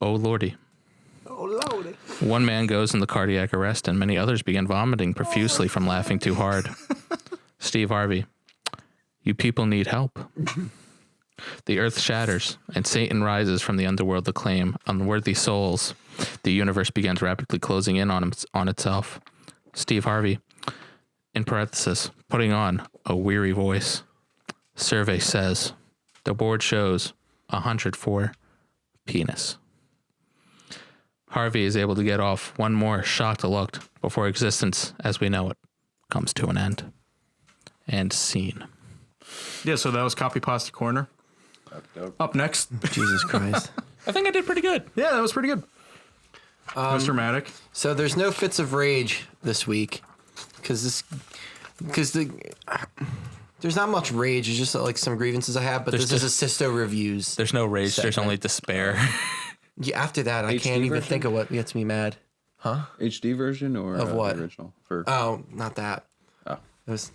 [SPEAKER 2] Oh, Lordy.
[SPEAKER 3] Oh, Lordy.
[SPEAKER 2] One man goes into cardiac arrest and many others begin vomiting profusely from laughing too hard. Steve Harvey. You people need help. The earth shatters, and Satan rises from the underworld to claim unworthy souls. The universe begins rapidly closing in on itself. Steve Harvey, in parenthesis, putting on a weary voice. Survey says, the board shows 104 penis. Harvey is able to get off one more shocked look before existence, as we know it, comes to an end. And scene.
[SPEAKER 4] Yeah, so that was Copypasta Corner. Up next.
[SPEAKER 3] Jesus Christ.
[SPEAKER 2] I think I did pretty good.
[SPEAKER 4] Yeah, that was pretty good. It was dramatic.
[SPEAKER 3] So there's no fits of rage this week because there's not much rage. It's just like some grievances I have, but this is a Sisto reviews.
[SPEAKER 2] There's no rage.
[SPEAKER 3] segment.
[SPEAKER 2] There's only despair.
[SPEAKER 3] Yeah, after that, I
[SPEAKER 5] HD
[SPEAKER 3] can't even
[SPEAKER 5] version?
[SPEAKER 3] think of what gets me mad.
[SPEAKER 5] HD version or
[SPEAKER 3] Of what?
[SPEAKER 5] The original? For
[SPEAKER 3] Oh, not that.
[SPEAKER 5] Oh.
[SPEAKER 3] It was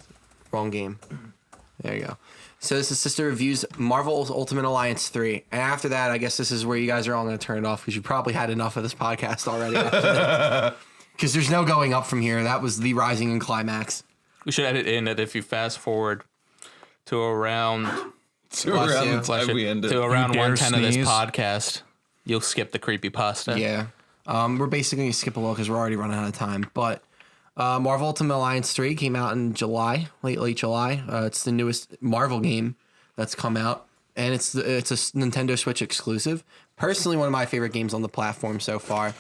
[SPEAKER 3] wrong game. There you go. So this is Sister Reviews Marvel's Ultimate Alliance 3. And after that, I guess this is where you guys are all going to turn it off because you probably had enough of this podcast already. Because there's no going up from here. That was the rising and climax.
[SPEAKER 2] We should edit in that if you fast forward to around
[SPEAKER 5] around the
[SPEAKER 2] bless
[SPEAKER 5] time
[SPEAKER 2] you,
[SPEAKER 5] we ended.
[SPEAKER 2] to around
[SPEAKER 4] dare
[SPEAKER 2] 110 of this
[SPEAKER 4] sneeze?
[SPEAKER 2] podcast, you'll skip the creepypasta.
[SPEAKER 3] Yeah. We're basically going to skip a little because we're already running out of time. But Marvel Ultimate Alliance 3 came out in July, late July. It's the newest Marvel game that's come out. And it's a Nintendo Switch exclusive. Personally, one of my favorite games on the platform so far.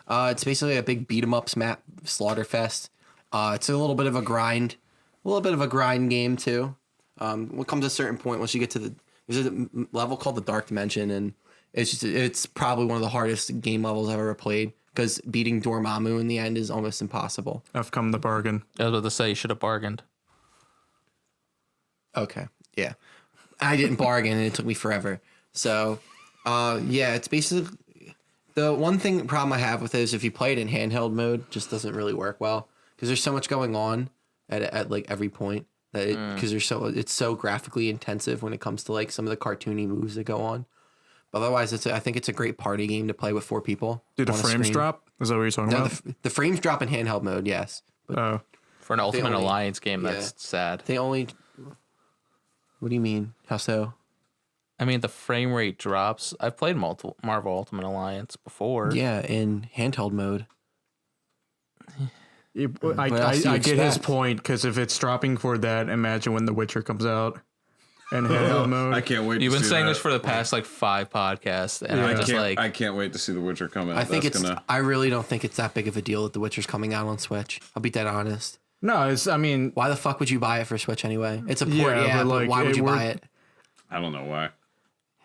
[SPEAKER 3] It's basically a big beat-em-ups map, Slaughterfest. It's a little bit of a grind game too. What comes to a certain point once you get to there's a level called the Dark Dimension, and it's probably one of the hardest game levels I've ever played because beating Dormammu in the end is almost impossible.
[SPEAKER 4] I've come the bargain.
[SPEAKER 2] I was about to say you should have bargained.
[SPEAKER 3] Okay, yeah, I didn't bargain, and it took me forever. So, yeah, it's basically the one problem I have with it is if you play it in handheld mode, it just doesn't really work well because there's so much going on at like every point that because it's so graphically intensive when it comes to like some of the cartoony moves that go on. But otherwise, I think it's a great party game to play with 4 people.
[SPEAKER 4] Did the
[SPEAKER 3] on a
[SPEAKER 4] frames
[SPEAKER 3] screen.
[SPEAKER 4] drop? Is that what you're talking
[SPEAKER 3] No,
[SPEAKER 4] about?
[SPEAKER 3] the frames drop in handheld mode, yes. But
[SPEAKER 2] For an Ultimate
[SPEAKER 3] only-
[SPEAKER 2] Alliance game, that's
[SPEAKER 3] yeah.
[SPEAKER 2] sad.
[SPEAKER 3] they only. What do you mean? How so?
[SPEAKER 2] I mean, the frame rate drops. I've played Marvel Ultimate Alliance before.
[SPEAKER 3] Yeah, in handheld mode.
[SPEAKER 4] I
[SPEAKER 3] else do you
[SPEAKER 4] get his
[SPEAKER 3] expect?
[SPEAKER 4] point because if it's dropping for that, imagine when The Witcher comes out in handheld mode.
[SPEAKER 5] I can't wait.
[SPEAKER 2] You've
[SPEAKER 5] to
[SPEAKER 2] been
[SPEAKER 5] see
[SPEAKER 2] saying
[SPEAKER 5] that.
[SPEAKER 2] this for the past like 5 podcasts, and
[SPEAKER 5] I
[SPEAKER 2] I'm just
[SPEAKER 5] can't,
[SPEAKER 2] like,
[SPEAKER 5] I can't wait to see The Witcher come out.
[SPEAKER 3] I think
[SPEAKER 5] That's
[SPEAKER 3] it's.
[SPEAKER 5] gonna.
[SPEAKER 3] I really don't think it's that big of a deal that The Witcher's coming out on Switch. I'll be dead honest.
[SPEAKER 4] No, it's. I mean,
[SPEAKER 3] Why the fuck would you buy it for Switch anyway? It's a port,
[SPEAKER 4] Yeah,
[SPEAKER 3] yeah,
[SPEAKER 4] but,
[SPEAKER 3] but
[SPEAKER 4] like,
[SPEAKER 3] why would
[SPEAKER 4] it
[SPEAKER 3] you
[SPEAKER 4] worked-
[SPEAKER 3] buy it?
[SPEAKER 5] I don't know why.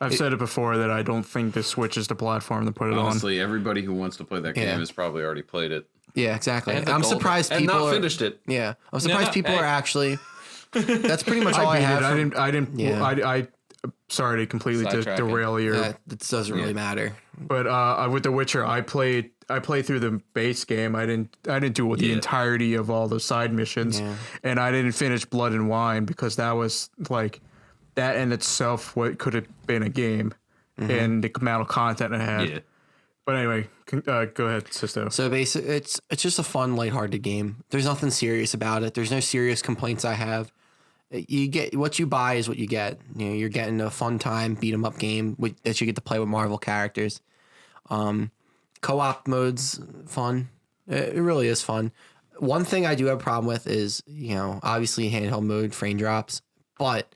[SPEAKER 4] I've said it before that I don't think the Switch is the platform to put it on.
[SPEAKER 5] Honestly, everybody who wants to play that game
[SPEAKER 3] Yeah.
[SPEAKER 5] has probably already played it
[SPEAKER 3] Yeah, exactly.
[SPEAKER 2] And the
[SPEAKER 3] I'm
[SPEAKER 2] gold-
[SPEAKER 3] surprised
[SPEAKER 5] and
[SPEAKER 3] people
[SPEAKER 5] not
[SPEAKER 3] are,
[SPEAKER 5] finished it.
[SPEAKER 3] Yeah, I'm surprised
[SPEAKER 2] no,
[SPEAKER 3] people
[SPEAKER 2] hey.
[SPEAKER 3] are actually. That's pretty much all I
[SPEAKER 4] beat
[SPEAKER 3] have.
[SPEAKER 4] it. I didn't.
[SPEAKER 3] Yeah.
[SPEAKER 4] I sorry to completely
[SPEAKER 2] Sidetracking.
[SPEAKER 4] derail your.
[SPEAKER 3] That doesn't really matter.
[SPEAKER 4] But with The Witcher, I played through the base game. I didn't do the entirety of all the side missions,
[SPEAKER 3] Yeah.
[SPEAKER 4] and I didn't finish Blood and Wine because that was like that in itself what could have been a game, and the amount of content it had.
[SPEAKER 5] Yeah.
[SPEAKER 4] But anyway, go ahead, Sisto.
[SPEAKER 3] So basically, it's just a fun, lighthearted game. There's nothing serious about it. There's no serious complaints I have. You get what you buy is what you get. You know, you're getting a fun time beat 'em up game that you get to play with Marvel characters. Co-op mode's fun. It really is fun. One thing I do have a problem with is, obviously handheld mode frame drops, but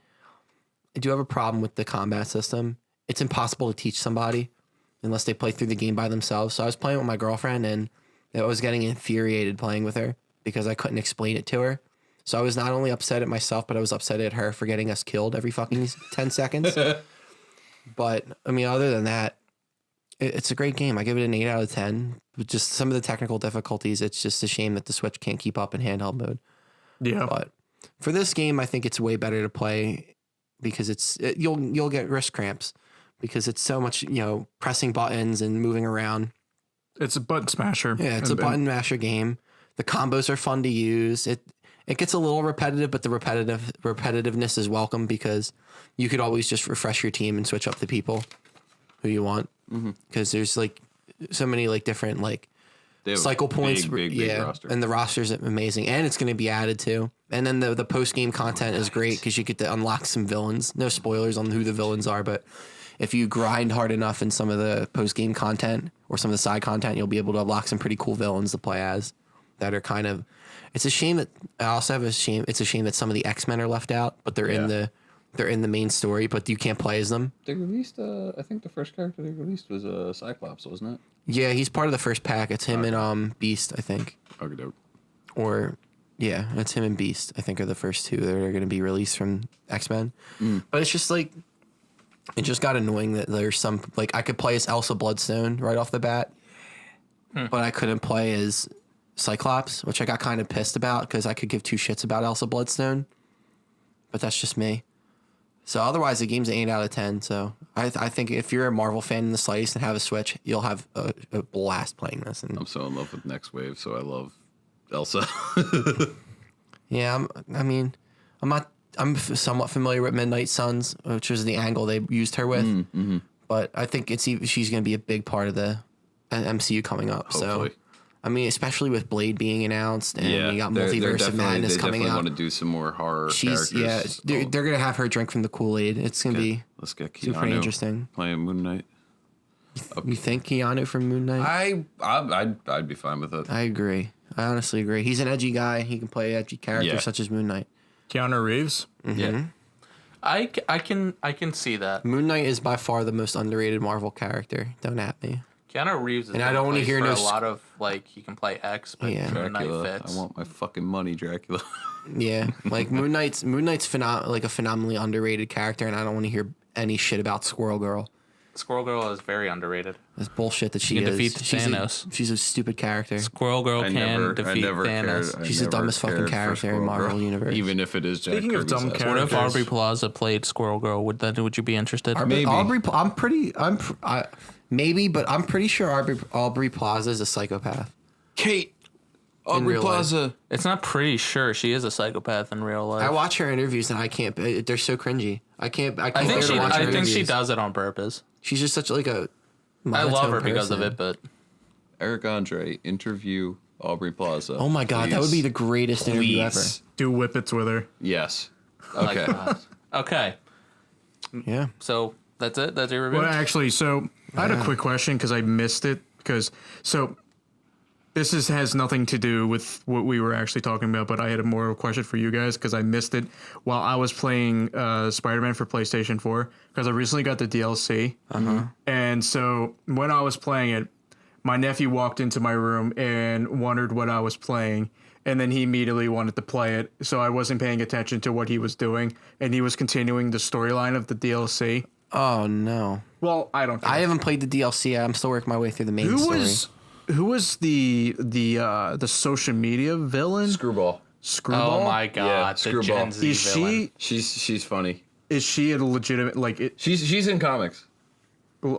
[SPEAKER 3] I do have a problem with the combat system. It's impossible to teach somebody unless they play through the game by themselves. So I was playing with my girlfriend and I was getting infuriated playing with her because I couldn't explain it to her. So I was not only upset at myself, but I was upset at her for getting us killed every fucking 10 seconds. But I mean, other than that, it's a great game. I give it an 8 out of 10. With just some of the technical difficulties, it's just a shame that the Switch can't keep up in handheld mode.
[SPEAKER 4] Yeah.
[SPEAKER 3] But for this game, I think it's way better to play because you'll get wrist cramps because it's so much, pressing buttons and moving around.
[SPEAKER 4] It's a button smasher.
[SPEAKER 3] Yeah, it's a button masher game. The combos are fun to use. It gets a little repetitive, but the repetitiveness is welcome because you could always just refresh your team and switch up the people who you want. Because there's like so many like different like cycle points.
[SPEAKER 5] Big roster.
[SPEAKER 3] And the roster's amazing, and it's going to be added to. And then the post game content is great because you get to unlock some villains. No spoilers on who the villains are, but if you grind hard enough in some of the post game content or some of the side content, you'll be able to unlock some pretty cool villains to play as. That are kind of. It's a shame that I also have a shame. It's a shame that some of the X-Men are left out, but they're in the main story, but you can't play as them.
[SPEAKER 5] They released. I think the first character they released was Cyclops, wasn't it?
[SPEAKER 3] Yeah, he's part of the first pack. It's him and Beast, I think.
[SPEAKER 5] Okay, dope.
[SPEAKER 3] Or yeah, it's him and Beast. I think are the first two that are going to be released from X-Men. But it's just like it just got annoying that there's some like I could play as Elsa Bloodstone right off the bat, but I couldn't play as Cyclops, which I got kind of pissed about because I could give two shits about Elsa Bloodstone, but that's just me. So otherwise, the game's an 8 out of 10. So I think if you're a Marvel fan in the slightest and have a Switch, you'll have a blast playing this. And
[SPEAKER 5] I'm so in love with Next Wave, so I love Elsa.
[SPEAKER 3] yeah, I'm somewhat familiar with Midnight Suns, which was the angle they used her with, but I think she's going to be a big part of the MCU coming up.
[SPEAKER 5] Hopefully.
[SPEAKER 3] So. I mean, especially with Blade being announced and you got Multiverse of Madness coming out.
[SPEAKER 5] They want to do some more horror characters.
[SPEAKER 3] Yeah, they're going to have her drink from the Kool-Aid. It's going to be super interesting.
[SPEAKER 5] Playing Moon Knight.
[SPEAKER 3] You think Keanu from Moon Knight?
[SPEAKER 5] I'd be fine with it.
[SPEAKER 3] I agree. I honestly agree. He's an edgy guy. He can play edgy characters such as Moon Knight.
[SPEAKER 4] Keanu Reeves?
[SPEAKER 2] Yeah. I can see that.
[SPEAKER 3] Moon Knight is by far the most underrated Marvel character. Don't at me.
[SPEAKER 2] Keanu Reeves is
[SPEAKER 3] and I don't want to hear
[SPEAKER 2] a lot of like he can play X, but Moon Knight fits.
[SPEAKER 5] I want my fucking money, Dracula.
[SPEAKER 3] Yeah, like Moon Knight's like a phenomenally underrated character, and I don't want to hear any shit about Squirrel Girl.
[SPEAKER 2] Squirrel Girl is very underrated.
[SPEAKER 3] That's bullshit that she
[SPEAKER 2] can
[SPEAKER 3] is.
[SPEAKER 2] defeat Thanos.
[SPEAKER 3] She's a stupid character.
[SPEAKER 2] Squirrel Girl can defeat Thanos.
[SPEAKER 3] She's the dumbest fucking character in Marvel Universe.
[SPEAKER 5] Even if it is Jack
[SPEAKER 4] Speaking of dumb characters.
[SPEAKER 2] What if Aubrey Plaza played Squirrel Girl? Would you be interested?
[SPEAKER 5] Maybe.
[SPEAKER 3] Maybe, but I'm pretty sure Aubrey Plaza is a psychopath.
[SPEAKER 5] Kate, Aubrey Plaza.
[SPEAKER 2] It's not pretty sure she is a psychopath in real life.
[SPEAKER 3] I watch her interviews and I can't. They're so cringy. I can't. I
[SPEAKER 2] think she does it on purpose.
[SPEAKER 3] She's just such like a.
[SPEAKER 2] I love her
[SPEAKER 3] person.
[SPEAKER 2] because of it, but
[SPEAKER 5] Eric Andre interview Aubrey Plaza.
[SPEAKER 3] Oh my god, that would be the greatest interview ever.
[SPEAKER 4] Do whippets with her.
[SPEAKER 5] Yes.
[SPEAKER 2] Okay. Okay.
[SPEAKER 3] Yeah.
[SPEAKER 2] So that's it. That's your review.
[SPEAKER 4] Well, actually, so I had a quick question because I missed it. This has nothing to do with what we were actually talking about, but I had a more question for you guys because I missed it while I was playing Spider-Man for PlayStation 4 because I recently got the DLC. And so when I was playing it, my nephew walked into my room and wondered what I was playing. And then he immediately wanted to play it. So I wasn't paying attention to what he was doing. And he was continuing the storyline of the DLC.
[SPEAKER 3] Oh, no.
[SPEAKER 4] Well, I don't care.
[SPEAKER 3] I haven't played the DLC. I'm still working my way through the main story.
[SPEAKER 4] Who was the social media villain?
[SPEAKER 5] Screwball.
[SPEAKER 4] Screwball?
[SPEAKER 2] Oh my god,
[SPEAKER 5] Yeah,
[SPEAKER 2] the
[SPEAKER 5] Screwball.
[SPEAKER 2] Gen Z villain.
[SPEAKER 5] She's funny.
[SPEAKER 4] Is she a legitimate
[SPEAKER 5] She's in comics.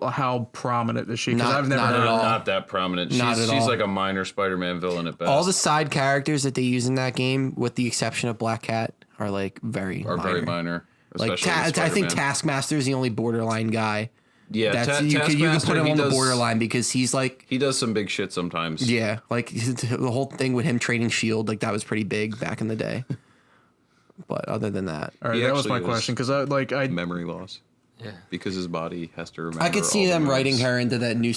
[SPEAKER 4] How prominent is she? Because
[SPEAKER 3] Not-
[SPEAKER 4] I've never
[SPEAKER 3] not
[SPEAKER 4] heard
[SPEAKER 3] at all.
[SPEAKER 5] Not that prominent.
[SPEAKER 3] Not at
[SPEAKER 5] She's
[SPEAKER 3] all.
[SPEAKER 5] like a minor Spider-Man villain at best.
[SPEAKER 3] All the side characters that they use in that game, with the exception of Black Cat, are like very minor.
[SPEAKER 5] Especially
[SPEAKER 3] Like
[SPEAKER 5] with
[SPEAKER 3] I think
[SPEAKER 5] Spider-Man.
[SPEAKER 3] Taskmaster is the only borderline guy.
[SPEAKER 5] Yeah,
[SPEAKER 3] You can put him on the
[SPEAKER 5] does-
[SPEAKER 3] borderline because he's like
[SPEAKER 5] He does some big shit sometimes.
[SPEAKER 3] yeah, like the whole thing with him trading Shield, like that was pretty big back in the day. But other than that,
[SPEAKER 4] All right,
[SPEAKER 5] He
[SPEAKER 4] that was my
[SPEAKER 5] actually was-
[SPEAKER 4] question because I
[SPEAKER 5] Memory loss.
[SPEAKER 2] Yeah.
[SPEAKER 5] Because his body has to remember.
[SPEAKER 3] I could see
[SPEAKER 5] all
[SPEAKER 3] them
[SPEAKER 5] the
[SPEAKER 3] writing
[SPEAKER 5] moves.
[SPEAKER 3] her into that new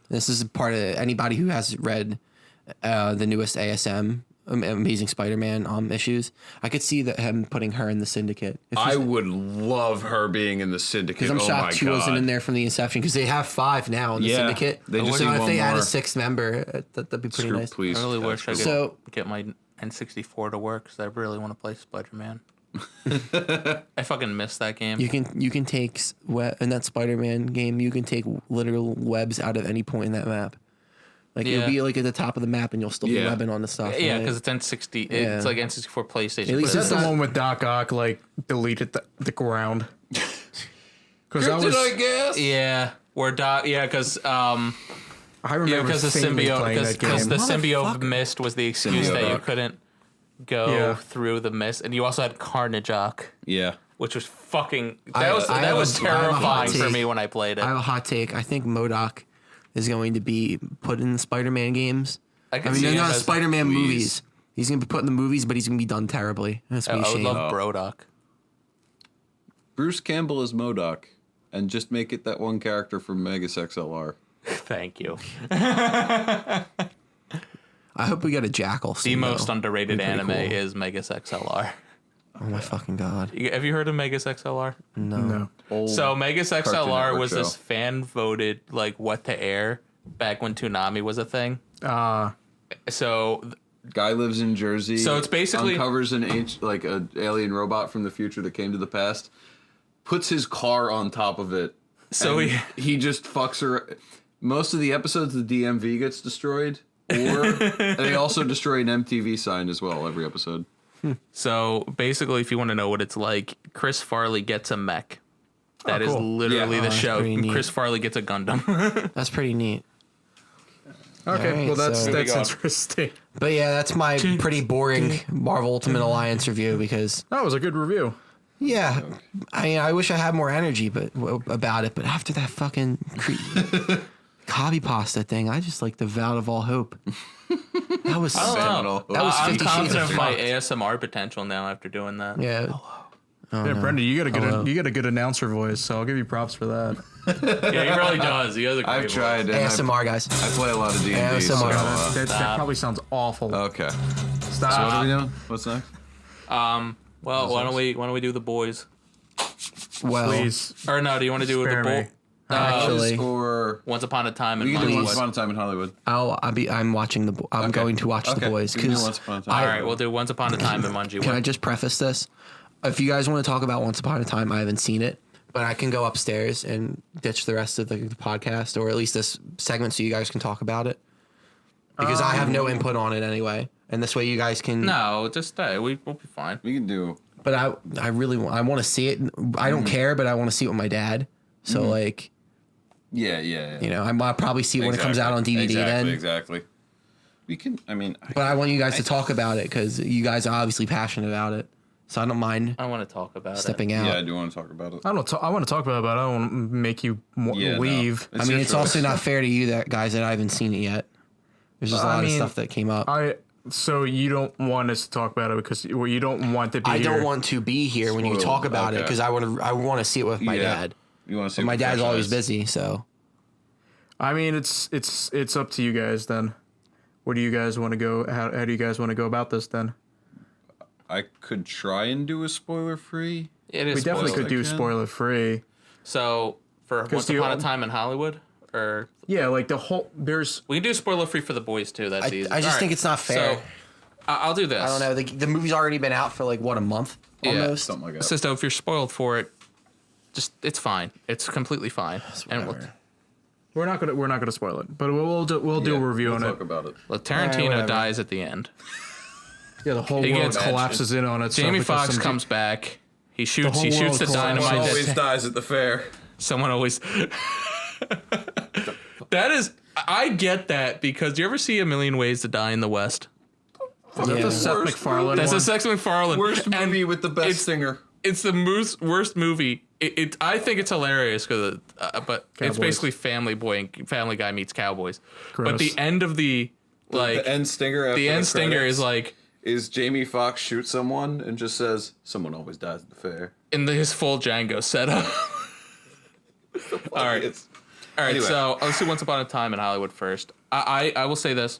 [SPEAKER 3] this is part of anybody who has read the newest ASM Amazing Spider-Man issues. I could see that him putting her in the Syndicate.
[SPEAKER 5] I would love her being in the Syndicate.
[SPEAKER 3] Because I'm shocked
[SPEAKER 5] my
[SPEAKER 3] she
[SPEAKER 5] God.
[SPEAKER 3] wasn't in there from the inception. Because they have 5 now in the
[SPEAKER 5] Yeah,
[SPEAKER 3] Syndicate.
[SPEAKER 5] they just
[SPEAKER 3] so
[SPEAKER 5] need
[SPEAKER 3] if
[SPEAKER 5] one
[SPEAKER 3] they add a
[SPEAKER 5] more.
[SPEAKER 3] 6th member, that'd be pretty nice.
[SPEAKER 5] Please.
[SPEAKER 2] I really wish I could
[SPEAKER 3] So-
[SPEAKER 2] get my N64 to work because I really want to play Spider-Man. I fucking miss that game.
[SPEAKER 3] You can take in that Spider-Man game. You can take literal webs out of any point in that map. Like you'll be like at the top of the map and you'll still be
[SPEAKER 5] Yeah.
[SPEAKER 3] webbing on the stuff.
[SPEAKER 2] Yeah,
[SPEAKER 3] right?
[SPEAKER 2] because it's N60.
[SPEAKER 3] Yeah.
[SPEAKER 2] It's like N64 PlayStation.
[SPEAKER 3] At least
[SPEAKER 2] but
[SPEAKER 4] is
[SPEAKER 3] it's
[SPEAKER 4] that the
[SPEAKER 3] not-
[SPEAKER 4] one with Doc Ock like deleted the ground? Because that was
[SPEAKER 5] I guess.
[SPEAKER 2] yeah, where Doc. Yeah, because
[SPEAKER 4] I remember
[SPEAKER 2] because the
[SPEAKER 4] faintly
[SPEAKER 2] symbiote
[SPEAKER 4] playing that
[SPEAKER 2] because
[SPEAKER 4] game.
[SPEAKER 2] the symbiote
[SPEAKER 3] Motherfucker.
[SPEAKER 2] mist was the excuse
[SPEAKER 5] Symbiote
[SPEAKER 2] that you
[SPEAKER 5] Ock.
[SPEAKER 2] couldn't go through the mist, and you also had Carnage Ock,
[SPEAKER 5] Yeah.
[SPEAKER 2] which was fucking.
[SPEAKER 3] I
[SPEAKER 2] That was
[SPEAKER 3] have a hot
[SPEAKER 2] terrifying for
[SPEAKER 3] take.
[SPEAKER 2] me when I played it.
[SPEAKER 3] I have a hot take. I think MODOK is going to be put in the Spider-Man games.
[SPEAKER 2] I
[SPEAKER 3] mean, they're not
[SPEAKER 2] as
[SPEAKER 3] Spider-Man movies. He's going to be put in the movies, but he's going to be done terribly. That's
[SPEAKER 2] I
[SPEAKER 3] be a
[SPEAKER 2] would
[SPEAKER 3] shame.
[SPEAKER 2] love Brodok.
[SPEAKER 5] Bruce Campbell as MODOK, and just make it that one character from Megas XLR.
[SPEAKER 2] Thank you.
[SPEAKER 3] I hope we get a Jackal soon,
[SPEAKER 2] The most
[SPEAKER 3] though.
[SPEAKER 2] underrated
[SPEAKER 3] That'd be
[SPEAKER 2] anime
[SPEAKER 3] pretty cool.
[SPEAKER 2] is Megas XLR.
[SPEAKER 3] Oh my fucking god.
[SPEAKER 2] Have you heard of Megas XLR?
[SPEAKER 3] No.
[SPEAKER 5] Old
[SPEAKER 2] So Megas
[SPEAKER 5] Cartoon
[SPEAKER 2] XLR
[SPEAKER 5] Network
[SPEAKER 2] was
[SPEAKER 5] show.
[SPEAKER 2] this fan voted like what to air back when Toonami was a thing. So
[SPEAKER 5] Guy lives in Jersey.
[SPEAKER 2] So it's basically-
[SPEAKER 5] uncovers an alien robot from the future that came to the past, puts his car on top of it.
[SPEAKER 2] So
[SPEAKER 5] and he just fucks her. Most of the episodes, the DMV gets destroyed, or they also destroy an MTV sign as well every episode.
[SPEAKER 2] So basically, if you want to know what it's like, Chris Farley gets a mech. That is
[SPEAKER 4] cool.
[SPEAKER 2] literally
[SPEAKER 5] Yeah.
[SPEAKER 2] the
[SPEAKER 3] that's
[SPEAKER 2] show.
[SPEAKER 3] pretty neat.
[SPEAKER 2] Chris Farley gets a Gundam.
[SPEAKER 3] That's pretty neat.
[SPEAKER 4] Okay,
[SPEAKER 3] Alright,
[SPEAKER 4] well that's
[SPEAKER 3] so-
[SPEAKER 4] interesting.
[SPEAKER 3] But yeah, that's my pretty boring Marvel Ultimate Alliance review because
[SPEAKER 4] That was a good review.
[SPEAKER 3] yeah, I wish I had more energy about it, but after that fucking Copypasta thing, I just like devoured of all hope. That was
[SPEAKER 2] I don't know.
[SPEAKER 3] That was
[SPEAKER 2] I'm
[SPEAKER 3] 50 Shades
[SPEAKER 2] confident
[SPEAKER 3] of
[SPEAKER 2] of my
[SPEAKER 3] fucked.
[SPEAKER 2] ASMR potential now after doing that.
[SPEAKER 3] yeah. Oh,
[SPEAKER 4] Yeah,
[SPEAKER 3] no.
[SPEAKER 4] Brendan, you got a
[SPEAKER 3] Hello.
[SPEAKER 4] good announcer voice, so I'll give you props for that.
[SPEAKER 2] Yeah, he really does. He has a great
[SPEAKER 5] I've
[SPEAKER 2] voice.
[SPEAKER 5] tried, and
[SPEAKER 3] ASMR guys.
[SPEAKER 5] I play a lot of D&D.
[SPEAKER 3] ASMR.
[SPEAKER 4] That probably sounds awful.
[SPEAKER 5] Okay.
[SPEAKER 4] Stop.
[SPEAKER 5] So what are we doing? What's next?
[SPEAKER 2] Well, why don't we do the boys?
[SPEAKER 3] Well,
[SPEAKER 4] Please.
[SPEAKER 2] Or no, do you want to do
[SPEAKER 4] Spare
[SPEAKER 2] the
[SPEAKER 4] me.
[SPEAKER 2] boy?
[SPEAKER 3] actually,
[SPEAKER 5] Or
[SPEAKER 2] Once Upon a Time in
[SPEAKER 5] we can do
[SPEAKER 2] Hollywood.
[SPEAKER 5] Once Upon a Time in Hollywood.
[SPEAKER 3] I'm watching I'm
[SPEAKER 5] Okay.
[SPEAKER 3] going to watch the
[SPEAKER 5] Okay.
[SPEAKER 3] boys
[SPEAKER 5] We can do
[SPEAKER 3] because
[SPEAKER 5] Once Upon a Time.
[SPEAKER 2] All right, we'll do Once Upon a Time in Mungie.
[SPEAKER 3] can I just preface this? If you guys want to talk about Once Upon a Time, I haven't seen it, but I can go upstairs and ditch the rest of the podcast, or at least this segment, so you guys can talk about it. Because I have no input on it anyway, and this way you guys can.
[SPEAKER 2] No, just stay. We'll be fine.
[SPEAKER 5] We can do.
[SPEAKER 3] But I really want to see it. I don't care, but I want to see it with my dad. So like,
[SPEAKER 5] Yeah.
[SPEAKER 3] you know, I'll probably see it when it comes out on DVD then.
[SPEAKER 5] Exactly. We can. I mean,
[SPEAKER 3] But I want you guys to talk about it because you guys are obviously passionate about it. So I don't mind
[SPEAKER 2] I want to talk about
[SPEAKER 3] stepping out.
[SPEAKER 5] yeah, I do want to talk about it.
[SPEAKER 4] I want to talk about it, but I don't want to make you
[SPEAKER 5] Yeah, no.
[SPEAKER 4] leave.
[SPEAKER 3] I mean,
[SPEAKER 5] your
[SPEAKER 3] it's
[SPEAKER 5] choice.
[SPEAKER 3] also not fair to you that guys that I haven't seen it yet. There's just a
[SPEAKER 4] I
[SPEAKER 3] lot of
[SPEAKER 4] mean,
[SPEAKER 3] stuff that came up.
[SPEAKER 4] So you don't want us to talk about it because you don't want to be
[SPEAKER 3] I
[SPEAKER 4] here.
[SPEAKER 3] don't want to be here when you
[SPEAKER 5] Spoiled,
[SPEAKER 3] talk about it
[SPEAKER 5] okay.
[SPEAKER 3] because I want to see it with my
[SPEAKER 5] Yeah.
[SPEAKER 3] dad.
[SPEAKER 5] You want to see?
[SPEAKER 3] But my
[SPEAKER 5] with
[SPEAKER 3] dad's
[SPEAKER 5] fresh
[SPEAKER 3] always
[SPEAKER 5] eyes.
[SPEAKER 3] busy, so
[SPEAKER 4] I mean, it's up to you guys then. Where do you guys want to go? How do you guys want to go about this then?
[SPEAKER 5] I could try and do a spoiler free.
[SPEAKER 2] it. It is
[SPEAKER 4] We definitely
[SPEAKER 2] spoiled.
[SPEAKER 4] could do
[SPEAKER 5] can.
[SPEAKER 4] spoiler free.
[SPEAKER 2] So for Once
[SPEAKER 4] do you-
[SPEAKER 2] Upon a Time in Hollywood, or
[SPEAKER 4] Yeah, like the whole there's
[SPEAKER 2] we can do spoiler free for the boys too. That's easy.
[SPEAKER 3] I just think it's not fair.
[SPEAKER 2] So I'll do this.
[SPEAKER 3] I don't know. The movie's already been out for like what, a month
[SPEAKER 2] Yeah,
[SPEAKER 3] almost.
[SPEAKER 5] Something like that.
[SPEAKER 2] Sisto, if you're spoiled for it, just it's fine. It's completely fine. And
[SPEAKER 3] whatever.
[SPEAKER 4] we're not gonna spoil it, but we'll do
[SPEAKER 5] Yeah,
[SPEAKER 4] a review
[SPEAKER 5] we'll
[SPEAKER 4] on it.
[SPEAKER 5] talk about it.
[SPEAKER 2] Tarantino
[SPEAKER 3] whatever.
[SPEAKER 2] dies at the end.
[SPEAKER 4] Yeah, the whole
[SPEAKER 2] He
[SPEAKER 4] world
[SPEAKER 2] gets-
[SPEAKER 4] collapses in on it.
[SPEAKER 2] Jamie Foxx comes back. He shoots.
[SPEAKER 4] whole
[SPEAKER 2] He shoots
[SPEAKER 4] world
[SPEAKER 2] the
[SPEAKER 4] collapses.
[SPEAKER 2] dynamite. that-
[SPEAKER 5] dies at the fair.
[SPEAKER 2] Someone always. That is. I get that because do you ever see A Million Ways to Die in the West?
[SPEAKER 4] Is that the Seth
[SPEAKER 5] Worst
[SPEAKER 4] MacFarlane
[SPEAKER 2] That's
[SPEAKER 4] one?
[SPEAKER 2] a Sex MacFarlane.
[SPEAKER 5] Worst
[SPEAKER 2] And
[SPEAKER 5] movie with the best
[SPEAKER 2] it's-
[SPEAKER 5] singer.
[SPEAKER 2] It's the worst movie. I think it's hilarious because, but it's
[SPEAKER 4] Cowboys.
[SPEAKER 2] basically Family Boy and Family Guy meets Cowboys. But
[SPEAKER 4] Gross.
[SPEAKER 2] the end of the like
[SPEAKER 5] The end stinger. After
[SPEAKER 2] the end stinger
[SPEAKER 5] credits
[SPEAKER 2] is like
[SPEAKER 5] is Jamie Foxx shoots someone and just says, "Someone always dies at the fair."
[SPEAKER 2] in his full Django setup. All right.
[SPEAKER 5] It's,
[SPEAKER 2] All right,
[SPEAKER 5] Anyway.
[SPEAKER 2] so let's do Once Upon a Time in Hollywood first. I will say this.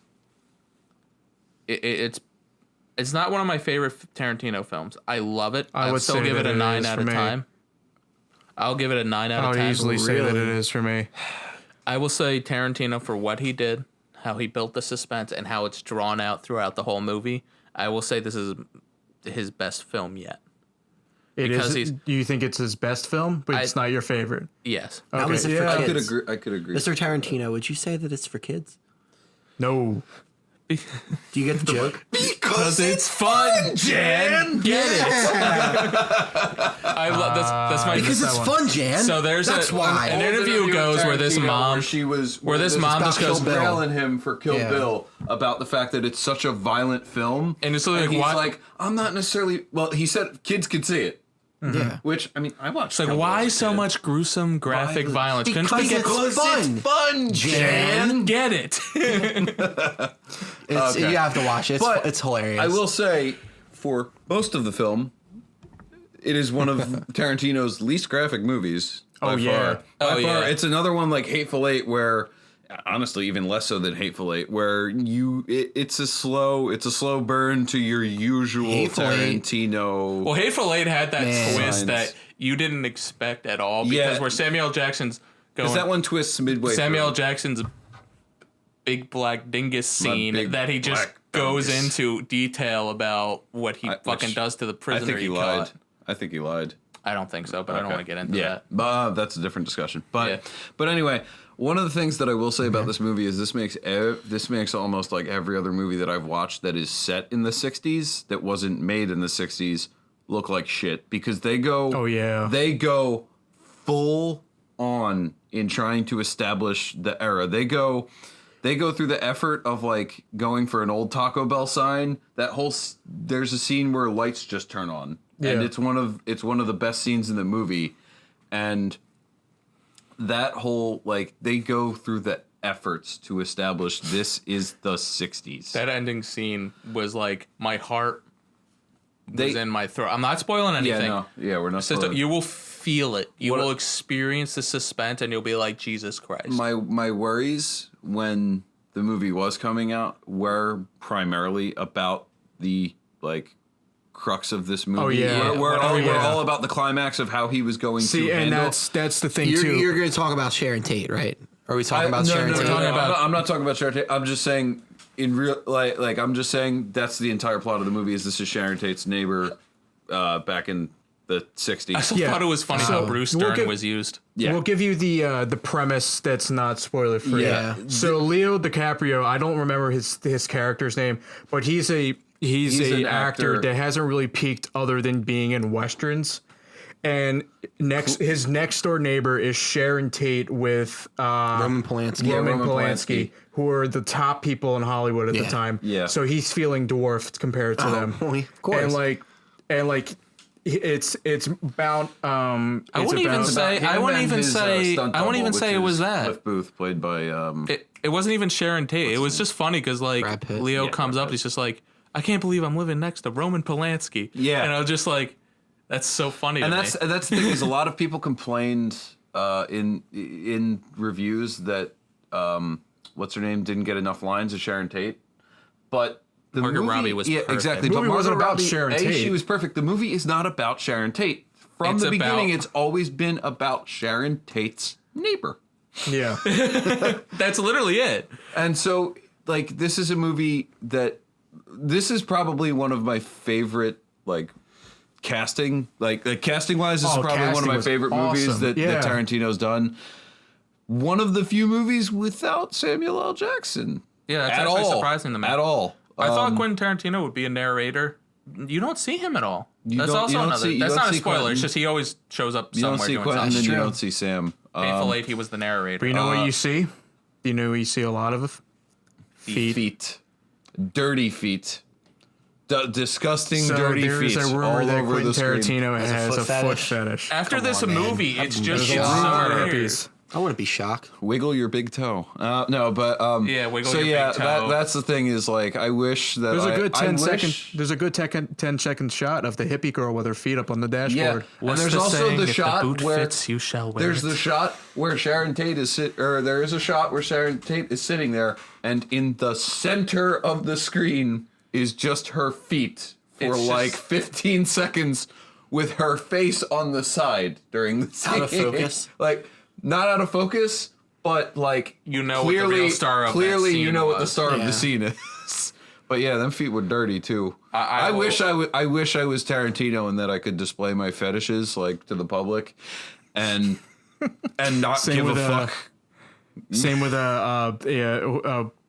[SPEAKER 2] It's not one of my favorite Tarantino films. I love it.
[SPEAKER 4] I
[SPEAKER 2] I'll
[SPEAKER 4] would
[SPEAKER 2] still
[SPEAKER 4] say
[SPEAKER 2] give it
[SPEAKER 4] that
[SPEAKER 2] a
[SPEAKER 4] it
[SPEAKER 2] 9
[SPEAKER 4] is
[SPEAKER 2] out
[SPEAKER 4] for
[SPEAKER 2] of
[SPEAKER 4] me.
[SPEAKER 2] 10. I'll give it a 9 out of 10.
[SPEAKER 4] I'll easily say that
[SPEAKER 3] Really?
[SPEAKER 4] it is for me.
[SPEAKER 2] I will say Tarantino for what he did, how he built the suspense, and how it's drawn out throughout the whole movie. I will say this is his best film yet.
[SPEAKER 4] It
[SPEAKER 2] Because
[SPEAKER 4] is.
[SPEAKER 2] he's-
[SPEAKER 4] Do you think it's his best film, but it's not your favorite?
[SPEAKER 2] Yes.
[SPEAKER 3] How
[SPEAKER 4] Okay,
[SPEAKER 3] is it for
[SPEAKER 4] yeah.
[SPEAKER 5] I could
[SPEAKER 3] kids?
[SPEAKER 5] agree. I could agree.
[SPEAKER 3] Mr. Tarantino, would you say that it's for kids?
[SPEAKER 4] No.
[SPEAKER 3] Do you get the joke?
[SPEAKER 2] Because it's fun, Jan. Get it. I love that's my
[SPEAKER 3] Because it's
[SPEAKER 4] that
[SPEAKER 3] fun, Jan.
[SPEAKER 2] So there's
[SPEAKER 3] That's
[SPEAKER 2] an
[SPEAKER 3] why.
[SPEAKER 2] interview goes where this mom
[SPEAKER 5] where
[SPEAKER 2] this mom just goes
[SPEAKER 3] Kill Bill.
[SPEAKER 5] railing him for Kill
[SPEAKER 3] Yeah.
[SPEAKER 5] Bill about the fact that it's such a violent film,
[SPEAKER 2] And it's like,
[SPEAKER 5] he's
[SPEAKER 2] why-
[SPEAKER 5] like, I'm not necessarily. Well, he said kids could see it.
[SPEAKER 3] Yeah.
[SPEAKER 5] Which, I mean, I watched.
[SPEAKER 2] It's like, why so much gruesome graphic violence? Couldn't we get
[SPEAKER 3] Because it's fun, Jan.
[SPEAKER 2] get it?
[SPEAKER 3] You have to watch it. It's hilarious.
[SPEAKER 5] I will say, for most of the film, it is one of Tarantino's least graphic movies. By far. It's another one like Hateful Eight, where honestly, even less so than Hateful Eight, where it's a slow burn to your usual Tarantino.
[SPEAKER 2] Well, Hateful Eight had that twist that you didn't expect at all, because where Samuel L. Jackson's going.
[SPEAKER 5] Because that one twists midway.
[SPEAKER 2] Samuel L. Jackson's big black dingus scene that he just goes into detail about what he fucking does to the prisoner.
[SPEAKER 5] I think he lied. I think he lied.
[SPEAKER 2] I don't think so, but I don't want to get into that.
[SPEAKER 5] That's a different discussion. But anyway, one of the things that I will say about this movie is this makes almost like every other movie that I've watched that is set in the 60s that wasn't made in the 60s look like shit, because they go full on in trying to establish the era. They go through the effort of like going for an old Taco Bell sign. There's a scene where lights just turn on. Yeah. And it's one of the best scenes in the movie, and that whole like they go through the efforts to establish this is the 60s.
[SPEAKER 2] That ending scene was like my heart was in my throat. I'm not spoiling anything.
[SPEAKER 5] We're not spoiling.
[SPEAKER 2] You will feel it. You will experience the suspense, and you'll be like, Jesus Christ.
[SPEAKER 5] My worries when the movie was coming out were primarily about the like crux of this movie.
[SPEAKER 4] Oh yeah,
[SPEAKER 5] we're all about the climax of how he was going to handle.
[SPEAKER 4] And that's the thing too.
[SPEAKER 3] You're going to talk about Sharon Tate, right? Are we talking about Sharon Tate?
[SPEAKER 5] I'm not talking about Sharon Tate. I'm just saying in real like I'm just saying that's the entire plot of the movie. Is this is Sharon Tate's neighbor back in the 60s?
[SPEAKER 2] I still thought it was funny how Bruce Dern was used.
[SPEAKER 4] Yeah. We'll give you the premise that's not spoiler free. Yeah. So Leo DiCaprio, I don't remember his character's name, but he's an actor that hasn't really peaked other than being in westerns. And his next door neighbor is Sharon Tate with
[SPEAKER 3] Roman Polanski,
[SPEAKER 4] who are the top people in Hollywood at the time. Yeah. So he's feeling dwarfed compared to them.
[SPEAKER 3] Of course.
[SPEAKER 4] And like it's about
[SPEAKER 2] I wouldn't even say it was that.
[SPEAKER 5] Cliff Booth played by
[SPEAKER 2] it wasn't even Sharon Tate. It was just funny because like Leo comes up, he's just like, I can't believe I'm living next to Roman Polanski. Yeah. And I was just like, that's so funny. And
[SPEAKER 5] that's the thing is a lot of people complained in reviews that what's her name didn't get enough lines of Sharon Tate, but the
[SPEAKER 2] Margaret Robbie was perfect.
[SPEAKER 5] Exactly.
[SPEAKER 4] The movie
[SPEAKER 5] but
[SPEAKER 4] wasn't about Sharon Tate.
[SPEAKER 5] She was perfect. The movie is not about Sharon Tate. From the beginning, it's always been about Sharon Tate's neighbor.
[SPEAKER 4] Yeah.
[SPEAKER 2] That's literally it.
[SPEAKER 5] And so, like, this is a movie that this is probably one of my favorite, like, casting. Like casting wise, this is probably one of my favorite movies that Tarantino's done. One of the few movies without Samuel L. Jackson.
[SPEAKER 2] Yeah, that's actually surprising to me.
[SPEAKER 5] At all.
[SPEAKER 2] I thought Quentin Tarantino would be a narrator. You don't see him at all. That's also another. That's not a spoiler. It's just he always shows up somewhere doing something.
[SPEAKER 5] You don't see Sam.
[SPEAKER 2] Hateful Eight, he was the narrator.
[SPEAKER 4] But you know what you see? You know you see a lot of
[SPEAKER 5] feet. Dirty feet. Disgusting, dirty feet.
[SPEAKER 4] There's a rumor that Quentin Tarantino has a foot fetish.
[SPEAKER 2] After this movie, it's just so weird.
[SPEAKER 3] I wouldn't be shocked.
[SPEAKER 5] Wiggle your big toe. Wiggle
[SPEAKER 2] your big toe.
[SPEAKER 5] That's the thing is like I wish that
[SPEAKER 4] there's a good 10-second shot of the hippie girl with her feet up on the dashboard.
[SPEAKER 5] Yeah. And there's also the shot where
[SPEAKER 2] fits, you shall wear
[SPEAKER 5] there's the shot where Sharon Tate there is a shot where Sharon Tate is sitting there, and in the center of the screen is just her feet for like 15 seconds with her face on the side during the scene.
[SPEAKER 3] Out of focus.
[SPEAKER 5] Like. Not out of focus, but like
[SPEAKER 2] clearly,
[SPEAKER 5] what the real
[SPEAKER 2] star of
[SPEAKER 5] clearly
[SPEAKER 2] that scene
[SPEAKER 5] you know
[SPEAKER 2] was.
[SPEAKER 5] what the star of the scene is. But yeah, them feet were dirty too. I wish I was Tarantino and that I could display my fetishes like to the public, and not give a fuck.
[SPEAKER 4] Same with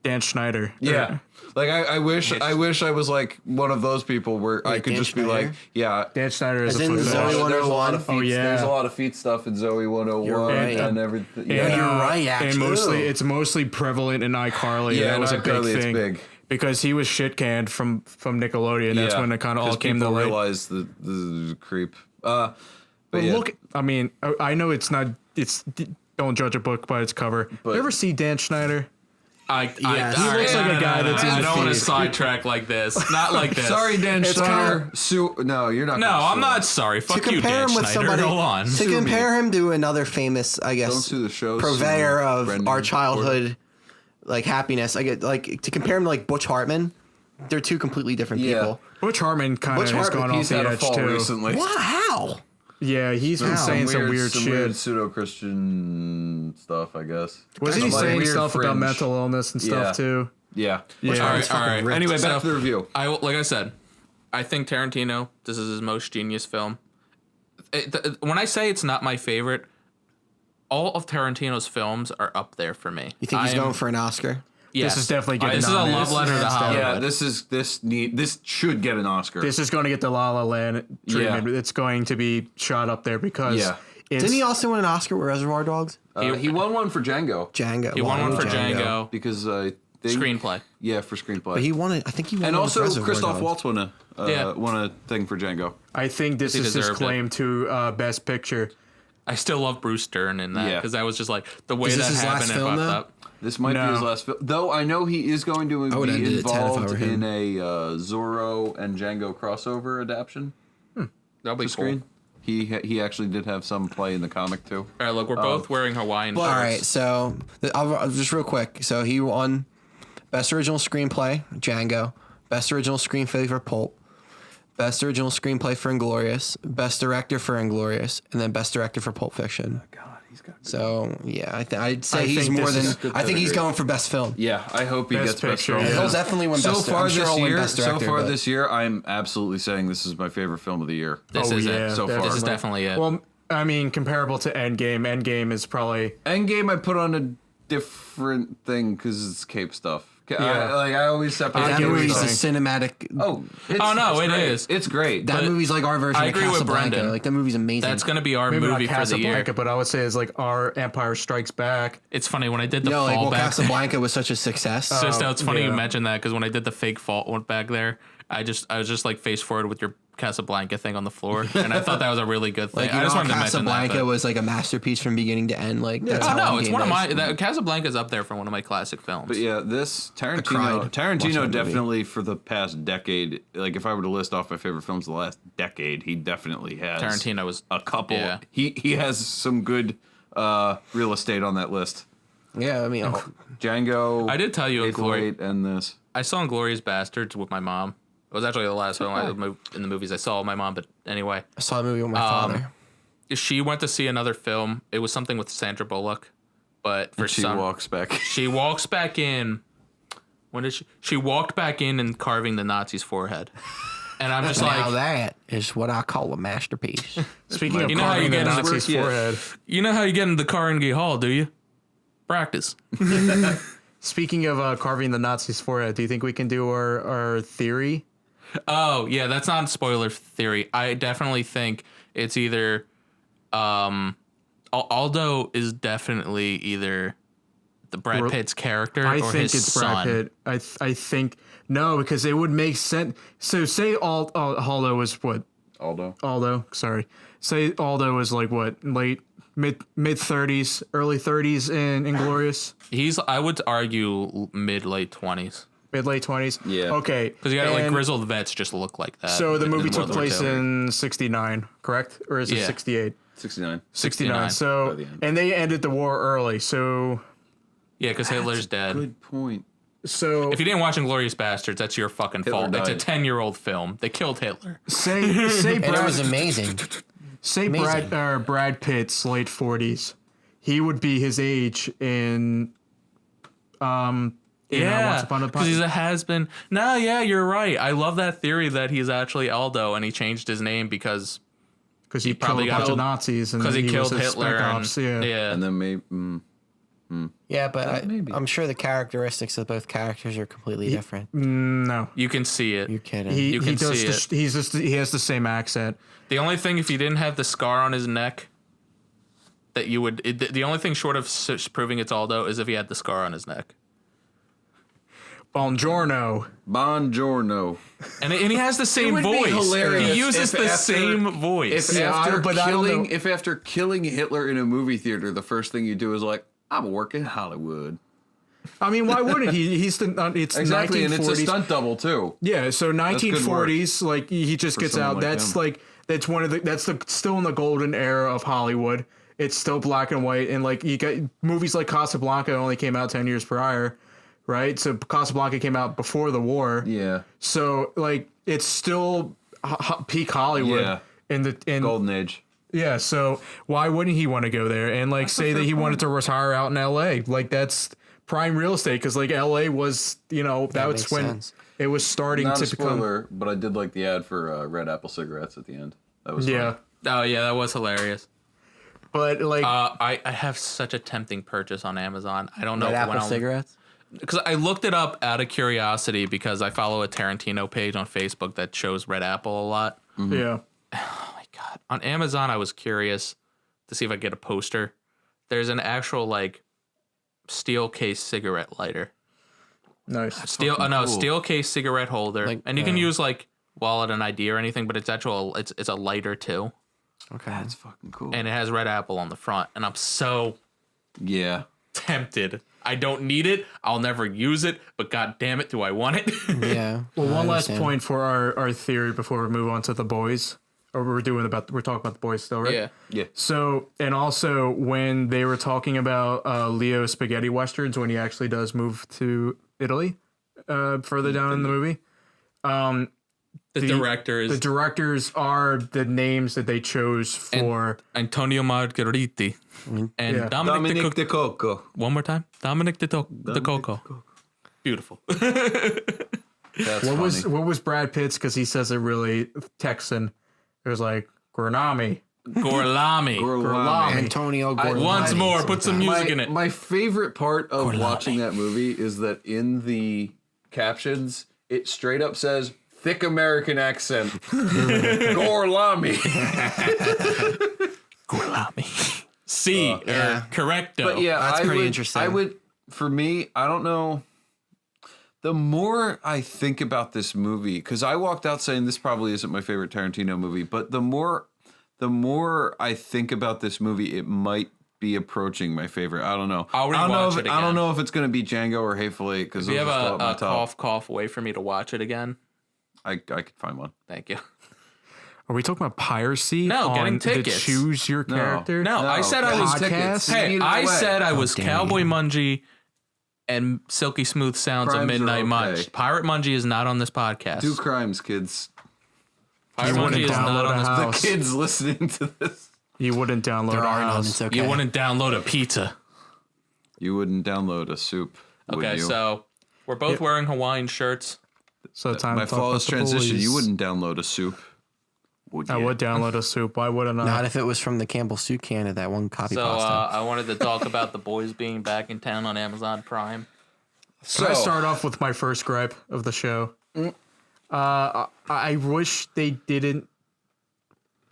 [SPEAKER 4] Dan Schneider.
[SPEAKER 5] Yeah. Like I wish I was like one of those people where I could just be like,
[SPEAKER 4] Dan Schneider is a foot
[SPEAKER 3] Zoe
[SPEAKER 4] fetish.
[SPEAKER 3] 101.
[SPEAKER 5] There's a lot of feet. There's a lot of feet stuff in Zoe 101
[SPEAKER 3] You're right.
[SPEAKER 5] and everything.
[SPEAKER 3] And you're right, actually.
[SPEAKER 4] And it's mostly prevalent in iCarly.
[SPEAKER 5] Yeah,
[SPEAKER 4] that was a big
[SPEAKER 5] iCarly,
[SPEAKER 4] thing.
[SPEAKER 5] It's big.
[SPEAKER 4] Because he was shit canned from Nickelodeon. That's when it kind of all came to light.
[SPEAKER 5] Realized the creep. But
[SPEAKER 4] But
[SPEAKER 5] yeah,
[SPEAKER 4] look, I mean, I know it's not. It's don't judge a book by its cover.
[SPEAKER 5] But-
[SPEAKER 4] you ever see Dan Schneider?
[SPEAKER 3] He
[SPEAKER 4] looks like a guy that's in
[SPEAKER 2] I
[SPEAKER 4] the
[SPEAKER 2] don't want to
[SPEAKER 4] feed.
[SPEAKER 2] sidetrack like this. Not like this.
[SPEAKER 5] sorry, Dan
[SPEAKER 4] It's
[SPEAKER 5] Schneider. No, you're not.
[SPEAKER 2] No,
[SPEAKER 5] gonna
[SPEAKER 2] I'm
[SPEAKER 5] sue
[SPEAKER 2] not
[SPEAKER 5] him.
[SPEAKER 2] sorry.
[SPEAKER 3] To
[SPEAKER 2] Fuck you,
[SPEAKER 3] compare
[SPEAKER 2] Dan
[SPEAKER 3] him with
[SPEAKER 2] Schneider.
[SPEAKER 3] somebody,
[SPEAKER 2] Hold on.
[SPEAKER 3] to
[SPEAKER 5] Sue me.
[SPEAKER 3] compare him to another famous, I guess,
[SPEAKER 5] Don't sue the show.
[SPEAKER 3] purveyor
[SPEAKER 5] sue
[SPEAKER 3] of
[SPEAKER 5] Brendan
[SPEAKER 3] our
[SPEAKER 5] Porter.
[SPEAKER 3] childhood, like happiness. I get like to compare him to like Butch Hartman. They're two completely different
[SPEAKER 5] Yeah.
[SPEAKER 3] people.
[SPEAKER 4] Butch Hartman kind of
[SPEAKER 3] Butch
[SPEAKER 4] has
[SPEAKER 3] Hartman,
[SPEAKER 4] gone off
[SPEAKER 5] He's
[SPEAKER 4] the
[SPEAKER 5] had a
[SPEAKER 4] edge
[SPEAKER 5] fall
[SPEAKER 4] too.
[SPEAKER 5] recently.
[SPEAKER 3] What? How?
[SPEAKER 4] Yeah, he's been saying some weird shit.
[SPEAKER 5] pseudo-Christian stuff, I guess.
[SPEAKER 4] Wasn't he
[SPEAKER 5] Some, like,
[SPEAKER 4] saying
[SPEAKER 5] weird
[SPEAKER 4] stuff about
[SPEAKER 5] fringe.
[SPEAKER 4] mental illness and stuff
[SPEAKER 5] Yeah.
[SPEAKER 4] too?
[SPEAKER 5] Yeah.
[SPEAKER 4] Yeah.
[SPEAKER 2] All right.
[SPEAKER 3] ripped.
[SPEAKER 5] Anyway, back to the review.
[SPEAKER 2] Like I said, I think Tarantino. This is his most genius film. When I say it's not my favorite, all of Tarantino's films are up there for me.
[SPEAKER 3] You think he's going for an Oscar?
[SPEAKER 2] Yes.
[SPEAKER 4] This is definitely getting
[SPEAKER 2] This is a love
[SPEAKER 4] nominated.
[SPEAKER 2] letter to
[SPEAKER 4] Hands down.
[SPEAKER 2] Hollywood.
[SPEAKER 5] Yeah, this should get an Oscar.
[SPEAKER 4] This is going to get the La La Land treatment.
[SPEAKER 5] Yeah.
[SPEAKER 4] It's going to be shot up there because
[SPEAKER 5] Yeah.
[SPEAKER 4] it's,
[SPEAKER 3] Didn't he also win an Oscar with Reservoir Dogs?
[SPEAKER 5] He won one for Django
[SPEAKER 3] Django.
[SPEAKER 2] He won one for
[SPEAKER 3] Django.
[SPEAKER 2] Django.
[SPEAKER 5] because I think
[SPEAKER 2] Screenplay.
[SPEAKER 5] Yeah, for screenplay.
[SPEAKER 3] But he won it. I think he won
[SPEAKER 5] and
[SPEAKER 3] it with
[SPEAKER 5] also
[SPEAKER 3] Reservoir
[SPEAKER 5] Christoph
[SPEAKER 3] Dogs.
[SPEAKER 5] Waltz won
[SPEAKER 2] Yeah.
[SPEAKER 5] a thing for Django.
[SPEAKER 4] I think this
[SPEAKER 2] He
[SPEAKER 4] is his
[SPEAKER 2] deserved it.
[SPEAKER 4] claim to Best Picture.
[SPEAKER 2] I still love Bruce Dern in that
[SPEAKER 5] Yeah.
[SPEAKER 2] because that was just like the way
[SPEAKER 3] Is this
[SPEAKER 2] that
[SPEAKER 3] his last
[SPEAKER 2] happened. It
[SPEAKER 3] film,
[SPEAKER 2] popped
[SPEAKER 3] though?
[SPEAKER 2] up.
[SPEAKER 5] This might
[SPEAKER 4] No.
[SPEAKER 5] be his last film, though. I know he is going to
[SPEAKER 3] would
[SPEAKER 5] be
[SPEAKER 3] end it at 10 if I
[SPEAKER 5] involved
[SPEAKER 3] were him.
[SPEAKER 5] in a Zorro and Django crossover adaptation
[SPEAKER 2] That'll be
[SPEAKER 5] for
[SPEAKER 2] cool.
[SPEAKER 5] screen. He actually did have some play in the comic too.
[SPEAKER 2] All right, look, we're both wearing Hawaiian shirts.
[SPEAKER 3] All right, so I'll just real quick. So he won Best Original Screenplay, Django. Best Original Screenplay for Pulp. Best Original Screenplay for Inglourious. Best Director for Inglourious. And then Best Director for Pulp Fiction.
[SPEAKER 5] God, he's got.
[SPEAKER 3] So, yeah, I'd say
[SPEAKER 4] I
[SPEAKER 3] he's
[SPEAKER 4] think
[SPEAKER 3] more
[SPEAKER 4] this
[SPEAKER 3] than...
[SPEAKER 4] is
[SPEAKER 5] good
[SPEAKER 3] I think he's
[SPEAKER 5] pedigree.
[SPEAKER 3] going for Best Film.
[SPEAKER 5] Yeah, I hope he
[SPEAKER 4] Best
[SPEAKER 5] gets best
[SPEAKER 4] Picture,
[SPEAKER 5] film.
[SPEAKER 4] yeah.
[SPEAKER 3] He'll definitely win
[SPEAKER 5] So
[SPEAKER 3] Best
[SPEAKER 5] far
[SPEAKER 3] I'm sure
[SPEAKER 5] this
[SPEAKER 3] he'll win
[SPEAKER 5] year,
[SPEAKER 3] Best Director,
[SPEAKER 5] so far
[SPEAKER 3] but-
[SPEAKER 5] this year, I'm absolutely saying this is my favorite film of the year.
[SPEAKER 2] This
[SPEAKER 4] Oh,
[SPEAKER 2] is
[SPEAKER 4] yeah,
[SPEAKER 2] it.
[SPEAKER 5] so far.
[SPEAKER 2] This is definitely it.
[SPEAKER 4] Well, I mean, comparable to Endgame. Endgame is probably
[SPEAKER 5] Endgame, I put on a different thing because it's Cape stuff.
[SPEAKER 4] Yeah.
[SPEAKER 5] I always separate.
[SPEAKER 3] That
[SPEAKER 4] get what
[SPEAKER 3] movie's
[SPEAKER 4] you're
[SPEAKER 3] a
[SPEAKER 4] saying.
[SPEAKER 3] cinematic...
[SPEAKER 5] Oh,
[SPEAKER 2] Oh, no, it
[SPEAKER 5] great.
[SPEAKER 2] is.
[SPEAKER 5] It's great.
[SPEAKER 3] That
[SPEAKER 2] but
[SPEAKER 3] movie's like our version
[SPEAKER 2] I
[SPEAKER 3] of
[SPEAKER 2] agree with
[SPEAKER 3] Casablanca.
[SPEAKER 2] Brendan.
[SPEAKER 3] Like, that movie's amazing.
[SPEAKER 2] That's gonna be our
[SPEAKER 4] maybe
[SPEAKER 2] movie
[SPEAKER 4] not
[SPEAKER 2] for the year.
[SPEAKER 4] Casablanca, but I would say it's like our Empire Strikes Back.
[SPEAKER 2] It's funny when I did the
[SPEAKER 3] like, well,
[SPEAKER 2] fallback.
[SPEAKER 3] Casablanca was such a success.
[SPEAKER 2] Sisto, it's funny you
[SPEAKER 4] yeah.
[SPEAKER 2] mentioned that because when I did the fake fault one back there, I was just like face forward with your Casablanca thing on the floor, and I thought that was a really good thing.
[SPEAKER 3] Like, you
[SPEAKER 2] I
[SPEAKER 3] know,
[SPEAKER 2] just wanted to mention that.
[SPEAKER 3] Casablanca
[SPEAKER 2] but-
[SPEAKER 3] was like a masterpiece from beginning to end. Like, that's
[SPEAKER 2] Oh
[SPEAKER 3] how
[SPEAKER 2] no, it's
[SPEAKER 3] Endgame
[SPEAKER 2] one of
[SPEAKER 3] is.
[SPEAKER 2] my Casablanca's up there for one of my classic films.
[SPEAKER 5] But yeah, this
[SPEAKER 3] cried
[SPEAKER 5] Tarantino
[SPEAKER 3] watching that movie.
[SPEAKER 5] definitely for the past decade. Like if I were to list off my favorite films of the last decade, he definitely has
[SPEAKER 2] Tarantino was
[SPEAKER 5] a couple.
[SPEAKER 2] Yeah.
[SPEAKER 5] He has some good real estate on that list.
[SPEAKER 3] Yeah, I mean,
[SPEAKER 5] Django.
[SPEAKER 2] I did tell you,
[SPEAKER 5] Hateful Eight, and this.
[SPEAKER 2] I saw Inglourious Bastards with my mom. It was actually the last film in the movies I saw with my mom. But anyway,
[SPEAKER 3] I saw a movie with my father.
[SPEAKER 2] she went to see another film. It was something with Sandra Bullock, but for
[SPEAKER 5] She
[SPEAKER 2] some
[SPEAKER 5] walks back.
[SPEAKER 2] she walks back in. When did she? She walked back in and carving the Nazi's forehead, and I'm just
[SPEAKER 3] Now
[SPEAKER 2] like,
[SPEAKER 3] that is what I call a masterpiece.
[SPEAKER 4] Speaking of
[SPEAKER 2] You know how
[SPEAKER 4] carving
[SPEAKER 2] you
[SPEAKER 4] the
[SPEAKER 2] get in the
[SPEAKER 4] Nazi's
[SPEAKER 5] yeah.
[SPEAKER 4] forehead.
[SPEAKER 2] you know how you get into Carnegie Hall, do you? Practice.
[SPEAKER 4] Speaking of carving the Nazi's forehead, do you think we can do our theory?
[SPEAKER 2] Oh yeah, that's not a spoiler theory. I definitely think it's either Aldo is definitely either the Brad Pitt's character
[SPEAKER 4] I
[SPEAKER 2] or
[SPEAKER 4] think
[SPEAKER 2] his
[SPEAKER 4] it's
[SPEAKER 2] son.
[SPEAKER 4] Brad Pitt. I think no, because it would make sense. So say Aldo was what?
[SPEAKER 5] Aldo.
[SPEAKER 4] Sorry. Say Aldo was like what? Mid 30s, early 30s in Inglourious?
[SPEAKER 2] He's I would argue mid late 20s
[SPEAKER 4] Mid late 20s?
[SPEAKER 5] Yeah.
[SPEAKER 4] Okay.
[SPEAKER 2] because you got like
[SPEAKER 4] and
[SPEAKER 2] grizzled vets just look like that.
[SPEAKER 4] So the
[SPEAKER 2] in
[SPEAKER 4] movie
[SPEAKER 2] World
[SPEAKER 4] took
[SPEAKER 2] War
[SPEAKER 4] place
[SPEAKER 2] II.
[SPEAKER 4] in 69, correct? Or is it
[SPEAKER 2] Yeah.
[SPEAKER 4] 68?
[SPEAKER 5] 69.
[SPEAKER 4] 69. So,
[SPEAKER 5] By the end.
[SPEAKER 4] and they ended the war early. So,
[SPEAKER 2] Yeah, because Hitler's dead.
[SPEAKER 5] Good point.
[SPEAKER 4] so
[SPEAKER 2] If you didn't watch Inglourious Bastards, that's your fucking
[SPEAKER 5] Hitler
[SPEAKER 2] fault.
[SPEAKER 5] died.
[SPEAKER 2] It's a 10-year-old film. They killed Hitler.
[SPEAKER 4] say
[SPEAKER 3] And it was
[SPEAKER 4] Brad,
[SPEAKER 3] amazing.
[SPEAKER 4] say
[SPEAKER 3] amazing.
[SPEAKER 4] Brad Pitt's late 40s. He would be his age in Once
[SPEAKER 2] Yeah,
[SPEAKER 4] Upon a
[SPEAKER 2] because he's a has-been. No, yeah, you're right. I love that theory that he's actually Aldo and he changed his name because
[SPEAKER 4] because he
[SPEAKER 2] probably
[SPEAKER 4] killed a bunch
[SPEAKER 2] got
[SPEAKER 4] of Nazis and
[SPEAKER 2] he
[SPEAKER 4] was
[SPEAKER 2] killed
[SPEAKER 4] a
[SPEAKER 2] Hitler.
[SPEAKER 4] spec
[SPEAKER 2] And,
[SPEAKER 4] ops, yeah.
[SPEAKER 5] And then maybe.
[SPEAKER 3] Yeah, but
[SPEAKER 5] maybe.
[SPEAKER 3] I'm sure the characteristics of both characters are completely different.
[SPEAKER 4] No,
[SPEAKER 2] you can see it.
[SPEAKER 3] You're kidding.
[SPEAKER 4] he
[SPEAKER 2] You can
[SPEAKER 4] does.
[SPEAKER 2] see
[SPEAKER 4] He has the same accent.
[SPEAKER 2] The only thing, if he didn't have the scar on his neck, that you would. The only thing short of proving it's Aldo is if he had the scar on his neck.
[SPEAKER 4] Buongiorno.
[SPEAKER 5] Buongiorno.
[SPEAKER 2] And he has the same
[SPEAKER 5] would be
[SPEAKER 2] voice.
[SPEAKER 5] hilarious
[SPEAKER 2] He uses
[SPEAKER 5] if
[SPEAKER 2] the
[SPEAKER 5] after-
[SPEAKER 2] same voice.
[SPEAKER 5] If after killing Hitler in a movie theater, the first thing you do is like, I'm working Hollywood.
[SPEAKER 4] I mean, why wouldn't he? It's
[SPEAKER 5] Exactly,
[SPEAKER 4] 1940s.
[SPEAKER 5] and it's a stunt double too.
[SPEAKER 4] Yeah, so
[SPEAKER 5] good
[SPEAKER 4] 1940s, like he just gets
[SPEAKER 5] someone
[SPEAKER 4] out.
[SPEAKER 5] like
[SPEAKER 4] That's
[SPEAKER 5] him.
[SPEAKER 4] like still in the golden era of Hollywood. It's still black and white, and like you got movies like Casablanca only came out 10 years prior, right? So Casablanca came out before the war.
[SPEAKER 5] Yeah.
[SPEAKER 4] So like it's still peak Hollywood.
[SPEAKER 5] Yeah.
[SPEAKER 4] In
[SPEAKER 5] Golden Age.
[SPEAKER 4] yeah, so why wouldn't he want to go there and like say that he wanted to retire out in LA? Like that's prime real estate because like LA was, that was
[SPEAKER 3] makes
[SPEAKER 4] when
[SPEAKER 3] sense.
[SPEAKER 4] it was starting
[SPEAKER 5] Not
[SPEAKER 4] to
[SPEAKER 5] a spoiler, but I did like the ad for Red Apple cigarettes at the end. That was
[SPEAKER 4] become
[SPEAKER 2] Oh yeah, that was hilarious.
[SPEAKER 4] But like
[SPEAKER 2] I have such a tempting purchase on Amazon. I don't know
[SPEAKER 3] Red
[SPEAKER 2] when
[SPEAKER 3] Apple cigarettes.
[SPEAKER 2] because I looked it up out of curiosity because I follow a Tarantino page on Facebook that shows Red Apple a lot.
[SPEAKER 4] yeah.
[SPEAKER 2] Oh my god! On Amazon, I was curious to see if I could get a poster. There's an actual like steel case cigarette lighter.
[SPEAKER 4] Nice.
[SPEAKER 2] Steel case cigarette holder,
[SPEAKER 3] Like,
[SPEAKER 2] and you can use like wallet and ID or anything, but it's a lighter too,
[SPEAKER 3] Okay.
[SPEAKER 5] That's fucking cool.
[SPEAKER 2] and it has Red Apple on the front, and I'm so
[SPEAKER 5] Yeah.
[SPEAKER 2] tempted. I don't need it. I'll never use it, but god damn it, do I want it?
[SPEAKER 3] Yeah.
[SPEAKER 4] Well,
[SPEAKER 3] I
[SPEAKER 4] one last
[SPEAKER 3] understand.
[SPEAKER 4] point for our theory before we move on to the boys. Or we're talking about the boys still, right?
[SPEAKER 5] Yeah.
[SPEAKER 4] So, and also when they were talking about Leo spaghetti westerns, when he actually does move to Italy, further down in the movie,
[SPEAKER 2] The director
[SPEAKER 4] the
[SPEAKER 2] is
[SPEAKER 4] directors are the names that they chose for.
[SPEAKER 2] Antonio Margheriti and
[SPEAKER 4] Yeah.
[SPEAKER 2] Dominic
[SPEAKER 5] de Coco.
[SPEAKER 2] One more time, Dominic de Coco. Beautiful.
[SPEAKER 5] That's
[SPEAKER 4] What was Brad Pitt's? Because he says it really Texan. It was like Granami.
[SPEAKER 2] Gorlami.
[SPEAKER 4] Gorlami.
[SPEAKER 3] Antonio Gordon.
[SPEAKER 2] Once more, put some music in it.
[SPEAKER 5] My favorite part of watching that movie is that in the captions, it straight up says, thick American accent. Gorlami.
[SPEAKER 2] Gorlami. C.
[SPEAKER 3] yeah.
[SPEAKER 2] Correcto.
[SPEAKER 5] But yeah,
[SPEAKER 3] That's pretty interesting.
[SPEAKER 5] I would, for me, I don't know. The more I think about this movie, because I walked out saying this probably isn't my favorite Tarantino movie, but the more I think about this movie, it might be approaching my favorite. I don't know.
[SPEAKER 2] I'll
[SPEAKER 5] I don't know
[SPEAKER 2] rewatch
[SPEAKER 5] if
[SPEAKER 2] it
[SPEAKER 5] I don't
[SPEAKER 2] again.
[SPEAKER 5] know if it's going to be Django or Hateful Eight because
[SPEAKER 2] Do you
[SPEAKER 5] those
[SPEAKER 2] have
[SPEAKER 5] are still at my top.
[SPEAKER 2] cough way for me to watch it again?
[SPEAKER 5] I could find one.
[SPEAKER 2] Thank you.
[SPEAKER 4] Are we talking about piracy?
[SPEAKER 2] No,
[SPEAKER 4] on
[SPEAKER 2] getting
[SPEAKER 4] the
[SPEAKER 2] tickets.
[SPEAKER 4] choose your character?
[SPEAKER 2] No, I said I was.
[SPEAKER 4] Podcast?
[SPEAKER 2] Hey, I said I was
[SPEAKER 3] damn
[SPEAKER 2] Cowboy
[SPEAKER 3] you.
[SPEAKER 2] Mungie and Silky Smooth Sounds
[SPEAKER 5] Crimes
[SPEAKER 2] of
[SPEAKER 5] are
[SPEAKER 2] Midnight
[SPEAKER 5] okay.
[SPEAKER 2] Munch. Pirate Mungie is not on this podcast.
[SPEAKER 5] Do crimes, kids.
[SPEAKER 2] Pirate
[SPEAKER 4] You
[SPEAKER 2] Mungie
[SPEAKER 4] wouldn't
[SPEAKER 2] is not
[SPEAKER 4] download
[SPEAKER 2] on
[SPEAKER 4] a
[SPEAKER 2] this
[SPEAKER 4] house.
[SPEAKER 5] The kids listening to this.
[SPEAKER 4] You wouldn't download
[SPEAKER 3] There
[SPEAKER 4] a
[SPEAKER 3] are none.
[SPEAKER 4] house.
[SPEAKER 3] It's okay.
[SPEAKER 2] You wouldn't download a pizza.
[SPEAKER 5] You wouldn't download a soup. would
[SPEAKER 2] Okay,
[SPEAKER 5] you?
[SPEAKER 2] so we're both wearing Hawaiian shirts.
[SPEAKER 4] So time
[SPEAKER 5] My
[SPEAKER 4] to talk
[SPEAKER 5] flawless
[SPEAKER 4] about the
[SPEAKER 5] transition.
[SPEAKER 4] boys.
[SPEAKER 5] You wouldn't download a soup. Would you?
[SPEAKER 4] I would download a soup. Why wouldn't I?
[SPEAKER 3] Not if it was from the Campbell soup can of that one copy
[SPEAKER 2] So
[SPEAKER 3] pasta.
[SPEAKER 2] I wanted to talk about the boys being back in town on Amazon Prime.
[SPEAKER 4] Can I start off with my first gripe of the show? I wish they didn't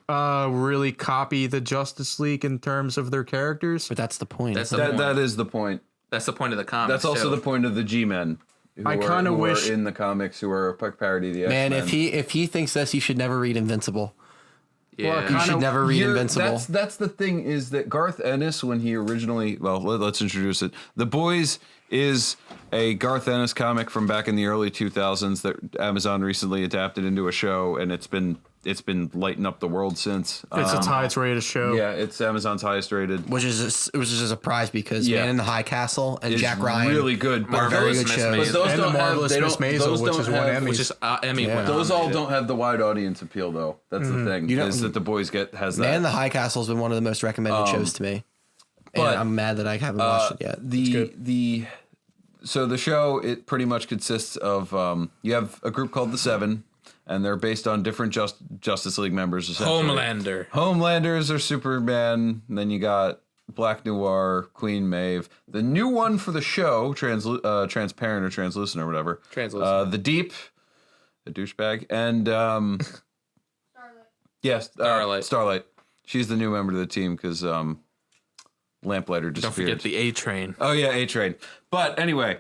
[SPEAKER 4] really copy the Justice League in terms of their characters.
[SPEAKER 3] But that's the point.
[SPEAKER 2] That's
[SPEAKER 3] isn't
[SPEAKER 2] the
[SPEAKER 3] it?
[SPEAKER 5] That is the point.
[SPEAKER 2] That's the point of the comics.
[SPEAKER 5] That's also
[SPEAKER 2] too.
[SPEAKER 5] the point of the G-Men.
[SPEAKER 4] I kinda wish-
[SPEAKER 5] are in the comics who are a parody of the
[SPEAKER 3] Man,
[SPEAKER 5] X-Men.
[SPEAKER 3] if he thinks this, he should never read Invincible.
[SPEAKER 2] Yeah.
[SPEAKER 3] You should never read Invincible.
[SPEAKER 5] That's the thing is that Garth Ennis, when he originally, let's introduce it. The Boys is a Garth Ennis comic from back in the early 2000s that Amazon recently adapted into a show, and it's been lighting up the world since.
[SPEAKER 4] It's its highest rated show.
[SPEAKER 5] Yeah, it's Amazon's highest rated.
[SPEAKER 3] Which is it was just a surprise because
[SPEAKER 5] Yeah.
[SPEAKER 3] Man in the High Castle and
[SPEAKER 5] It's
[SPEAKER 3] Jack Ryan
[SPEAKER 5] really good, but
[SPEAKER 3] are very
[SPEAKER 2] Marvelous
[SPEAKER 3] good
[SPEAKER 2] Miss
[SPEAKER 3] shows.
[SPEAKER 2] Maisel.
[SPEAKER 5] But those
[SPEAKER 4] And the
[SPEAKER 5] don't have,
[SPEAKER 4] Marvelous
[SPEAKER 5] they
[SPEAKER 4] Miss
[SPEAKER 5] don't,
[SPEAKER 4] Maisel,
[SPEAKER 5] those
[SPEAKER 4] which
[SPEAKER 5] don't
[SPEAKER 4] is one
[SPEAKER 5] have,
[SPEAKER 4] Emmy.
[SPEAKER 2] Which is Emmy
[SPEAKER 3] Yeah.
[SPEAKER 2] winner.
[SPEAKER 5] those all don't have the wide audience appeal though. That's the thing.
[SPEAKER 3] You know-
[SPEAKER 5] is that the Boys has that.
[SPEAKER 3] Man in the High Castle has been one of the most recommended shows to me. And
[SPEAKER 5] but,
[SPEAKER 3] I'm mad that I haven't watched it yet.
[SPEAKER 5] So the show, it pretty much consists of you have a group called the Seven, and they're based on different Justice League members. Essentially.
[SPEAKER 2] Homelander.
[SPEAKER 5] Homelanders are Superman. And then you got Black Noir, Queen Maeve. The new one for the show, Transparent or Translucent or whatever.
[SPEAKER 2] Translucent.
[SPEAKER 5] The Deep, a douchebag, and Starlight. Yes, Starlight. She's the new member of the team because Lamplighter
[SPEAKER 2] Don't
[SPEAKER 5] disappeared.
[SPEAKER 2] forget the A Train.
[SPEAKER 5] Oh yeah, A-Train. But anyway,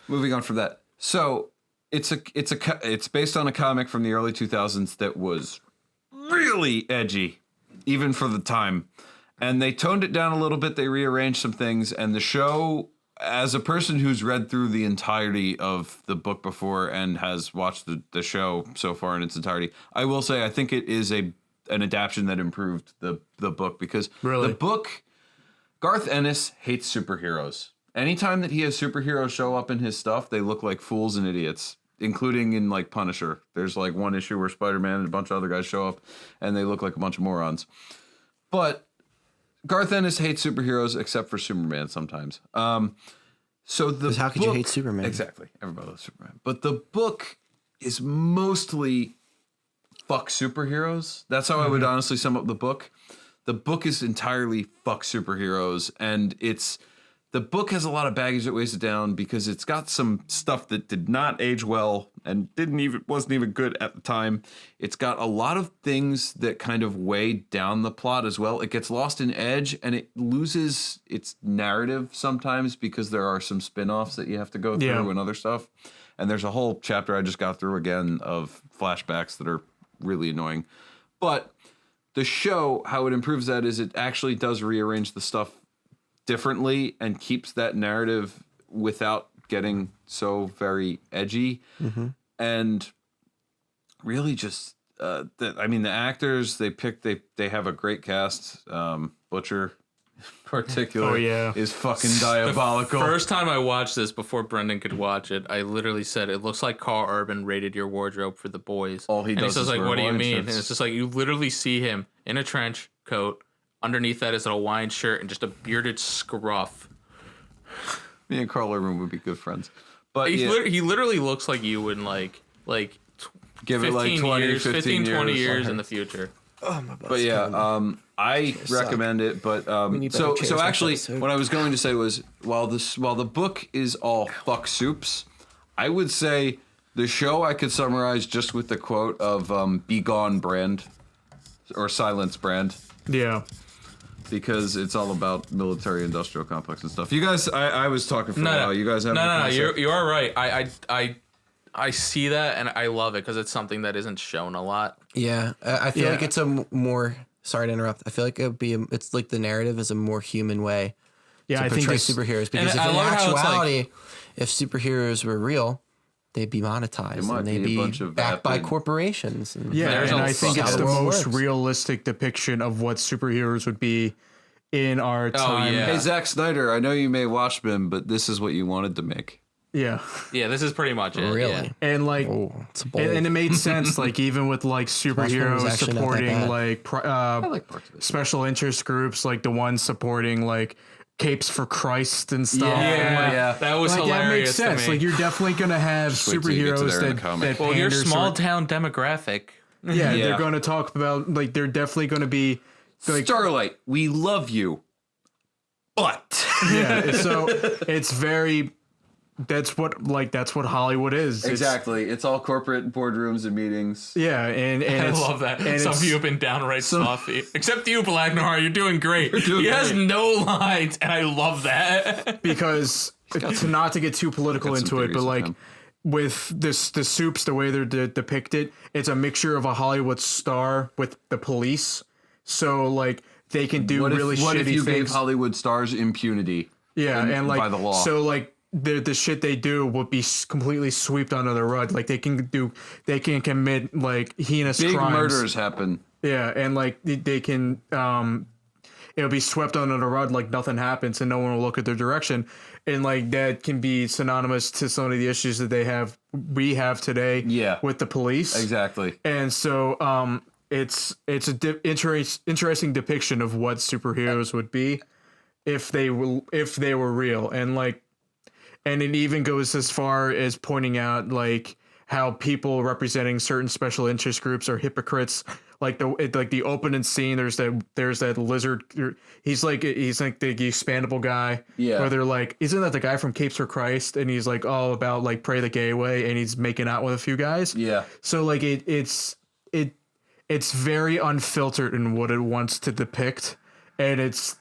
[SPEAKER 5] moving on from that. So it's based on a comic from the early 2000s that was really edgy, even for the time. And they toned it down a little bit. They rearranged some things. And the show, as a person who's read through the entirety of the book before and has watched the show so far in its entirety, I will say I think it is an adaptation that improved the book, because the book, Garth Ennis hates superheroes. Anytime that he has superheroes show up in his stuff, they look like fools and idiots, including in like Punisher. There's like one issue where Spider-Man and a bunch of other guys show up and they look like a bunch of morons. But Garth Ennis hates superheroes except for Superman sometimes. So how
[SPEAKER 3] could you hate Superman?
[SPEAKER 5] Exactly. Everybody loves Superman. But the book is mostly fuck superheroes. That's how I would honestly sum up the book. The book is entirely fuck superheroes, and the book has a lot of baggage that weighs it down because it's got some stuff that did not age well and wasn't even good at the time. It's got a lot of things that kind of weigh down the plot as well. It gets lost in edge and it loses its narrative sometimes because there are some spin-offs that you have to go through and other stuff. And there's a whole chapter I just got through again of flashbacks that are really annoying. But the show, how it improves that is it actually does rearrange the stuff differently and keeps that narrative without getting so very edgy. And really just the actors they have a great cast. Butcher particular is fucking diabolical.
[SPEAKER 2] The first time I watched this before Brendan could watch it, I literally said it looks like Carl Urban rated your wardrobe for The Boys.
[SPEAKER 5] All he does
[SPEAKER 2] says
[SPEAKER 5] is
[SPEAKER 2] like,
[SPEAKER 5] wear
[SPEAKER 2] what do you
[SPEAKER 5] Hawaiian
[SPEAKER 2] mean?
[SPEAKER 5] shirts.
[SPEAKER 2] And it's just like you literally see him in a trench coat. Underneath that is a Hawaiian shirt and just a bearded scruff.
[SPEAKER 5] Me and Carl Urban would be good friends. But
[SPEAKER 2] he literally looks like you in like
[SPEAKER 5] give it like 20
[SPEAKER 2] years in the future.
[SPEAKER 3] Oh, my butt's
[SPEAKER 5] But yeah, I recommend it. But so actually, what I was going to say was while the book is all fuck soups, I would say the show I could summarize just with the quote of "Be Gone, Brand" or "Silence, Brand."
[SPEAKER 4] Yeah.
[SPEAKER 5] Because it's all about military-industrial complex and stuff. You guys, I was talking for a while. You guys have
[SPEAKER 2] no. You are right. I see that and I love it because it's something that isn't shown a lot.
[SPEAKER 3] Yeah, I feel like it's a more. Sorry to interrupt. I feel like it's like the narrative is a more human way.
[SPEAKER 4] Yeah,
[SPEAKER 3] to
[SPEAKER 4] I think
[SPEAKER 3] portray superheroes, because if in actuality, if superheroes were real, they'd be monetized and they'd be backed by corporations. And
[SPEAKER 4] and I think it's the most
[SPEAKER 3] works.
[SPEAKER 4] realistic depiction of what superheroes would be in our time.
[SPEAKER 2] Yeah.
[SPEAKER 5] Hey, Zack Snyder, I know you may watch them, but this is what you wanted to make.
[SPEAKER 4] Yeah.
[SPEAKER 2] Yeah, this is pretty much it.
[SPEAKER 3] Really?
[SPEAKER 2] Yeah.
[SPEAKER 4] And like,
[SPEAKER 3] it's bold.
[SPEAKER 4] and it made sense, like even with like superheroes supporting like special interest groups, like the ones supporting like Capes for Christ and stuff.
[SPEAKER 2] That was
[SPEAKER 4] like,
[SPEAKER 2] hilarious.
[SPEAKER 4] That makes sense.
[SPEAKER 2] To me.
[SPEAKER 4] Like you're definitely gonna have superheroes that
[SPEAKER 2] well, your
[SPEAKER 4] pander
[SPEAKER 2] small town demographic.
[SPEAKER 4] they're going to talk about like they're definitely going to be like
[SPEAKER 5] Starlight, we love you, but
[SPEAKER 4] so it's very. That's what Hollywood is.
[SPEAKER 5] Exactly. It's all corporate boardrooms and meetings.
[SPEAKER 4] Yeah, and
[SPEAKER 2] I love that.
[SPEAKER 4] And
[SPEAKER 2] some of you have been downright sloppy. Except you, Black Noir. You're doing great. He has no lines, and I love that.
[SPEAKER 4] Because not to get too political into it, but like with the soups, the way they're depicted, it's a mixture of a Hollywood star with the police. So like they can do really shitty things.
[SPEAKER 5] What if you gave Hollywood stars impunity?
[SPEAKER 4] Yeah, and like
[SPEAKER 5] by the law.
[SPEAKER 4] So like the shit they do would be completely swept under the rug. Like they can commit like heinous
[SPEAKER 5] big
[SPEAKER 4] crimes.
[SPEAKER 5] murders happen.
[SPEAKER 4] Yeah, and like they can it'll be swept under the rug like nothing happens and no one will look at their direction. And like that can be synonymous to some of the issues that we have today with the police.
[SPEAKER 5] Exactly.
[SPEAKER 4] And so it's a interesting depiction of what superheroes would be if they were real. And it even goes as far as pointing out like how people representing certain special interest groups are hypocrites. Like the opening scene, there's that lizard. He's like the expandable guy. Yeah. Where they're like, isn't that the guy from Capes for Christ? And he's like all about like pray the gay way, and he's making out with a few guys. Yeah. So like it's very unfiltered in what it wants to depict, and it's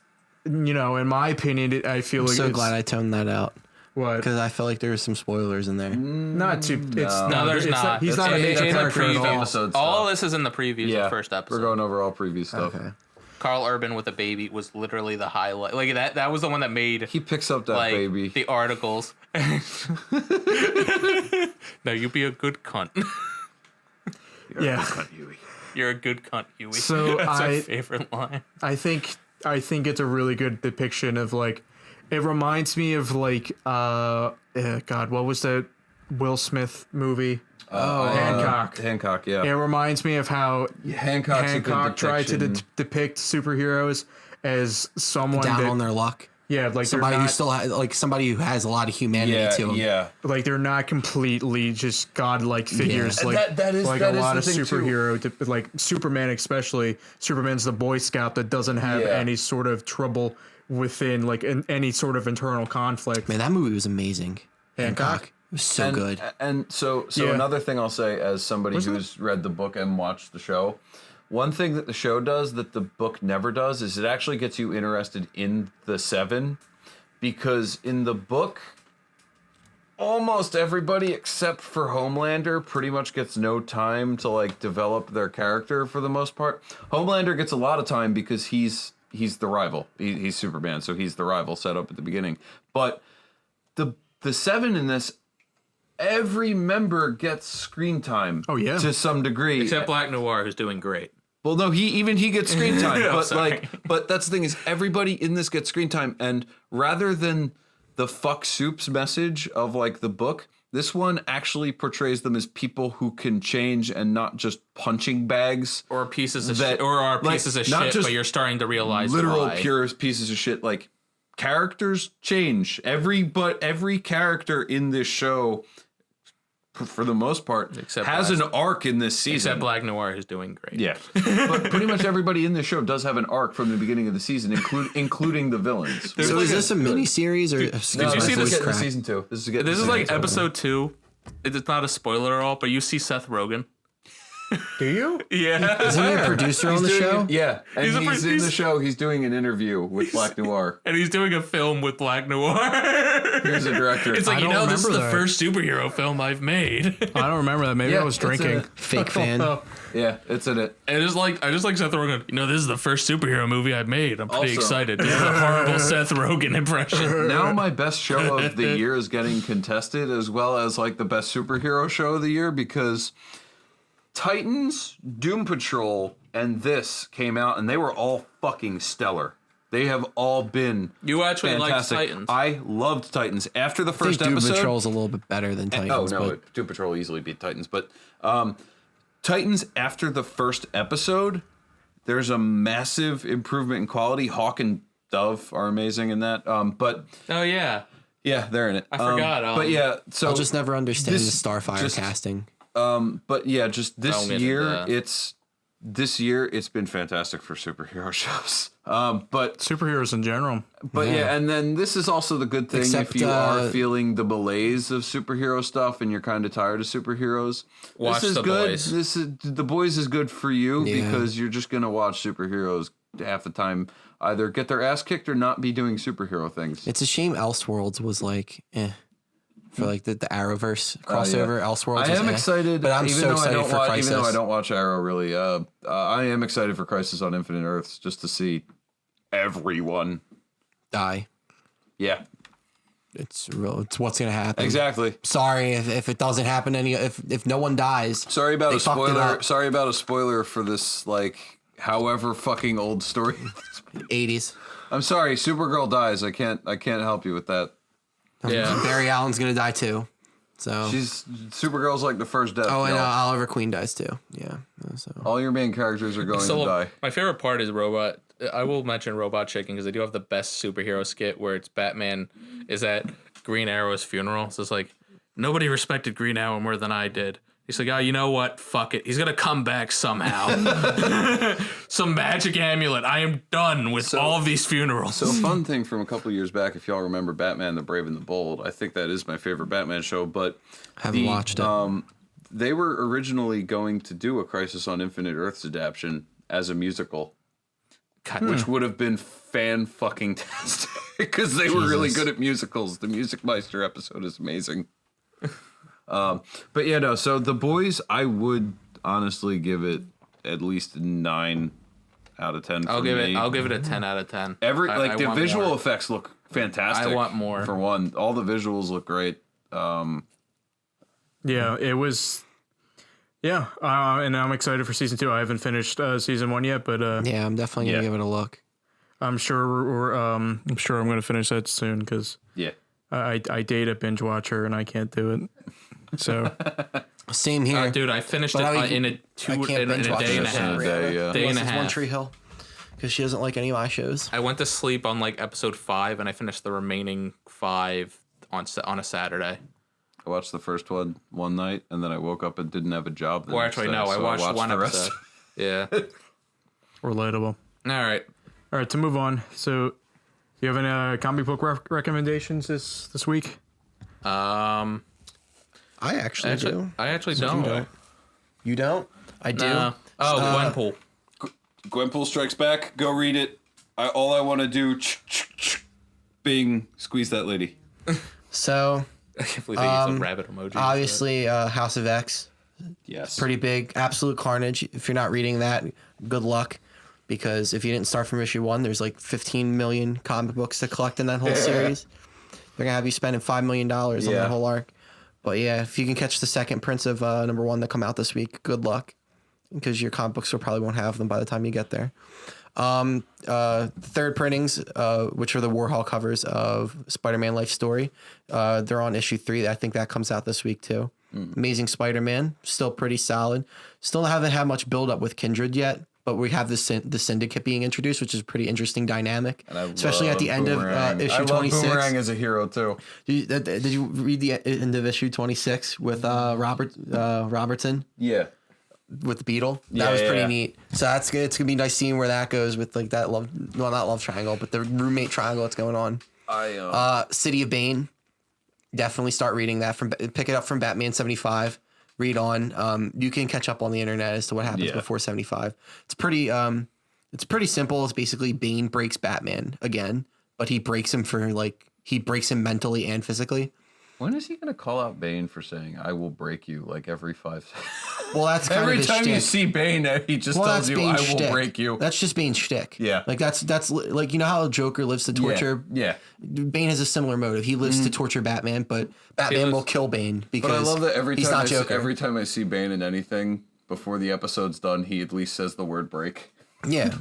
[SPEAKER 4] in my opinion, I feel like
[SPEAKER 3] I'm so glad I toned that out.
[SPEAKER 4] What?
[SPEAKER 3] Because I felt like there was some spoilers in there.
[SPEAKER 4] Not too. It's
[SPEAKER 2] No, there's not.
[SPEAKER 4] He's not a major character at all.
[SPEAKER 5] Episode
[SPEAKER 2] All
[SPEAKER 5] stuff.
[SPEAKER 2] this is in the previews of the first episode.
[SPEAKER 5] We're going over all preview stuff.
[SPEAKER 3] Okay.
[SPEAKER 2] Carl Urban with a baby was literally the highlight. Like that was the one that made
[SPEAKER 5] He picks up that
[SPEAKER 2] like
[SPEAKER 5] baby.
[SPEAKER 2] the articles. Now you be a good cunt.
[SPEAKER 4] Yeah.
[SPEAKER 2] You're a good cunt, Huey.
[SPEAKER 4] So
[SPEAKER 2] That's my favorite line.
[SPEAKER 4] I think it's a really good depiction of like. It reminds me of like God, what was that Will Smith movie? Hancock.
[SPEAKER 5] Hancock, yeah.
[SPEAKER 4] It reminds me of how
[SPEAKER 5] Hancock's a good
[SPEAKER 4] Hancock tried to
[SPEAKER 5] depiction.
[SPEAKER 4] depict superheroes as someone
[SPEAKER 3] Down
[SPEAKER 4] that,
[SPEAKER 3] on their luck.
[SPEAKER 4] yeah, like
[SPEAKER 3] Somebody
[SPEAKER 4] they're
[SPEAKER 3] who
[SPEAKER 4] not,
[SPEAKER 3] still like somebody who has a lot of humanity
[SPEAKER 5] Yeah,
[SPEAKER 3] to them.
[SPEAKER 5] yeah.
[SPEAKER 4] like they're not completely just godlike figures.
[SPEAKER 5] And
[SPEAKER 4] Like
[SPEAKER 5] that is-
[SPEAKER 4] like
[SPEAKER 5] that
[SPEAKER 4] a
[SPEAKER 5] is
[SPEAKER 4] lot
[SPEAKER 5] the
[SPEAKER 4] of
[SPEAKER 5] thing, too.
[SPEAKER 4] superhero, like Superman especially. Superman's the Boy Scout that doesn't have
[SPEAKER 5] Yeah.
[SPEAKER 4] any sort of trouble within like any sort of internal conflict.
[SPEAKER 3] Man, that movie was amazing.
[SPEAKER 4] Hancock?
[SPEAKER 3] It was so good.
[SPEAKER 5] And so
[SPEAKER 4] Yeah.
[SPEAKER 5] another thing I'll say as somebody who's read the book and watched the show, one thing that the show does that the book never does is it actually gets you interested in the Seven, because in the book, almost everybody except for Homelander pretty much gets no time to like develop their character for the most part. Homelander gets a lot of time because he's the rival. He's Superman, so he's the rival set up at the beginning. But the Seven in this, every member gets screen time.
[SPEAKER 4] Oh, yeah.
[SPEAKER 5] To some degree.
[SPEAKER 2] Except Black Noir, who's doing great.
[SPEAKER 5] Well, no, he gets screen time, but
[SPEAKER 2] sorry.
[SPEAKER 5] but that's the thing is everybody in this gets screen time, and rather than the fuck soups message of like the book, this one actually portrays them as people who can change and not just punching bags
[SPEAKER 2] Or pieces of
[SPEAKER 5] that-
[SPEAKER 2] shit. Or are
[SPEAKER 5] like,
[SPEAKER 2] pieces of
[SPEAKER 5] not
[SPEAKER 2] shit,
[SPEAKER 5] just
[SPEAKER 2] but you're starting to realize
[SPEAKER 5] literal
[SPEAKER 2] why.
[SPEAKER 5] pure pieces of shit. Like characters change. Every character in this show, for the most part,
[SPEAKER 2] Except
[SPEAKER 5] has
[SPEAKER 2] Black-
[SPEAKER 5] an arc in this season.
[SPEAKER 2] Except Black Noir, who's doing great.
[SPEAKER 5] Yeah, but pretty much everybody in the show does have an arc from the beginning of the season, including the villains.
[SPEAKER 3] So is this a mini series or?
[SPEAKER 5] No,
[SPEAKER 2] you see
[SPEAKER 5] this
[SPEAKER 2] this-
[SPEAKER 5] is getting to season 2. This
[SPEAKER 2] This is like episode 2. It's not a spoiler at all, but you see Seth Rogen.
[SPEAKER 4] Do you?
[SPEAKER 2] Yeah.
[SPEAKER 3] Isn't he a producer on the show?
[SPEAKER 5] Yeah, and
[SPEAKER 2] He's a
[SPEAKER 5] he's in
[SPEAKER 2] he's-
[SPEAKER 5] the show. He's doing an interview with Black Noir.
[SPEAKER 2] And he's doing a film with Black Noir.
[SPEAKER 5] Here's a director.
[SPEAKER 2] It's like,
[SPEAKER 4] I
[SPEAKER 2] you
[SPEAKER 4] don't
[SPEAKER 2] know, this is the
[SPEAKER 4] remember that.
[SPEAKER 2] first superhero film I've made.
[SPEAKER 4] I don't remember that. Maybe
[SPEAKER 5] Yeah,
[SPEAKER 4] I was
[SPEAKER 5] it's in
[SPEAKER 4] drinking.
[SPEAKER 5] it.
[SPEAKER 3] Fake fan.
[SPEAKER 5] Yeah, it's in it.
[SPEAKER 2] And I just like Seth Rogen. You know, this is the first superhero movie I've made. I'm pretty
[SPEAKER 5] Also-
[SPEAKER 2] excited. This is a horrible Seth Rogen impression.
[SPEAKER 5] Now my best show of the year is getting contested, as well as like the best superhero show of the year, because Titans, Doom Patrol, and this came out, and they were all fucking stellar. They have all been
[SPEAKER 2] You actually liked
[SPEAKER 5] fantastic.
[SPEAKER 2] Titans.
[SPEAKER 5] I loved Titans. After the
[SPEAKER 3] I think
[SPEAKER 5] first
[SPEAKER 3] Doom
[SPEAKER 5] episode,
[SPEAKER 3] Patrol's a little bit better than Titans.
[SPEAKER 5] oh no,
[SPEAKER 3] but
[SPEAKER 5] Doom Patrol easily beat Titans, but Titans after the first episode, there's a massive improvement in quality. Hawk and Dove are amazing in that. But
[SPEAKER 2] Oh, yeah.
[SPEAKER 5] yeah, they're in it. I
[SPEAKER 2] forgot,
[SPEAKER 5] but yeah, so
[SPEAKER 3] I'll just never understand the
[SPEAKER 5] this-
[SPEAKER 3] Starfire
[SPEAKER 5] just-
[SPEAKER 3] casting.
[SPEAKER 5] But yeah, just this
[SPEAKER 2] I'll get into
[SPEAKER 5] year,
[SPEAKER 2] that.
[SPEAKER 5] it's been fantastic for superhero shows. But
[SPEAKER 4] Superheroes in general.
[SPEAKER 5] yeah, and then this is also the good thing
[SPEAKER 3] Except,
[SPEAKER 5] if you are feeling the malaise of superhero stuff and you're kind of tired of superheroes.
[SPEAKER 2] Watch
[SPEAKER 5] this is
[SPEAKER 2] The
[SPEAKER 5] good.
[SPEAKER 2] Boys.
[SPEAKER 5] This is The Boys is good for you
[SPEAKER 3] Yeah.
[SPEAKER 5] because you're just gonna watch superheroes half the time either get their ass kicked or not be doing superhero things.
[SPEAKER 3] It's a shame Elseworlds was like, for like the Arrowverse crossover. Elseworlds.
[SPEAKER 5] I
[SPEAKER 3] was
[SPEAKER 5] am excited,
[SPEAKER 3] but I'm
[SPEAKER 5] even
[SPEAKER 3] so
[SPEAKER 5] though
[SPEAKER 3] excited
[SPEAKER 5] I don't
[SPEAKER 3] for
[SPEAKER 5] watch,
[SPEAKER 3] Crisis.
[SPEAKER 5] even though I don't watch Arrow really. I am excited for Crisis on Infinite Earths just to see everyone.
[SPEAKER 3] Die.
[SPEAKER 5] Yeah,
[SPEAKER 3] It's real. It's what's gonna happen.
[SPEAKER 5] exactly.
[SPEAKER 3] Sorry if it doesn't happen. If no one dies.
[SPEAKER 5] Sorry about
[SPEAKER 3] They
[SPEAKER 5] a
[SPEAKER 3] fucked it
[SPEAKER 5] spoiler.
[SPEAKER 3] up.
[SPEAKER 5] Sorry about a spoiler for this like however fucking old story.
[SPEAKER 3] 80s.
[SPEAKER 5] I'm sorry, Supergirl dies. I can't help you with that.
[SPEAKER 2] Yeah.
[SPEAKER 3] Barry Allen's gonna die too. So.
[SPEAKER 5] Supergirl's like the first death.
[SPEAKER 3] Oh, and
[SPEAKER 5] y'all.
[SPEAKER 3] Oliver Queen dies too. Yeah. So.
[SPEAKER 5] All your main characters are going to
[SPEAKER 2] So
[SPEAKER 5] die.
[SPEAKER 2] my favorite part is Robot. I will mention Robot Chicken because they do have the best superhero skit where it's Batman is at Green Arrow's funeral. So it's like, nobody respected Green Arrow more than I did. He's like, oh, you know what? Fuck it. He's going to come back somehow. Some magic amulet. I am done with all of these funerals.
[SPEAKER 5] So a fun thing from a couple years back, if y'all remember Batman: The Brave and the Bold, I think that is my favorite Batman show. But
[SPEAKER 3] Haven't watched it.
[SPEAKER 5] They were originally going to do a Crisis on Infinite Earths adaptation as a musical. which would have been fan-fucking-tastic because they were really good at musicals. The Music Meister episode is amazing. But yeah, no, so The Boys, I would honestly give it at least 9 out of 10
[SPEAKER 2] I'll give it a 10 out of 10.
[SPEAKER 5] The visual effects look fantastic.
[SPEAKER 2] I want more.
[SPEAKER 5] For one, all the visuals look great.
[SPEAKER 4] Yeah, it was. Yeah, and I'm excited for season 2. I haven't finished season 1 yet, but
[SPEAKER 3] yeah, I'm definitely gonna give it a look.
[SPEAKER 4] I'm sure I'm gonna finish that soon because I date a binge watcher and I can't do it. So
[SPEAKER 3] same here,
[SPEAKER 2] dude. I finished it in a day and a half. Day and a half.
[SPEAKER 3] One Tree Hill, because she doesn't like any of my shows.
[SPEAKER 2] I went to sleep on like episode 5, and I finished the remaining 5 on a Saturday.
[SPEAKER 5] I watched the first one night, and then I woke up and didn't have a job.
[SPEAKER 2] Well, actually, no. I watched one episode. Yeah.
[SPEAKER 4] Relatable.
[SPEAKER 2] All right.
[SPEAKER 4] To move on. So, do you have any comic book recommendations this week?
[SPEAKER 3] I actually do.
[SPEAKER 2] I actually don't.
[SPEAKER 3] You don't? I do.
[SPEAKER 2] Gwenpool.
[SPEAKER 5] Gwenpool Strikes Back. Go read it. All I want to do, Bing, squeeze that lady.
[SPEAKER 3] So...
[SPEAKER 2] I can't believe they use a rabbit emoji.
[SPEAKER 3] Obviously, House of X.
[SPEAKER 5] Yes.
[SPEAKER 3] Pretty big. Absolute carnage. If you're not reading that, good luck. Because if you didn't start from issue 1, there's like 15 million comic books to collect in that whole series. They're going to have you spending $5 million on that whole arc. But yeah, if you can catch the second Prince of number 1 that come out this week, good luck. Because your comic book store probably won't have them by the time you get there. Third printings, which are the Warhol covers of Spider-Man Life Story. They're on issue 3. I think that comes out this week too. Amazing Spider-Man, still pretty solid. Still haven't had much build up with Kindred yet, but we have the Syndicate being introduced, which is a pretty interesting dynamic, especially at the end of issue 26.
[SPEAKER 5] Boomerang is a hero too.
[SPEAKER 3] Did you read the end of issue 26 with Robertson?
[SPEAKER 5] Yeah.
[SPEAKER 3] With the Beetle, that was pretty neat. So that's good. It's gonna be nice seeing where that goes with like that not love triangle, but the roommate triangle that's going on. City of Bane, definitely start reading that pick it up from Batman 75. Read on. You can catch up on the internet as to what happens before 75. It's pretty simple. It's basically Bane breaks Batman again, but he breaks him mentally and physically.
[SPEAKER 5] When is he going to call out Bane for saying, I will break you, like every 5 seconds?
[SPEAKER 3] Well, that's kind
[SPEAKER 5] every
[SPEAKER 3] of his
[SPEAKER 5] time
[SPEAKER 3] shtick.
[SPEAKER 5] you see Bane, he just tells you, I will
[SPEAKER 3] shtick.
[SPEAKER 5] break you.
[SPEAKER 3] That's just Bane's shtick.
[SPEAKER 5] Yeah.
[SPEAKER 3] Like, that's like, you know how Joker lives to torture?
[SPEAKER 5] Yeah.
[SPEAKER 3] Bane has a similar motive. He lives to torture Batman, but Batman will kill Bane because
[SPEAKER 5] But I love that
[SPEAKER 3] every
[SPEAKER 5] time I see Bane in anything, before the episode's done, he at least says the word break.
[SPEAKER 3] Yeah.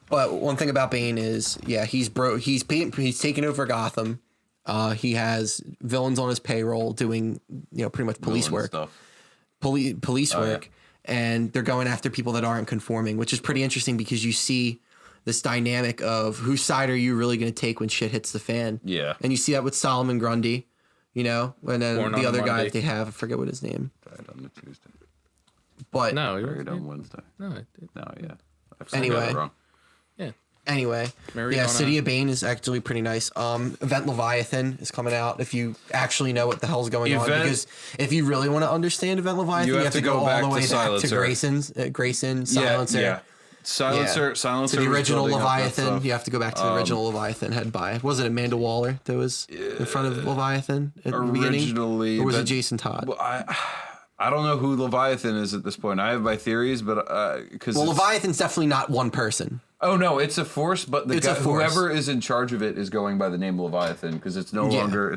[SPEAKER 3] But one thing about Bane is, he's taken over Gotham. He has villains on his payroll doing, pretty much police work, and they're going after people that aren't conforming, which is pretty interesting because you see this dynamic of whose side are you really going to take when shit hits the fan?
[SPEAKER 5] Yeah.
[SPEAKER 3] And you see that with Solomon Grundy, and then the other guy that they have, I forget what his name.
[SPEAKER 5] Died on the Tuesday.
[SPEAKER 3] But
[SPEAKER 2] no,
[SPEAKER 5] buried on Wednesday.
[SPEAKER 2] No, I did.
[SPEAKER 5] No, yeah.
[SPEAKER 3] Anyway.
[SPEAKER 5] Wrong.
[SPEAKER 2] Yeah.
[SPEAKER 3] Anyway, City of Bane is actually pretty nice. Event Leviathan is coming out. If you actually know what the hell's going on, because if you really want to understand Event Leviathan, you have to go all the way back to Grayson, Silencer.
[SPEAKER 5] Yeah. Silencer.
[SPEAKER 3] To the original Leviathan. You have to go back to the original Leviathan head by. Was it Amanda Waller that was in front of Leviathan at the beginning? Or was it Jason Todd?
[SPEAKER 5] Well, I don't know who Leviathan is at this point. I have my theories, but
[SPEAKER 3] Leviathan's definitely not one person.
[SPEAKER 5] Oh no, it's a force, but whoever is in charge of it is going by the name Leviathan because it's no longer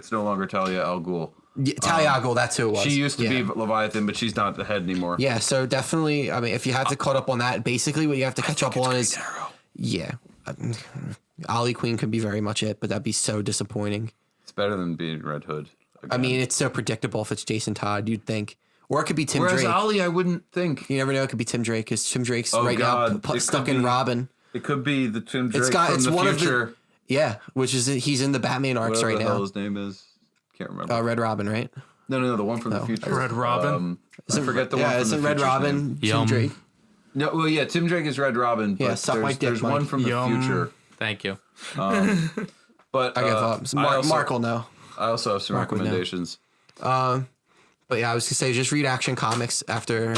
[SPEAKER 5] Talia al Ghul.
[SPEAKER 3] Yeah, Talia al Ghul, that's who it was.
[SPEAKER 5] She used to be Leviathan, but she's not the head anymore.
[SPEAKER 3] Yeah, so definitely, I mean, if you have to caught up on that, basically what you have to catch up on is Ollie Queen could be very much it, but that'd be so disappointing.
[SPEAKER 5] It's better than being Red Hood. Again.
[SPEAKER 3] I mean, it's so predictable if it's Jason Todd, you'd think. Or it could be Tim Drake.
[SPEAKER 5] Whereas Ollie, I wouldn't think.
[SPEAKER 3] You never know, it could be Tim Drake because Tim Drake's now stuck in Robin.
[SPEAKER 5] It could be the Tim Drake from the future.
[SPEAKER 3] Which is he's in the Batman arcs right now.
[SPEAKER 5] Whatever the hell his name is. Can't remember.
[SPEAKER 3] Red Robin, right?
[SPEAKER 5] No, the one from the future.
[SPEAKER 4] Red Robin?
[SPEAKER 5] I forget the one from the future.
[SPEAKER 3] Isn't Red Robin Tim Drake?
[SPEAKER 5] No, well, yeah, Tim Drake is Red Robin, but there's one from the future.
[SPEAKER 2] Thank you.
[SPEAKER 5] But
[SPEAKER 3] I give up. Mark will know.
[SPEAKER 5] I also have some recommendations.
[SPEAKER 3] But yeah, I was going to say, just read Action Comics after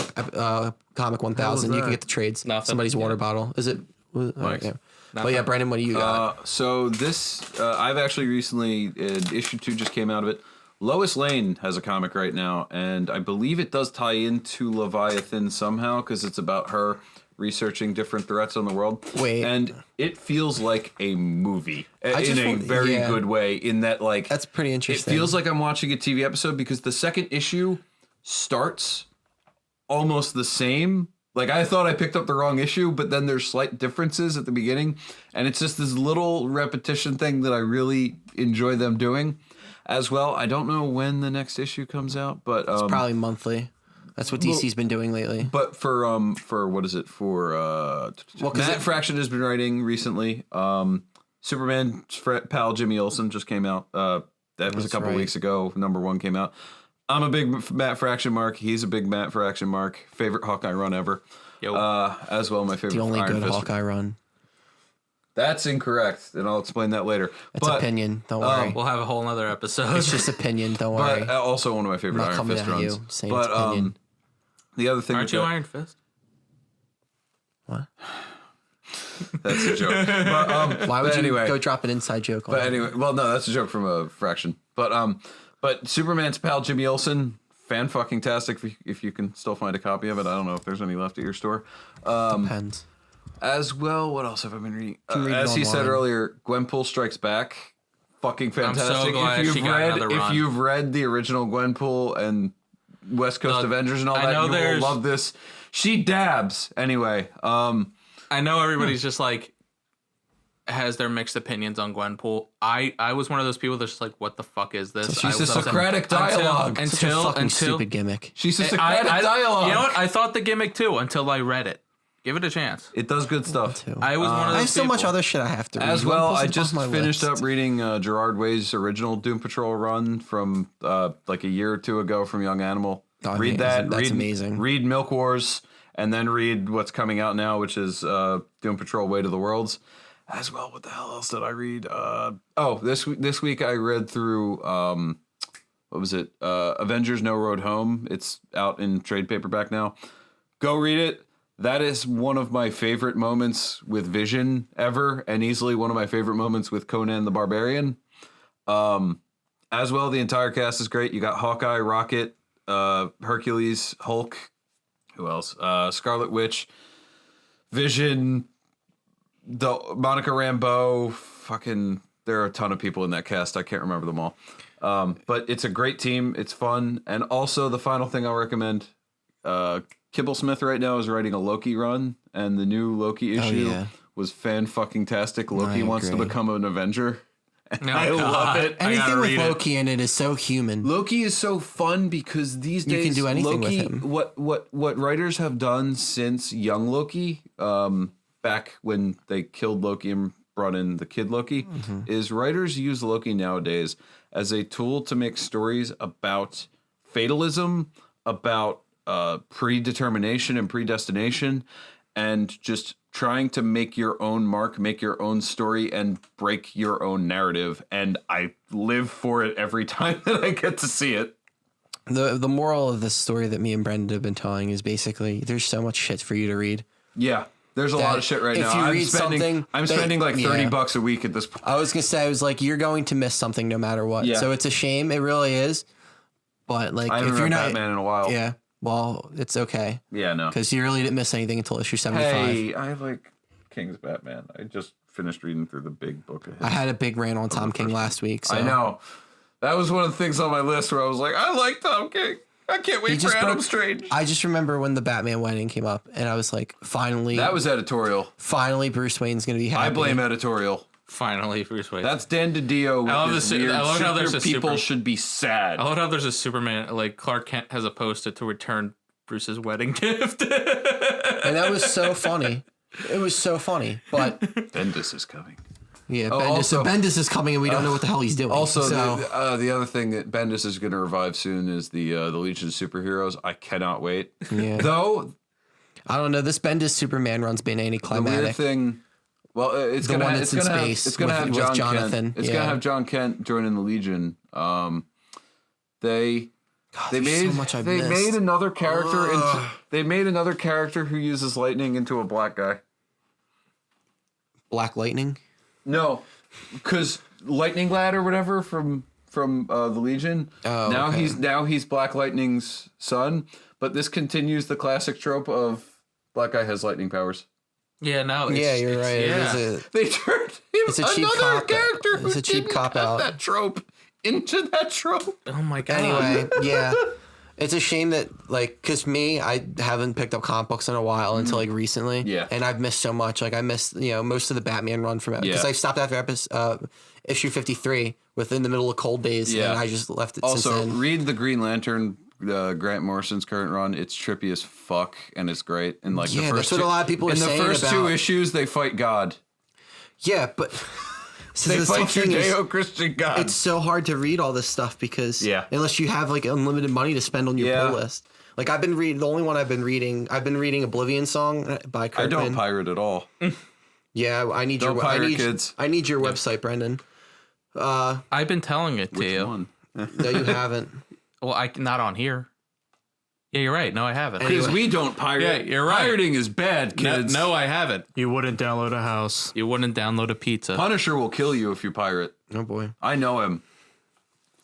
[SPEAKER 3] Comic 1000. You can get the trades.
[SPEAKER 2] Nothing.
[SPEAKER 3] Somebody's water bottle. Is it
[SPEAKER 5] Mike's.
[SPEAKER 3] Yeah. But yeah, Brandon, what do you got?
[SPEAKER 5] So this, I've actually recently, issue 2 just came out of it. Lois Lane has a comic right now, and I believe it does tie into Leviathan somehow because it's about her researching different threats on the world.
[SPEAKER 3] Wait.
[SPEAKER 5] And it feels like a movie in a very good way in that, like...
[SPEAKER 3] That's pretty interesting.
[SPEAKER 5] It feels like I'm watching a TV episode because the second issue starts almost the same. Like, I thought I picked up the wrong issue, but then there's slight differences at the beginning. And it's just this little repetition thing that I really enjoy them doing as well. I don't know when the next issue comes out, but...
[SPEAKER 3] it's probably monthly. That's what DC's been doing lately.
[SPEAKER 5] But for what is it? For Matt Fraction has been writing recently. Superman's pal Jimmy Olsen just came out. That was a couple weeks ago. #1 came out. I'm a big Matt Fraction mark. He's a big Matt Fraction mark. Favorite Hawkeye run ever. As well, my favorite.
[SPEAKER 3] The only
[SPEAKER 5] Iron
[SPEAKER 3] good
[SPEAKER 5] Fist.
[SPEAKER 3] Hawkeye run.
[SPEAKER 5] That's incorrect, and I'll explain that later.
[SPEAKER 3] It's opinion. Don't worry.
[SPEAKER 2] We'll have a whole other episode.
[SPEAKER 3] It's just opinion. Don't worry.
[SPEAKER 5] But also one of my favorite Iron Fist runs.
[SPEAKER 3] Saying it's opinion.
[SPEAKER 5] The other thing.
[SPEAKER 2] Aren't you Iron Fist?
[SPEAKER 3] What?
[SPEAKER 5] That's a joke. But,
[SPEAKER 3] why would you go drop an inside joke on
[SPEAKER 5] But anyway, well, no, that's a joke from a Fraction. But Superman's pal Jimmy Olsen, fan-fucking-tastic if you can still find a copy of it. I don't know if there's any left at your store.
[SPEAKER 3] Depends.
[SPEAKER 5] As well, what else have I been reading? As he said earlier, Gwenpool Strikes Back. Fucking fantastic.
[SPEAKER 2] I'm so glad
[SPEAKER 5] if you've read the original Gwenpool and West Coast Avengers and all that, you will love this. She dabs. Anyway.
[SPEAKER 2] I know everybody's just like has their mixed opinions on Gwenpool. I was one of those people that's just like, what the fuck is this?
[SPEAKER 5] She's a Socratic dialogue.
[SPEAKER 3] Until stupid gimmick.
[SPEAKER 5] She's a Socratic dialogue.
[SPEAKER 2] You know what? I thought the gimmick too until I read it. Give it a chance.
[SPEAKER 5] It does good stuff.
[SPEAKER 2] I was one of those
[SPEAKER 3] I have so
[SPEAKER 2] people.
[SPEAKER 3] much other shit I have to read.
[SPEAKER 5] As well, I just finished up reading Gerard Way's original Doom Patrol run from like a year or two ago from Young Animal. Read that.
[SPEAKER 3] That's amazing.
[SPEAKER 5] Read Milk Wars, and then read what's coming out now, which is Doom Patrol Way to the Worlds. As well, what the hell else did I read? This week I read through what was it? Avengers No Road Home. It's out in trade paperback now. Go read it. That is one of my favorite moments with Vision ever, and easily one of my favorite moments with Conan the Barbarian. As well, the entire cast is great. You got Hawkeye, Rocket, Hercules, Hulk. Who else? Scarlet Witch, Vision, Monica Rambeau. Fucking, there are a ton of people in that cast. I can't remember them all. But it's a great team. It's fun. And also, the final thing I'll recommend, Kibble Smith right now is writing a Loki run, and the new Loki issue was fan-fucking-tastic. Loki wants to become an Avenger. I love it.
[SPEAKER 3] Anything with Loki in it is so human.
[SPEAKER 5] Loki is so fun because these days
[SPEAKER 3] you can do anything
[SPEAKER 5] Loki,
[SPEAKER 3] with him.
[SPEAKER 5] What writers have done since young Loki, back when they killed Loki and brought in the kid Loki, is writers use Loki nowadays as a tool to make stories about fatalism, about predetermination and predestination, and just trying to make your own mark, make your own story, and break your own narrative. And I live for it every time that I get to see it.
[SPEAKER 3] The moral of the story that me and Brendan have been telling is basically there's so much shit for you to read.
[SPEAKER 5] Yeah. There's a lot of shit right now.
[SPEAKER 3] If you read something,
[SPEAKER 5] I'm spending like $30 a week at this point.
[SPEAKER 3] I was gonna say, I was like, you're going to miss something no matter what. Yeah. So it's a shame. It really is. But like,
[SPEAKER 5] I haven't read Batman in a while.
[SPEAKER 3] Yeah. Well, it's okay.
[SPEAKER 5] Yeah, no.
[SPEAKER 3] Because you really didn't miss anything until issue 75.
[SPEAKER 5] Hey, I like King's Batman. I just finished reading through the big book of his.
[SPEAKER 3] I had a big rant on Tom King last week. So.
[SPEAKER 5] I know. That was one of the things on my list where I was like, I like Tom King. I can't wait for Adam Strange.
[SPEAKER 3] I just remember when the Batman wedding came up, and I was like, finally.
[SPEAKER 5] That was editorial.
[SPEAKER 3] Finally, Bruce Wayne's going to be happy.
[SPEAKER 5] I blame editorial.
[SPEAKER 2] Finally, Bruce Wayne.
[SPEAKER 5] That's Dan DiDio.
[SPEAKER 2] I love how there's a
[SPEAKER 5] people should be sad.
[SPEAKER 2] I love how there's a Superman, like Clark Kent has a post-it to return Bruce's wedding gift.
[SPEAKER 3] And that was so funny. It was so funny. But
[SPEAKER 5] Bendis is coming.
[SPEAKER 3] Yeah, Bendis is coming, and we don't know what the hell he's doing.
[SPEAKER 5] Also, the other thing that Bendis is going to revive soon is the Legion of Superheroes. I cannot wait.
[SPEAKER 3] Yeah.
[SPEAKER 5] Though,
[SPEAKER 3] I don't know. This Bendis Superman run's been anticlimactic.
[SPEAKER 5] The weird thing. Well, it's going to have
[SPEAKER 3] Jonathan.
[SPEAKER 5] It's going to have John Kent joining the Legion. They made another character. They made another character who uses lightning into a black guy.
[SPEAKER 3] Black Lightning?
[SPEAKER 5] No, because Lightning Lad or whatever from the Legion.
[SPEAKER 3] Oh,
[SPEAKER 5] now he's Black Lightning's son. But this continues the classic trope of black guy has lightning powers.
[SPEAKER 2] Yeah, no.
[SPEAKER 3] You're right.
[SPEAKER 2] Yeah.
[SPEAKER 5] They turned him
[SPEAKER 3] It's a cheap
[SPEAKER 5] another
[SPEAKER 3] cop.
[SPEAKER 5] character who
[SPEAKER 3] It's a cheap
[SPEAKER 5] didn't
[SPEAKER 3] cop
[SPEAKER 5] have
[SPEAKER 3] out.
[SPEAKER 5] that trope into that trope.
[SPEAKER 2] Oh my god.
[SPEAKER 3] Anyway, yeah. It's a shame that, like, because I haven't picked up comic books in a while until, like, recently.
[SPEAKER 5] Yeah.
[SPEAKER 3] And I've missed so much. Like, I missed, most of the Batman run from it. Because I stopped after issue 53 within the middle of Cold Days.
[SPEAKER 5] Yeah.
[SPEAKER 3] And I just left it since
[SPEAKER 5] Also,
[SPEAKER 3] then.
[SPEAKER 5] read the Green Lantern, Grant Morrison's current run. It's trippy as fuck, and it's great. And like
[SPEAKER 3] Yeah,
[SPEAKER 5] the
[SPEAKER 3] that's
[SPEAKER 5] first
[SPEAKER 3] what a lot of people are saying
[SPEAKER 5] in the first two
[SPEAKER 3] about-
[SPEAKER 5] issues, they fight God.
[SPEAKER 3] Yeah, but... So
[SPEAKER 5] They
[SPEAKER 3] the
[SPEAKER 5] fight
[SPEAKER 3] tough thing is,
[SPEAKER 5] Judeo-Christian God.
[SPEAKER 3] it's so hard to read all this stuff because unless you have, like, unlimited money to spend on your pull list. Like, I've been reading... The only one I've been reading Oblivion Song by Kirkman.
[SPEAKER 5] I don't pirate at all.
[SPEAKER 3] Yeah, I need
[SPEAKER 5] Don't
[SPEAKER 3] your...
[SPEAKER 5] pirate, kids.
[SPEAKER 3] I need your website, Brendan.
[SPEAKER 2] I've been telling it to
[SPEAKER 5] Which
[SPEAKER 2] you.
[SPEAKER 5] one?
[SPEAKER 3] No, you haven't.
[SPEAKER 2] Well, not on here. Yeah, you're right. No, I haven't.
[SPEAKER 5] Because we don't pirate.
[SPEAKER 2] Yeah, you're right.
[SPEAKER 5] Pirating is bad, kids.
[SPEAKER 2] No, I haven't.
[SPEAKER 4] You wouldn't download a house.
[SPEAKER 2] You wouldn't download a pizza.
[SPEAKER 5] Punisher will kill you if you pirate.
[SPEAKER 3] Oh, boy.
[SPEAKER 5] I know him.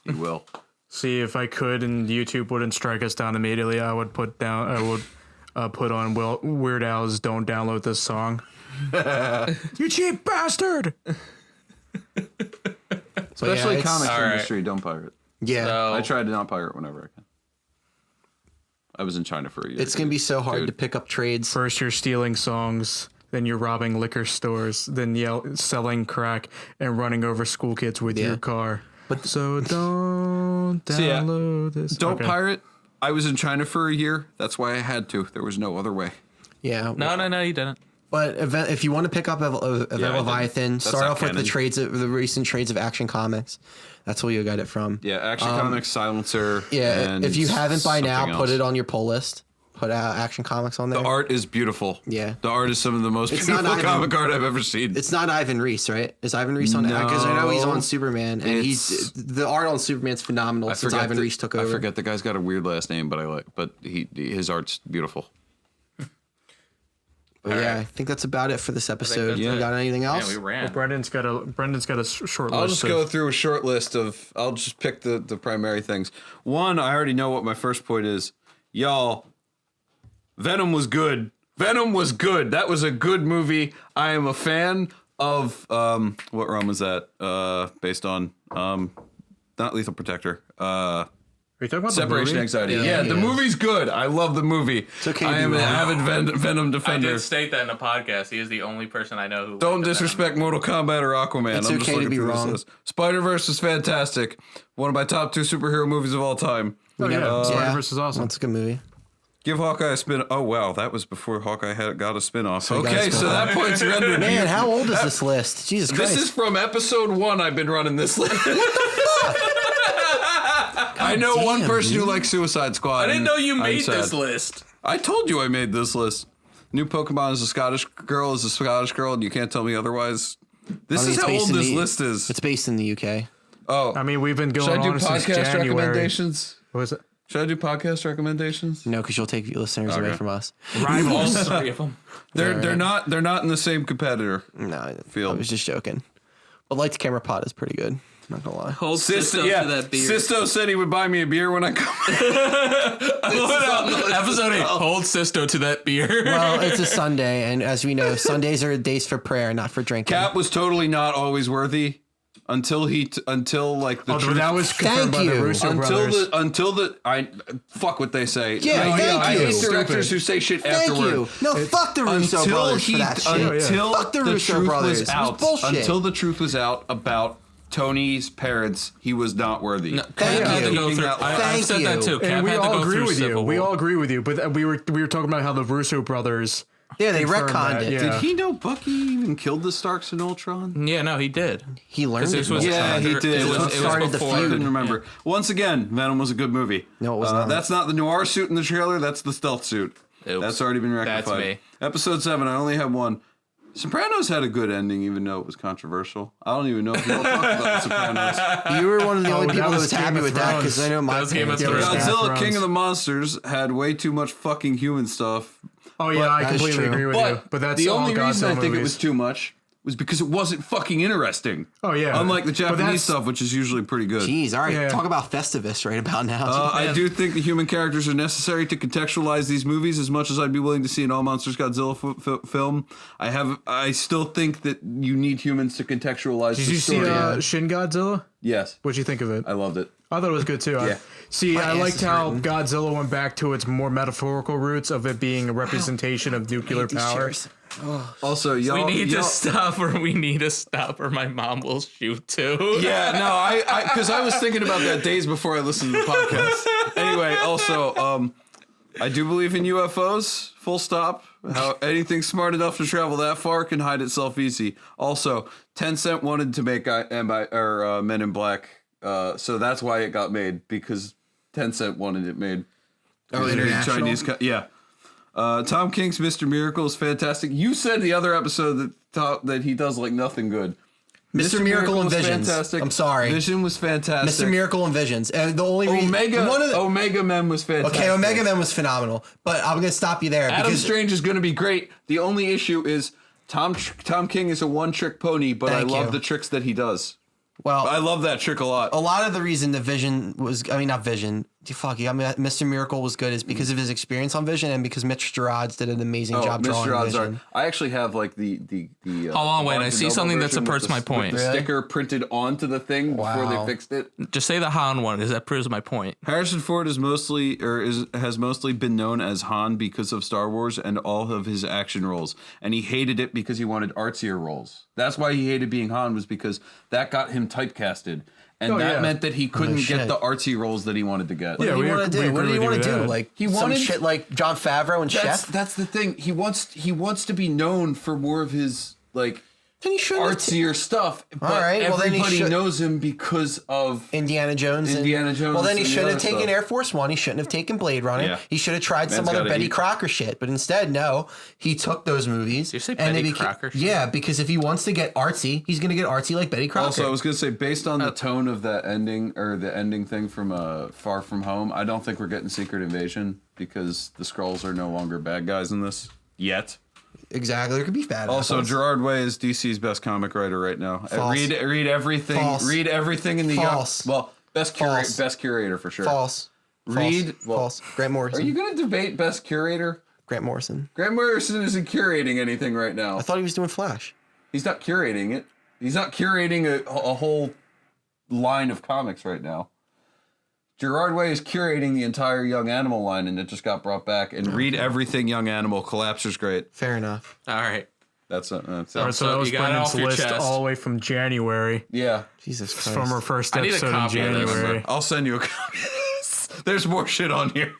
[SPEAKER 5] He will.
[SPEAKER 4] See, if I could and YouTube wouldn't strike us down immediately, I would put on Weird Al's "Don't Download This Song." You cheap bastard!
[SPEAKER 5] Especially comics
[SPEAKER 2] all right.
[SPEAKER 5] industry, don't pirate.
[SPEAKER 3] Yeah.
[SPEAKER 2] So,
[SPEAKER 5] I try to not pirate whenever I can. I was in China for a year.
[SPEAKER 3] It's going to be so hard to pick up trades.
[SPEAKER 4] First, you're stealing songs, then you're robbing liquor stores, then selling crack and running over school kids with your car. But so don't download this.
[SPEAKER 5] Don't pirate. I was in China for a year. That's why I had to. There was no other way.
[SPEAKER 3] Yeah.
[SPEAKER 2] No, you didn't.
[SPEAKER 3] But if you want to pick up Leviathan, start
[SPEAKER 5] not
[SPEAKER 3] off with
[SPEAKER 5] canon.
[SPEAKER 3] the recent trades of Action Comics. That's where you'll get it from.
[SPEAKER 5] Yeah, Action Comics, Silencer.
[SPEAKER 3] Yeah,
[SPEAKER 5] and
[SPEAKER 3] if you haven't by now,
[SPEAKER 5] something
[SPEAKER 3] put
[SPEAKER 5] else.
[SPEAKER 3] it on your pull list. Put Action Comics on there.
[SPEAKER 5] The art is beautiful.
[SPEAKER 3] Yeah.
[SPEAKER 5] The art is some of the most
[SPEAKER 3] It's
[SPEAKER 5] beautiful
[SPEAKER 3] not
[SPEAKER 5] comic art I've ever seen.
[SPEAKER 3] It's not Ivan Reis, right? Is Ivan Reis on it? Because I know he's
[SPEAKER 5] No,
[SPEAKER 3] on Superman, and the art on Superman's phenomenal since Ivan Reis took over.
[SPEAKER 5] I forget the guy's got a weird last name, but his art's beautiful.
[SPEAKER 3] But yeah, I think that's about it for this episode. You got anything else?
[SPEAKER 2] Yeah, we ran.
[SPEAKER 4] Well, Brendan's got a short
[SPEAKER 5] I'll
[SPEAKER 4] list.
[SPEAKER 5] just go through a short list of. I'll just pick the primary things. One, I already know what my first point is. Y'all, Venom was good. Venom was good. That was a good movie. I am a fan of what run was that? Based on not Lethal Protector.
[SPEAKER 4] Are you talking about
[SPEAKER 5] Separation
[SPEAKER 4] the movie?
[SPEAKER 5] Anxiety. Yeah, the movie's good. I love the movie.
[SPEAKER 3] It's okay to
[SPEAKER 5] I
[SPEAKER 3] be
[SPEAKER 5] am an
[SPEAKER 3] wrong.
[SPEAKER 5] avid Venom
[SPEAKER 2] I
[SPEAKER 5] defender.
[SPEAKER 2] did state that in the podcast. He is the only person I know who.
[SPEAKER 5] Don't disrespect Mortal Kombat or Aquaman.
[SPEAKER 3] It's
[SPEAKER 5] I'm just
[SPEAKER 3] okay to
[SPEAKER 5] looking
[SPEAKER 3] be
[SPEAKER 5] through this
[SPEAKER 3] wrong.
[SPEAKER 5] list. Spider-Verse is fantastic. One of my top 2 superhero movies of all time.
[SPEAKER 4] Oh, yeah. Spider-Verse is awesome.
[SPEAKER 3] That's a good movie.
[SPEAKER 5] Give Hawkeye a spin. Oh wow, that was before Hawkeye got a spin-off.
[SPEAKER 3] he got a
[SPEAKER 5] Okay, so
[SPEAKER 3] spin-off.
[SPEAKER 5] that point's rendered.
[SPEAKER 3] Man, how old is this list? Jesus Christ.
[SPEAKER 5] This is from episode 1. I've been running this list. I know one
[SPEAKER 3] damn,
[SPEAKER 5] person
[SPEAKER 3] dude.
[SPEAKER 5] who likes Suicide Squad.
[SPEAKER 2] I didn't know you
[SPEAKER 5] I'm
[SPEAKER 2] made
[SPEAKER 5] sad.
[SPEAKER 2] this list.
[SPEAKER 5] I told you I made this list. New Pokemon is a Scottish girl, and you can't tell me otherwise. This
[SPEAKER 3] I mean,
[SPEAKER 5] is
[SPEAKER 3] it's
[SPEAKER 5] how
[SPEAKER 3] based
[SPEAKER 5] old
[SPEAKER 3] in
[SPEAKER 5] this
[SPEAKER 3] the-
[SPEAKER 5] list is.
[SPEAKER 3] It's based in the UK.
[SPEAKER 5] Oh,
[SPEAKER 4] I mean, we've been
[SPEAKER 5] should
[SPEAKER 4] going
[SPEAKER 5] I do
[SPEAKER 4] on since
[SPEAKER 5] podcast
[SPEAKER 4] January.
[SPEAKER 5] recommendations?
[SPEAKER 4] What was it?
[SPEAKER 5] Should I do podcast recommendations?
[SPEAKER 3] No, because you'll take listeners away
[SPEAKER 5] Okay.
[SPEAKER 3] from us.
[SPEAKER 2] All
[SPEAKER 4] Rivals.
[SPEAKER 2] 3 of them.
[SPEAKER 5] They're not in the same competitor.
[SPEAKER 3] No, I
[SPEAKER 5] Field.
[SPEAKER 3] was just joking. But Lights Camera Pot is pretty good. Not gonna lie.
[SPEAKER 2] Hold
[SPEAKER 5] Sisto,
[SPEAKER 2] Sisto to that beer.
[SPEAKER 5] Sisto said he would buy me a beer when I come.
[SPEAKER 2] Episode 8. Hold Sisto to that beer.
[SPEAKER 3] Well, it's a Sunday, and as we know, Sundays are days for prayer, not for drinking.
[SPEAKER 5] Cap was totally not always worthy until like the
[SPEAKER 4] Oh,
[SPEAKER 5] truth.
[SPEAKER 4] that was confirmed by
[SPEAKER 3] Thank
[SPEAKER 4] the
[SPEAKER 3] you.
[SPEAKER 4] Russo brothers.
[SPEAKER 5] until the I fuck what they say.
[SPEAKER 3] Yeah,
[SPEAKER 5] I,
[SPEAKER 3] thank
[SPEAKER 5] I
[SPEAKER 3] you.
[SPEAKER 5] hate directors who say shit
[SPEAKER 3] Thank
[SPEAKER 5] afterward.
[SPEAKER 3] you. No, fuck the Russo brothers for that shit.
[SPEAKER 5] Until
[SPEAKER 3] Fuck the
[SPEAKER 5] the
[SPEAKER 3] Russo
[SPEAKER 5] truth
[SPEAKER 3] brothers.
[SPEAKER 5] was
[SPEAKER 3] It was
[SPEAKER 5] out.
[SPEAKER 3] bullshit.
[SPEAKER 5] Until the truth was out about Tony's parents, he was not worthy.
[SPEAKER 2] No,
[SPEAKER 3] Thank
[SPEAKER 2] Cap had to
[SPEAKER 3] you.
[SPEAKER 2] go through. I've
[SPEAKER 3] Thank
[SPEAKER 2] said that
[SPEAKER 3] you.
[SPEAKER 2] too. Cap
[SPEAKER 4] And we
[SPEAKER 2] had to
[SPEAKER 4] all
[SPEAKER 2] go
[SPEAKER 4] agree
[SPEAKER 2] through
[SPEAKER 4] with you.
[SPEAKER 2] Civil
[SPEAKER 4] We
[SPEAKER 2] War.
[SPEAKER 4] all agree with you. But we were talking about how the Russo brothers.
[SPEAKER 3] Yeah, they
[SPEAKER 4] confirmed
[SPEAKER 3] retconned
[SPEAKER 4] that,
[SPEAKER 3] it.
[SPEAKER 4] yeah.
[SPEAKER 5] Did he know Bucky even killed the Starks in Ultron?
[SPEAKER 2] Yeah, no, he did.
[SPEAKER 3] He learned
[SPEAKER 2] This
[SPEAKER 3] it.
[SPEAKER 2] was
[SPEAKER 5] Yeah,
[SPEAKER 2] after-
[SPEAKER 5] he did.
[SPEAKER 2] It
[SPEAKER 5] It
[SPEAKER 2] was,
[SPEAKER 5] was
[SPEAKER 2] it
[SPEAKER 3] started
[SPEAKER 2] was
[SPEAKER 3] the
[SPEAKER 2] before.
[SPEAKER 5] I
[SPEAKER 3] feud.
[SPEAKER 5] couldn't remember. Once again, Venom was a good movie.
[SPEAKER 3] No, it was not.
[SPEAKER 5] That's not the noir suit in the trailer. That's the stealth suit.
[SPEAKER 2] Oops.
[SPEAKER 5] That's already been rectified.
[SPEAKER 2] That's me.
[SPEAKER 5] Episode 7. I only have one. Sopranos had a good ending, even though it was controversial. I don't even know if you all talked about The Sopranos.
[SPEAKER 3] You were one of the only
[SPEAKER 4] that
[SPEAKER 3] people that
[SPEAKER 4] was
[SPEAKER 3] was
[SPEAKER 4] Game
[SPEAKER 3] happy
[SPEAKER 4] of
[SPEAKER 3] with that because
[SPEAKER 4] Thrones.
[SPEAKER 3] I know my
[SPEAKER 2] That was Game of
[SPEAKER 3] opinion.
[SPEAKER 2] Thrones.
[SPEAKER 4] Game of
[SPEAKER 5] Godzilla,
[SPEAKER 4] Thrones.
[SPEAKER 5] King of the Monsters, had way too much fucking human stuff.
[SPEAKER 4] Oh yeah, I
[SPEAKER 3] that is
[SPEAKER 4] completely
[SPEAKER 3] true.
[SPEAKER 4] agree with you. But that's
[SPEAKER 5] the
[SPEAKER 4] all
[SPEAKER 5] only reason
[SPEAKER 4] Godzilla
[SPEAKER 5] I think it
[SPEAKER 4] movies.
[SPEAKER 5] was too much was because it wasn't fucking interesting.
[SPEAKER 4] Oh, yeah.
[SPEAKER 5] Unlike the Japanese stuff, which is usually pretty good.
[SPEAKER 3] Jeez, all right.
[SPEAKER 4] Yeah.
[SPEAKER 3] Talk about Festivus right about now.
[SPEAKER 5] I do think the human characters are necessary to contextualize these movies as much as I'd be willing to see an All Monsters Godzilla film. I still think that you need humans to contextualize
[SPEAKER 4] Did
[SPEAKER 5] the
[SPEAKER 4] you see
[SPEAKER 5] story.
[SPEAKER 4] Shin Godzilla?
[SPEAKER 5] Yes.
[SPEAKER 4] What'd you think of it?
[SPEAKER 5] I loved it.
[SPEAKER 4] I thought it was good too.
[SPEAKER 5] Yeah.
[SPEAKER 4] I
[SPEAKER 3] ass
[SPEAKER 4] liked
[SPEAKER 3] is
[SPEAKER 4] how
[SPEAKER 3] hurting.
[SPEAKER 4] Godzilla went back to its more metaphorical roots of it being a representation of nuclear power.
[SPEAKER 5] Also, y'all...
[SPEAKER 2] We need
[SPEAKER 5] y'all-
[SPEAKER 2] to stop, or my mom will shoot too.
[SPEAKER 5] Yeah, no, because I was thinking about that days before I listened to the podcast. Anyway, also, I do believe in UFOs, full stop. How anything smart enough to travel that far can hide itself easy. Also, Tencent wanted to make Men in Black, so that's why it got made, because Tencent wanted it made.
[SPEAKER 3] Oh, international?
[SPEAKER 5] Yeah. Tom King's Mr. Miracle is fantastic. You said the other episode that he does like nothing good.
[SPEAKER 3] Mr. Miracle and
[SPEAKER 5] was
[SPEAKER 3] Visions.
[SPEAKER 5] fantastic.
[SPEAKER 3] I'm sorry.
[SPEAKER 5] Vision was fantastic.
[SPEAKER 3] Mr. Miracle and Visions. And the only reason...
[SPEAKER 5] Omega Men was fantastic.
[SPEAKER 3] Okay, Omega Man was phenomenal. But I'm going to stop you there.
[SPEAKER 5] Adam
[SPEAKER 3] because
[SPEAKER 5] Strange is going to be great. The only issue is Tom King is a one-trick pony, but
[SPEAKER 3] Thank
[SPEAKER 5] I love
[SPEAKER 3] you.
[SPEAKER 5] the tricks that he does.
[SPEAKER 3] Well,
[SPEAKER 5] I love that trick a lot.
[SPEAKER 3] a lot of the reason the Vision was... I mean, not Vision. Fuck you. I mean, Mr. Miracle was good is because of his experience on Vision and because Mitch Gerards did an amazing job drawing
[SPEAKER 5] Mr.
[SPEAKER 3] Vision.
[SPEAKER 5] I actually have like the
[SPEAKER 2] Hold on, wait, I see something that supports my point.
[SPEAKER 5] The sticker printed onto the thing before they
[SPEAKER 3] Wow.
[SPEAKER 5] fixed it.
[SPEAKER 2] Just say the Han one, because that proves my point.
[SPEAKER 5] Harrison Ford has mostly been known as Han because of Star Wars and all of his action roles, and he hated it because he wanted artsier roles. That's why he hated being Han, was because that got him typecasted, and that meant that he couldn't get
[SPEAKER 3] shit.
[SPEAKER 5] the artsy roles that he wanted to get.
[SPEAKER 3] What do you want to do? What do you want to do? Like
[SPEAKER 5] He
[SPEAKER 3] some
[SPEAKER 5] wanted-
[SPEAKER 3] shit like Jon Favreau and Chef?
[SPEAKER 5] That's the thing. He wants to be known for more of his like
[SPEAKER 3] Then he shouldn't have
[SPEAKER 5] artsier stuff. But
[SPEAKER 3] right, well, then he
[SPEAKER 5] everybody
[SPEAKER 3] should-
[SPEAKER 5] knows him because of
[SPEAKER 3] Indiana Jones.
[SPEAKER 5] Indiana Jones
[SPEAKER 3] Well, then he
[SPEAKER 5] and the
[SPEAKER 3] should have
[SPEAKER 5] other
[SPEAKER 3] taken
[SPEAKER 5] stuff.
[SPEAKER 3] Air Force One. He shouldn't have taken Blade Runner.
[SPEAKER 5] Yeah.
[SPEAKER 3] He should have tried some
[SPEAKER 5] Man's
[SPEAKER 3] other
[SPEAKER 5] gotta
[SPEAKER 3] Betty
[SPEAKER 5] eat.
[SPEAKER 3] Crocker shit. But instead, no. He took those movies.
[SPEAKER 2] Did you say
[SPEAKER 3] and
[SPEAKER 2] Betty
[SPEAKER 3] it
[SPEAKER 2] Crocker shit?
[SPEAKER 3] Yeah, because if he wants to get artsy, he's going to get artsy like Betty Crocker.
[SPEAKER 5] Also, I was gonna say, based on the tone of that ending or the ending thing from Far From Home, I don't think we're getting Secret Invasion because the Skrulls are no longer bad guys in this yet.
[SPEAKER 3] Exactly. There could be bad
[SPEAKER 5] Also,
[SPEAKER 3] apples.
[SPEAKER 5] Gerard Way is DC's best comic writer right now.
[SPEAKER 3] False.
[SPEAKER 5] Read everything.
[SPEAKER 3] False.
[SPEAKER 5] Read everything in the
[SPEAKER 3] False.
[SPEAKER 5] best
[SPEAKER 3] False.
[SPEAKER 5] best curator for sure.
[SPEAKER 3] False.
[SPEAKER 5] Read
[SPEAKER 3] False. Grant Morrison.
[SPEAKER 5] Are you gonna debate best curator?
[SPEAKER 3] Grant Morrison.
[SPEAKER 5] Grant Morrison isn't curating anything right now.
[SPEAKER 3] I thought he was doing Flash.
[SPEAKER 5] He's not curating it. He's not curating a whole line of comics right now. Gerard Way is curating the entire Young Animal line, and it just got brought back. And read everything Young Animal. Collapser's great.
[SPEAKER 3] Fair enough.
[SPEAKER 2] All right.
[SPEAKER 5] That's it.
[SPEAKER 4] All right,
[SPEAKER 2] So
[SPEAKER 4] so that was
[SPEAKER 2] you got it
[SPEAKER 4] Brendan's
[SPEAKER 2] off your
[SPEAKER 4] list
[SPEAKER 2] chest.
[SPEAKER 4] all the way from January.
[SPEAKER 5] Yeah.
[SPEAKER 3] Jesus Christ.
[SPEAKER 4] From our first
[SPEAKER 2] I need a
[SPEAKER 4] episode in
[SPEAKER 2] copy of this.
[SPEAKER 4] January.
[SPEAKER 5] I'll send you a copy. There's more shit on here.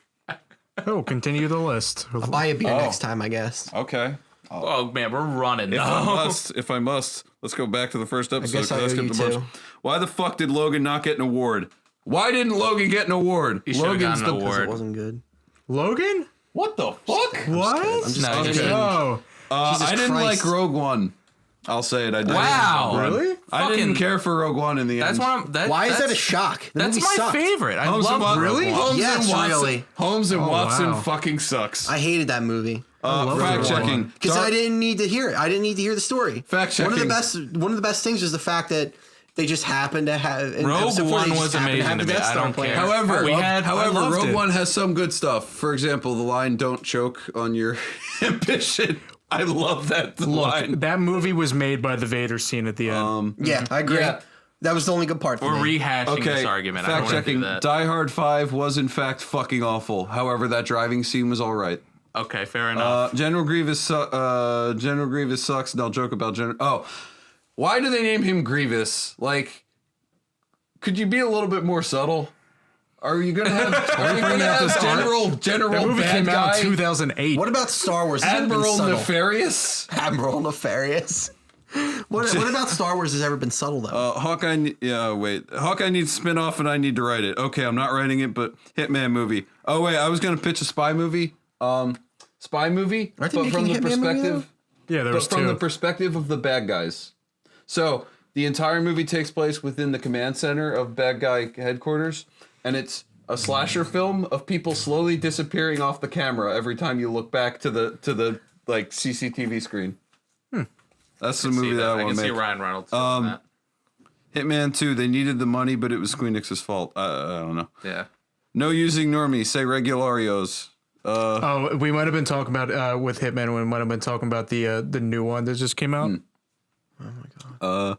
[SPEAKER 4] Oh, continue the list.
[SPEAKER 3] I'll buy a beer
[SPEAKER 5] Oh.
[SPEAKER 3] next time, I guess.
[SPEAKER 5] Okay.
[SPEAKER 2] Oh man, we're running.
[SPEAKER 5] If I must, let's go back to the first episode.
[SPEAKER 3] guess I
[SPEAKER 5] 'cause I
[SPEAKER 3] owe
[SPEAKER 5] skipped
[SPEAKER 3] you
[SPEAKER 5] a bunch.
[SPEAKER 3] too.
[SPEAKER 5] Why the fuck did Logan not get an award? Why didn't Logan get an award?
[SPEAKER 2] He should've
[SPEAKER 5] Logan's
[SPEAKER 2] gotten
[SPEAKER 5] the
[SPEAKER 2] an
[SPEAKER 3] Because
[SPEAKER 2] award.
[SPEAKER 3] it wasn't good.
[SPEAKER 4] Logan?
[SPEAKER 5] What the fuck?
[SPEAKER 4] What?
[SPEAKER 3] I'm just
[SPEAKER 2] No,
[SPEAKER 3] kidding.
[SPEAKER 2] just-
[SPEAKER 4] Oh,
[SPEAKER 3] Jesus
[SPEAKER 5] I didn't
[SPEAKER 3] Christ.
[SPEAKER 5] like Rogue One. I'll say it. I didn't.
[SPEAKER 2] Wow.
[SPEAKER 5] Like Rogue One.
[SPEAKER 4] Really?
[SPEAKER 5] I didn't
[SPEAKER 2] Fucking-
[SPEAKER 5] care for Rogue One in the
[SPEAKER 2] That's
[SPEAKER 5] end.
[SPEAKER 2] one.
[SPEAKER 3] Why is that a shock? The
[SPEAKER 2] That's
[SPEAKER 3] movie
[SPEAKER 2] my
[SPEAKER 3] sucked.
[SPEAKER 2] favorite. I
[SPEAKER 5] Holmes and
[SPEAKER 2] love
[SPEAKER 5] Watson.
[SPEAKER 2] really.
[SPEAKER 5] Holmes
[SPEAKER 3] Yes,
[SPEAKER 5] and Watson.
[SPEAKER 3] really.
[SPEAKER 5] Holmes and Watson
[SPEAKER 4] wow.
[SPEAKER 5] fucking sucks.
[SPEAKER 3] I hated that movie.
[SPEAKER 4] love
[SPEAKER 5] Fact
[SPEAKER 4] Rogue
[SPEAKER 5] checking.
[SPEAKER 4] One.
[SPEAKER 3] Because I didn't need to hear it. I didn't need to hear the story.
[SPEAKER 5] Fact
[SPEAKER 3] One of
[SPEAKER 5] checking.
[SPEAKER 3] the best things was the fact that they just happened to have. in
[SPEAKER 2] Rogue
[SPEAKER 3] episode 4,
[SPEAKER 2] One
[SPEAKER 3] they just
[SPEAKER 2] was
[SPEAKER 3] happened
[SPEAKER 2] amazing
[SPEAKER 3] have
[SPEAKER 2] to
[SPEAKER 3] the
[SPEAKER 2] me.
[SPEAKER 3] Death
[SPEAKER 2] I
[SPEAKER 3] Star
[SPEAKER 2] don't
[SPEAKER 3] playing.
[SPEAKER 2] care.
[SPEAKER 5] However,
[SPEAKER 2] I loved
[SPEAKER 5] Rogue
[SPEAKER 2] it.
[SPEAKER 5] One has some good stuff. For example, the line "Don't choke on your ambition." I love that line.
[SPEAKER 4] look, that movie was made by the Vader scene at the end.
[SPEAKER 3] Yeah, I agree.
[SPEAKER 5] Yeah.
[SPEAKER 3] That was the only good part for
[SPEAKER 2] We're
[SPEAKER 3] me.
[SPEAKER 2] rehashing
[SPEAKER 5] Okay,
[SPEAKER 2] this argument. I don't
[SPEAKER 5] fact
[SPEAKER 2] want to
[SPEAKER 5] checking.
[SPEAKER 2] do that.
[SPEAKER 5] Die Hard 5 was in fact fucking awful. However, that driving scene was all right.
[SPEAKER 2] Okay, fair enough.
[SPEAKER 5] General Grievous sucks, and I'll joke about General. Oh, why do they name him Grievous? Like, could you be a little bit more subtle? Are you gonna have? Are you gonna have General
[SPEAKER 4] That movie
[SPEAKER 5] bad
[SPEAKER 4] came out
[SPEAKER 5] guy
[SPEAKER 4] in 2008.
[SPEAKER 3] What about Star Wars? Has ever been
[SPEAKER 5] Admiral
[SPEAKER 3] subtle?
[SPEAKER 5] Nefarious?
[SPEAKER 3] Admiral Nefarious. What about Star Wars has ever been subtle though?
[SPEAKER 5] Hawkeye. Yeah, wait. Hawkeye needs spin off, and I need to write it. Okay, I'm not writing it, but Hitman movie. Oh wait, I was gonna pitch a spy movie. Spy movie,
[SPEAKER 3] Aren't they
[SPEAKER 5] but from
[SPEAKER 3] making
[SPEAKER 5] the
[SPEAKER 3] a Hitman movie,
[SPEAKER 5] perspective.
[SPEAKER 4] Yeah, there
[SPEAKER 5] But
[SPEAKER 4] was
[SPEAKER 5] from
[SPEAKER 4] two.
[SPEAKER 5] the perspective of the bad guys. So the entire movie takes place within the command center of bad guy headquarters, and it's a slasher film of people slowly disappearing off the camera every time you look back to the like CCTV screen. That's the movie that I want to make.
[SPEAKER 2] I can see Ryan Reynolds doing that.
[SPEAKER 5] Hitman 2, they needed the money, but it was Squeenix's fault. I don't know.
[SPEAKER 2] Yeah.
[SPEAKER 5] No using normie, say regularios.
[SPEAKER 4] We might have been talking about with Hitman. We might have been talking about the new one that just came out.
[SPEAKER 3] Oh my god.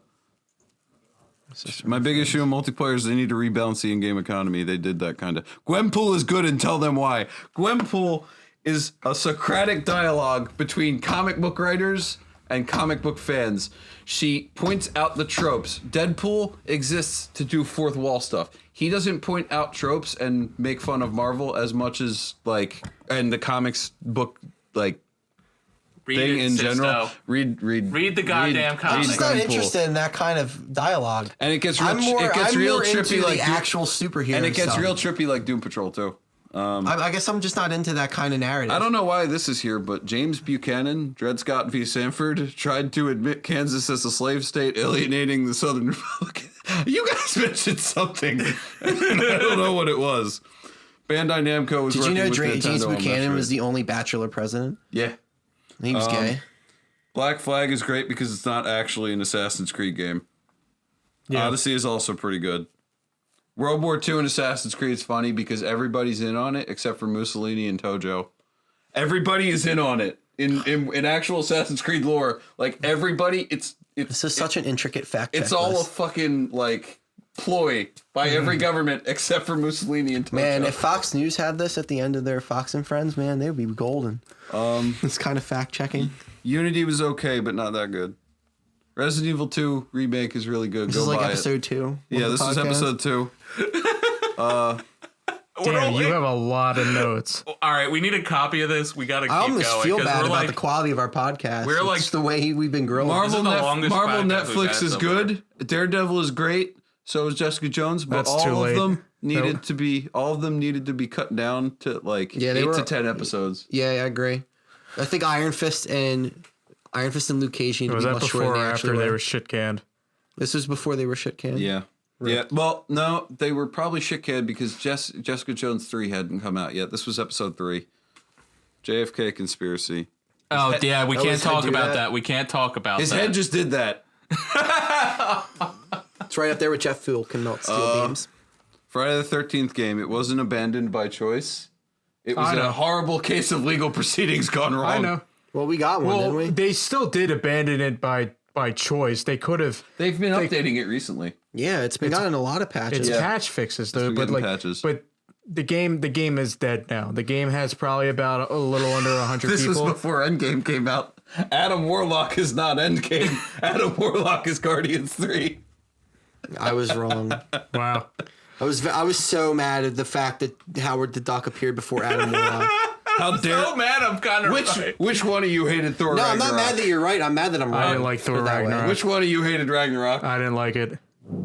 [SPEAKER 5] My big issue in multiplayer is they need to rebalance the in-game economy. They did that kind of. Gwenpool is good, and tell them why. Gwenpool is a Socratic dialogue between comic book writers and comic book fans. She points out the tropes. Deadpool exists to do fourth wall stuff. He doesn't point out tropes and make fun of Marvel as much as and the comics book thing in general. Read
[SPEAKER 2] the goddamn comics.
[SPEAKER 3] I'm just not interested in that kind of dialogue.
[SPEAKER 5] And it gets real,
[SPEAKER 3] I'm more
[SPEAKER 5] trippy
[SPEAKER 3] into
[SPEAKER 5] like
[SPEAKER 3] the actual superhero.
[SPEAKER 5] And it gets
[SPEAKER 3] stuff.
[SPEAKER 5] real trippy like Doom Patrol too.
[SPEAKER 3] I guess I'm just not into that kind of narrative.
[SPEAKER 5] I don't know why this is here, but James Buchanan, Dred Scott v. Sanford, tried to admit Kansas as a slave state, alienating the Southern Republic. You guys mentioned something. I don't know what it was. Bandai Namco was.
[SPEAKER 3] Did you know
[SPEAKER 5] James
[SPEAKER 3] Buchanan was the only bachelor president?
[SPEAKER 5] Yeah.
[SPEAKER 3] He was gay.
[SPEAKER 5] Black Flag is great because it's not actually an Assassin's Creed game. Yeah. Odyssey is also pretty good. World War II and Assassin's Creed is funny because everybody's in on it except for Mussolini and Tojo. Everybody is in on it. In actual Assassin's Creed lore, like everybody, this
[SPEAKER 3] is such an intricate fact.
[SPEAKER 5] It's all a fucking ploy by every government except for Mussolini and Tojo.
[SPEAKER 3] Man, if Fox News had this at the end of their Fox and Friends, man, they would be golden. It's kind of fact checking.
[SPEAKER 5] Unity was okay, but not that good. Resident Evil 2 remake is really good.
[SPEAKER 3] This is like episode 2.
[SPEAKER 5] Yeah, this is episode 2.
[SPEAKER 4] Damn, you have a lot of notes.
[SPEAKER 2] All right, we need a copy of this. We got to keep going.
[SPEAKER 3] I almost feel bad about the quality of our podcast.
[SPEAKER 2] We're
[SPEAKER 3] it's the way we've been growing.
[SPEAKER 5] Marvel Netflix is good. Daredevil is great. So is Jessica Jones. But all of them needed to be cut down to 8 to 10 episodes.
[SPEAKER 3] Yeah, I agree. I think Iron Fist and Luke Cage need to be much shorter.
[SPEAKER 4] Was that before or after they were shit canned?
[SPEAKER 3] This was before they were shit canned.
[SPEAKER 5] Yeah. Right. Yeah. Well, no, they were probably shit canned because Jessica Jones 3 hadn't come out yet. This was episode 3. JFK conspiracy.
[SPEAKER 2] Oh, yeah, we can't talk about that. We can't talk about that.
[SPEAKER 5] His head just did that.
[SPEAKER 3] It's right up there with Jeff Fool can melt steel beams.
[SPEAKER 5] Friday the 13th game. It wasn't abandoned by choice. It was a horrible case of legal proceedings gone wrong.
[SPEAKER 4] I know.
[SPEAKER 3] Well, we got one, didn't we?
[SPEAKER 4] They still did abandon it by choice. They could have.
[SPEAKER 5] They've been updating it recently.
[SPEAKER 3] Yeah, it's been gotten a lot of patches.
[SPEAKER 4] It's patch fixes though, but
[SPEAKER 5] patches.
[SPEAKER 4] But the game is dead now. The game has probably about a little under 100 people.
[SPEAKER 5] This was before Endgame came out. Adam Warlock is not Endgame. Adam Warlock is Guardians 3.
[SPEAKER 3] I was wrong.
[SPEAKER 4] Wow.
[SPEAKER 3] I was so mad at the fact that Howard the Duck appeared before Adam Warlock.
[SPEAKER 5] How dare
[SPEAKER 2] so mad I'm kind of right.
[SPEAKER 5] Which one of you hated Thor Ragnarok?
[SPEAKER 3] I'm not mad that you're right. I'm mad that I'm wrong.
[SPEAKER 4] I didn't like Thor Ragnarok.
[SPEAKER 5] Which one of you hated Ragnarok?
[SPEAKER 4] I didn't like it.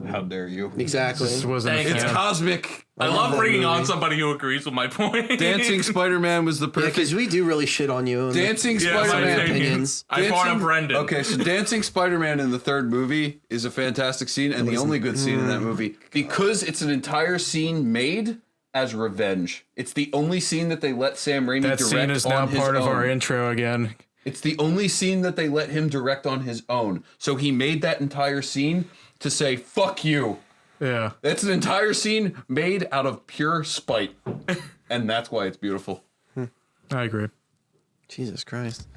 [SPEAKER 5] How dare you?
[SPEAKER 3] Exactly.
[SPEAKER 4] This wasn't
[SPEAKER 5] It's cosmic.
[SPEAKER 2] I love bringing on somebody who agrees with my point.
[SPEAKER 5] Dancing Spider-Man was the perfect.
[SPEAKER 3] because we do really shit on you.
[SPEAKER 5] Dancing Spider-Man
[SPEAKER 3] opinions.
[SPEAKER 2] I brought up Brendan.
[SPEAKER 5] Okay, so Dancing Spider-Man in the third movie is a fantastic scene and the only good scene in that movie because it's an entire scene made as revenge. It's the only scene that they let Sam Raimi direct on his own.
[SPEAKER 4] That scene is now part of our intro again.
[SPEAKER 5] It's the only scene that they let him direct on his own. So he made that entire scene to say, fuck you.
[SPEAKER 4] Yeah.
[SPEAKER 5] That's an entire scene made out of pure spite. And that's why it's beautiful.
[SPEAKER 4] I agree.
[SPEAKER 3] Jesus Christ.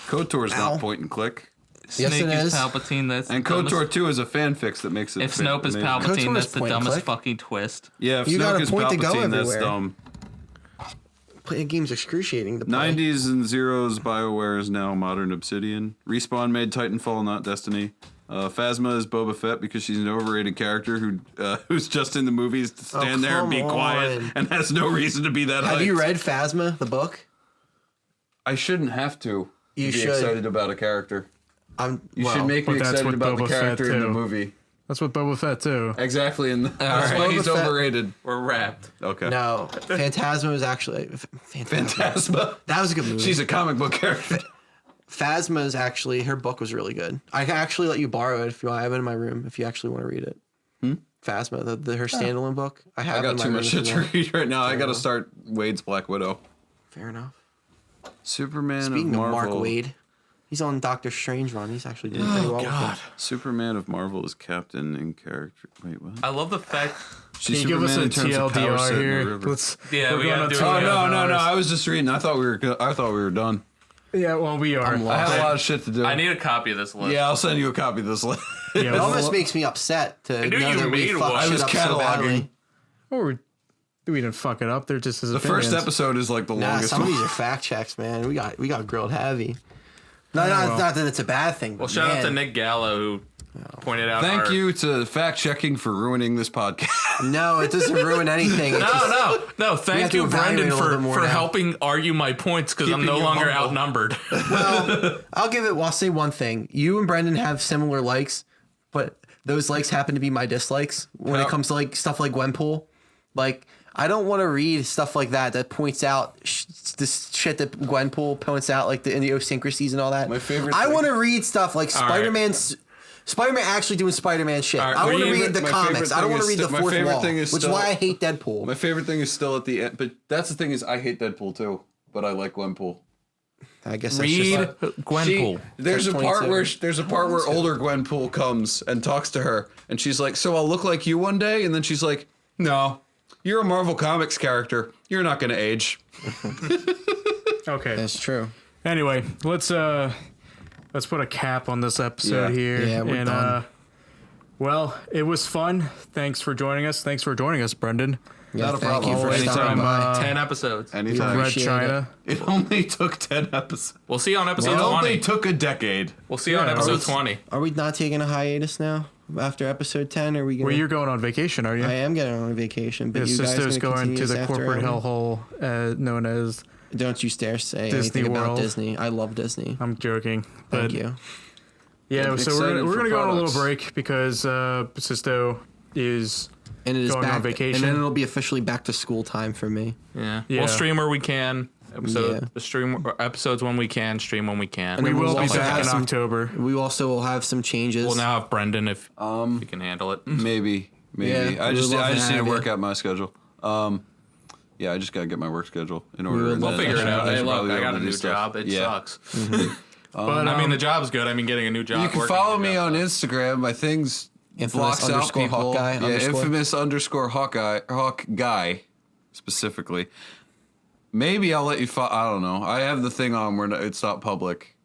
[SPEAKER 5] KOTOR is not point and click.
[SPEAKER 3] Yes,
[SPEAKER 2] Snake
[SPEAKER 3] it
[SPEAKER 2] is
[SPEAKER 3] is.
[SPEAKER 2] Palpatine. That's
[SPEAKER 5] And KOTOR 2 is a fan fix that makes it
[SPEAKER 2] If Snoke is
[SPEAKER 5] amazing.
[SPEAKER 2] Palpatine,
[SPEAKER 3] KOTOR
[SPEAKER 2] that's
[SPEAKER 3] is
[SPEAKER 2] the
[SPEAKER 3] point and
[SPEAKER 2] dumbest
[SPEAKER 3] click.
[SPEAKER 2] fucking twist.
[SPEAKER 5] Yeah, if
[SPEAKER 3] You got
[SPEAKER 5] Snoke
[SPEAKER 3] a
[SPEAKER 5] is
[SPEAKER 3] point to go
[SPEAKER 5] Palpatine, that's
[SPEAKER 3] everywhere.
[SPEAKER 5] dumb.
[SPEAKER 3] Playing game's excruciating. The play.
[SPEAKER 5] 90s and zeros, BioWare is now modern Obsidian. Respawn made Titanfall, not Destiny. Phasma is Boba Fett because she's an overrated character who's just in the movies to stand there and be quiet and has no reason to be that
[SPEAKER 3] Have
[SPEAKER 5] hyped.
[SPEAKER 3] you read Phasma, the book?
[SPEAKER 5] I shouldn't have to
[SPEAKER 3] You
[SPEAKER 5] be
[SPEAKER 3] should.
[SPEAKER 5] excited about a character. You should make me
[SPEAKER 4] but that's
[SPEAKER 5] excited
[SPEAKER 4] what
[SPEAKER 5] about the
[SPEAKER 4] Boba Fett
[SPEAKER 5] character in the
[SPEAKER 4] too.
[SPEAKER 5] movie.
[SPEAKER 4] That's what Boba Fett too.
[SPEAKER 5] Exactly, and that's why
[SPEAKER 3] Boba
[SPEAKER 5] he's
[SPEAKER 3] Fett-
[SPEAKER 5] overrated.
[SPEAKER 2] We're wrapped.
[SPEAKER 5] Okay.
[SPEAKER 3] No, Phantasma was actually
[SPEAKER 5] Phantasma.
[SPEAKER 3] That was a good movie.
[SPEAKER 5] She's a comic book character.
[SPEAKER 3] Phasma is actually her book was really good. I can actually let you borrow it if you want. I have it in my room if you actually want to read it. Phasma, her standalone book. I have.
[SPEAKER 5] I
[SPEAKER 3] it
[SPEAKER 5] got
[SPEAKER 3] in my
[SPEAKER 5] too
[SPEAKER 3] room
[SPEAKER 5] much
[SPEAKER 3] if
[SPEAKER 5] shit
[SPEAKER 3] you
[SPEAKER 5] to
[SPEAKER 3] want.
[SPEAKER 5] read right now. I got to start Wade's Black Widow.
[SPEAKER 3] Fair enough.
[SPEAKER 5] Superman
[SPEAKER 3] Speaking
[SPEAKER 5] of
[SPEAKER 3] of
[SPEAKER 5] Marvel.
[SPEAKER 3] Mark Wade, He's on Doctor Strange run. He's actually doing pretty well. God.
[SPEAKER 5] Superman of Marvel is captain in character. Wait, what?
[SPEAKER 2] I love the fact.
[SPEAKER 4] Can you give us a TLDR here?
[SPEAKER 2] Yeah, we gotta do it.
[SPEAKER 5] Oh no! I was just reading. I thought we were done.
[SPEAKER 4] Yeah, well, we are.
[SPEAKER 5] I had a lot of shit to do.
[SPEAKER 2] I need a copy of this list.
[SPEAKER 5] Yeah, I'll send you a copy of this list.
[SPEAKER 3] It almost makes me upset to know that we fucked shit up so badly.
[SPEAKER 4] Or we didn't fuck it up. They're just as
[SPEAKER 5] the first episode is like the longest.
[SPEAKER 3] Some of these are fact checks, man. We got grilled heavy. Not that it's a bad thing.
[SPEAKER 2] Well, shout out to Nick Gallo who pointed out.
[SPEAKER 5] Thank you to fact checking for ruining this podcast.
[SPEAKER 3] No, it doesn't ruin anything.
[SPEAKER 2] No. Thank you, Brendan, for helping argue my points because I'm no longer outnumbered.
[SPEAKER 3] Well, I'll say one thing. You and Brendan have similar likes, but those likes happen to be my dislikes when it comes to like stuff like Gwenpool. Like, I don't want to read stuff like that points out this shit that Gwenpool points out, like the idiosyncrasies and all that.
[SPEAKER 5] My favorite.
[SPEAKER 3] I want to read stuff like Spider-Man actually doing Spider-Man shit.
[SPEAKER 2] Right,
[SPEAKER 3] I want to read the comics. I don't want to read the fourth wall, which is why I hate Deadpool.
[SPEAKER 5] My favorite thing is still at the end, but that's the thing is I hate Deadpool too, but I like Gwenpool.
[SPEAKER 3] I guess
[SPEAKER 2] read Gwenpool.
[SPEAKER 5] There's a part where older Gwenpool comes and talks to her, and she's like, "So I'll look like you one day," and then she's like, "No. You're a Marvel Comics character. You're not going to age."
[SPEAKER 4] Okay.
[SPEAKER 3] That's true.
[SPEAKER 4] Anyway, let's put a cap on this episode here.
[SPEAKER 3] Yeah, we're done.
[SPEAKER 4] Well, it was fun. Thanks for joining us. Thanks for joining us, Brendan.
[SPEAKER 3] Yeah,
[SPEAKER 5] Not a
[SPEAKER 3] thank
[SPEAKER 5] problem.
[SPEAKER 3] you for stopping by.
[SPEAKER 2] 10 episodes.
[SPEAKER 5] Anytime.
[SPEAKER 4] Red China.
[SPEAKER 5] It only took 10 episodes.
[SPEAKER 2] We'll see you on episode
[SPEAKER 5] It
[SPEAKER 2] 20.
[SPEAKER 5] only took a decade.
[SPEAKER 2] We'll see you on episode 20.
[SPEAKER 3] Are we not taking a hiatus now after episode 10? Are we going?
[SPEAKER 4] Well, you're going on vacation, are you?
[SPEAKER 3] I am getting on vacation, but you guys
[SPEAKER 4] Sisto's
[SPEAKER 3] going
[SPEAKER 4] to the corporate hellhole known as.
[SPEAKER 3] Don't you dare say
[SPEAKER 4] Disney
[SPEAKER 3] anything
[SPEAKER 4] World.
[SPEAKER 3] about Disney. I love Disney.
[SPEAKER 4] I'm joking.
[SPEAKER 3] Thank you.
[SPEAKER 4] Yeah, so we're
[SPEAKER 5] for
[SPEAKER 4] gonna go on a little
[SPEAKER 5] products.
[SPEAKER 4] break because Sisto is
[SPEAKER 3] And it is
[SPEAKER 4] going
[SPEAKER 3] back,
[SPEAKER 4] on vacation.
[SPEAKER 3] and then it'll be officially back to school time for me.
[SPEAKER 2] Yeah.
[SPEAKER 4] Yeah.
[SPEAKER 2] We'll stream where we can. Stream episodes when we can. Stream when we can.
[SPEAKER 3] And
[SPEAKER 4] we
[SPEAKER 3] then
[SPEAKER 4] will
[SPEAKER 3] we'll
[SPEAKER 4] be
[SPEAKER 3] also
[SPEAKER 4] back
[SPEAKER 3] have
[SPEAKER 4] in
[SPEAKER 3] some-
[SPEAKER 4] October.
[SPEAKER 3] We also will have some changes.
[SPEAKER 2] We'll now have Brendan if he can handle it.
[SPEAKER 5] Maybe.
[SPEAKER 3] Yeah,
[SPEAKER 5] I just
[SPEAKER 3] we'd love to
[SPEAKER 5] need to
[SPEAKER 3] have
[SPEAKER 5] work
[SPEAKER 3] you.
[SPEAKER 5] out my schedule. Yeah, I just got to get my work schedule in order.
[SPEAKER 3] would
[SPEAKER 5] and
[SPEAKER 3] love
[SPEAKER 2] We'll
[SPEAKER 5] then
[SPEAKER 2] figure it out.
[SPEAKER 5] I
[SPEAKER 2] Hey,
[SPEAKER 5] should
[SPEAKER 2] look,
[SPEAKER 5] probably
[SPEAKER 2] I
[SPEAKER 5] be
[SPEAKER 2] got
[SPEAKER 5] able
[SPEAKER 2] a
[SPEAKER 5] to
[SPEAKER 2] new
[SPEAKER 5] do stuff.
[SPEAKER 2] job. It
[SPEAKER 5] Yeah.
[SPEAKER 2] sucks.
[SPEAKER 4] But
[SPEAKER 2] I mean, the job's good. I mean, getting a new job.
[SPEAKER 5] You can
[SPEAKER 2] working
[SPEAKER 5] follow
[SPEAKER 2] a new
[SPEAKER 5] me
[SPEAKER 2] job
[SPEAKER 5] on Instagram. My things
[SPEAKER 3] Infamous
[SPEAKER 5] blocks out
[SPEAKER 3] _
[SPEAKER 5] people.
[SPEAKER 3] Hawkeye
[SPEAKER 5] Yeah,
[SPEAKER 3] underscore.
[SPEAKER 5] infamous _ Hawk guy specifically. Maybe I'll let you. I don't know. I have the thing on where it's not public,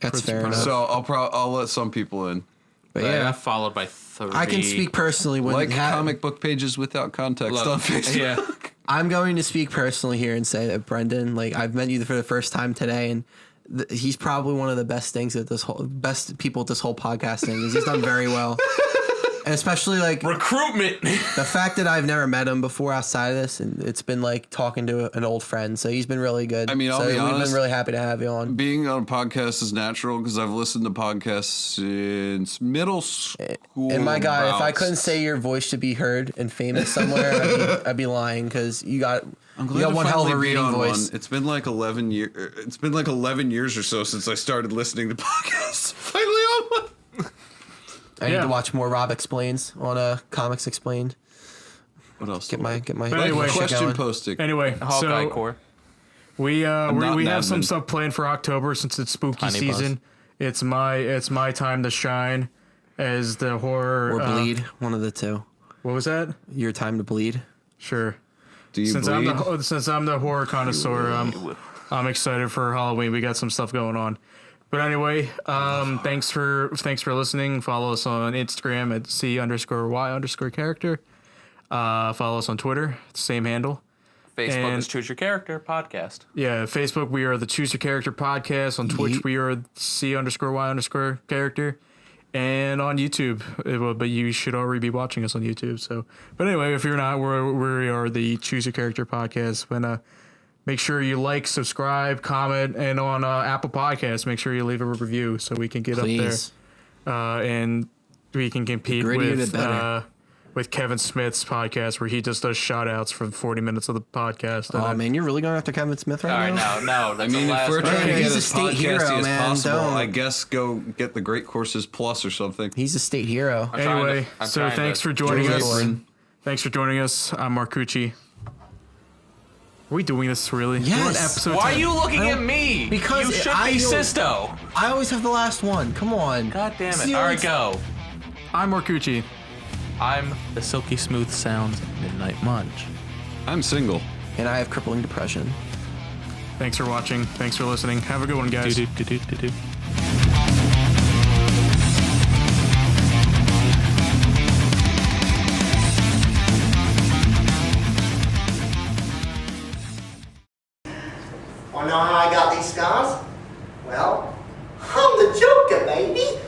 [SPEAKER 3] That's fair enough.
[SPEAKER 5] so I'll let some people in.
[SPEAKER 3] But
[SPEAKER 2] Yeah,
[SPEAKER 3] yeah,
[SPEAKER 2] followed by 30.
[SPEAKER 3] I can speak personally when
[SPEAKER 5] Like comic book pages without context on Facebook.
[SPEAKER 2] Yeah.
[SPEAKER 3] I'm going to speak personally here and say that Brendan, like I've met you for the first time today, and he's probably one of the best things at best people at this whole podcast thing. He's done very well. And especially like
[SPEAKER 2] Recruitment.
[SPEAKER 3] the fact that I've never met him before outside of this, and it's been like talking to an old friend. So he's been really good.
[SPEAKER 5] I mean, I'll
[SPEAKER 3] so
[SPEAKER 5] be
[SPEAKER 3] we've
[SPEAKER 5] honest,
[SPEAKER 3] been really happy to have you on.
[SPEAKER 5] Being on a podcast is natural because I've listened to podcasts since middle school.
[SPEAKER 3] And my guy, if I
[SPEAKER 5] about.
[SPEAKER 3] couldn't say your voice should be heard and famous somewhere, I'd be lying because you got one hell of a reading voice.
[SPEAKER 5] It's been like 11 years. It's been like 11 years or so since I started listening to podcasts. Finally on one.
[SPEAKER 3] I need to watch more Rob Explains on Comics Explained.
[SPEAKER 5] What else?
[SPEAKER 3] Get my
[SPEAKER 4] anyway,
[SPEAKER 3] shit
[SPEAKER 5] question
[SPEAKER 3] going.
[SPEAKER 5] posting.
[SPEAKER 4] Anyway,
[SPEAKER 2] Hawkeye
[SPEAKER 4] so
[SPEAKER 2] Core.
[SPEAKER 4] we
[SPEAKER 5] not an
[SPEAKER 4] have some
[SPEAKER 5] admin.
[SPEAKER 4] stuff planned for October since it's spooky
[SPEAKER 2] Honey
[SPEAKER 4] season. It's my time to shine as the horror
[SPEAKER 3] Or bleed, one of the two.
[SPEAKER 4] What was that?
[SPEAKER 3] Your time to bleed.
[SPEAKER 4] Sure.
[SPEAKER 5] Do you
[SPEAKER 4] Since
[SPEAKER 5] bleed?
[SPEAKER 4] since I'm the horror connoisseur, I'm excited for Halloween. We got some stuff going on. But anyway, thanks for listening. Follow us on Instagram at C_Y_character. Follow us on Twitter, same handle.
[SPEAKER 2] Facebook is Choose Your Character Podcast.
[SPEAKER 4] Yeah, Facebook we are the Choose Your Character Podcast. On Twitch we are C_Y_character, and on YouTube. But you should already be watching us on YouTube. So, but anyway, if you're not, we are the Choose Your Character Podcast. When make sure you like, subscribe, comment, and on Apple Podcasts, make sure you leave a review so we can get
[SPEAKER 3] Please.
[SPEAKER 4] up there, and we can compete
[SPEAKER 3] grittier the better.
[SPEAKER 4] with Kevin Smith's podcast where he just does shout outs for 40 minutes of the podcast.
[SPEAKER 3] Oh man, you're really going after Kevin Smith
[SPEAKER 2] All
[SPEAKER 3] right
[SPEAKER 2] right,
[SPEAKER 3] now?
[SPEAKER 2] no.
[SPEAKER 5] I
[SPEAKER 2] That's
[SPEAKER 5] mean,
[SPEAKER 2] the
[SPEAKER 5] if
[SPEAKER 2] last
[SPEAKER 5] we're
[SPEAKER 2] one.
[SPEAKER 5] trying to
[SPEAKER 3] He's
[SPEAKER 5] get
[SPEAKER 3] a
[SPEAKER 5] as
[SPEAKER 3] state hero,
[SPEAKER 5] podcasty as
[SPEAKER 3] man.
[SPEAKER 5] possible,
[SPEAKER 3] Don't.
[SPEAKER 5] I guess go get the Great Courses Plus or something.
[SPEAKER 3] He's a state hero.
[SPEAKER 4] Anyway,
[SPEAKER 2] I'm
[SPEAKER 4] so
[SPEAKER 2] trying
[SPEAKER 4] thanks
[SPEAKER 2] to
[SPEAKER 4] for joining
[SPEAKER 3] do
[SPEAKER 4] us.
[SPEAKER 3] this.
[SPEAKER 4] Thanks for joining us. I'm Marcucci. Are we doing this really?
[SPEAKER 3] Yes.
[SPEAKER 4] We're on episode
[SPEAKER 2] Why
[SPEAKER 4] 10.
[SPEAKER 2] are you looking at me?
[SPEAKER 3] Because
[SPEAKER 2] you should be Sisto.
[SPEAKER 3] I always have the last one. Come on.
[SPEAKER 2] God damn
[SPEAKER 3] See,
[SPEAKER 2] it. All right, go.
[SPEAKER 4] I'm Morkuchi.
[SPEAKER 2] I'm the silky smooth sounds of Midnight Munch.
[SPEAKER 5] I'm single.
[SPEAKER 3] And I have crippling depression.
[SPEAKER 4] Thanks for watching. Thanks for listening. Have a good one, guys.
[SPEAKER 2] Do-do-do-do-do-do.
[SPEAKER 1] Wanna know how I got these scars? Well, I'm the Joker, baby.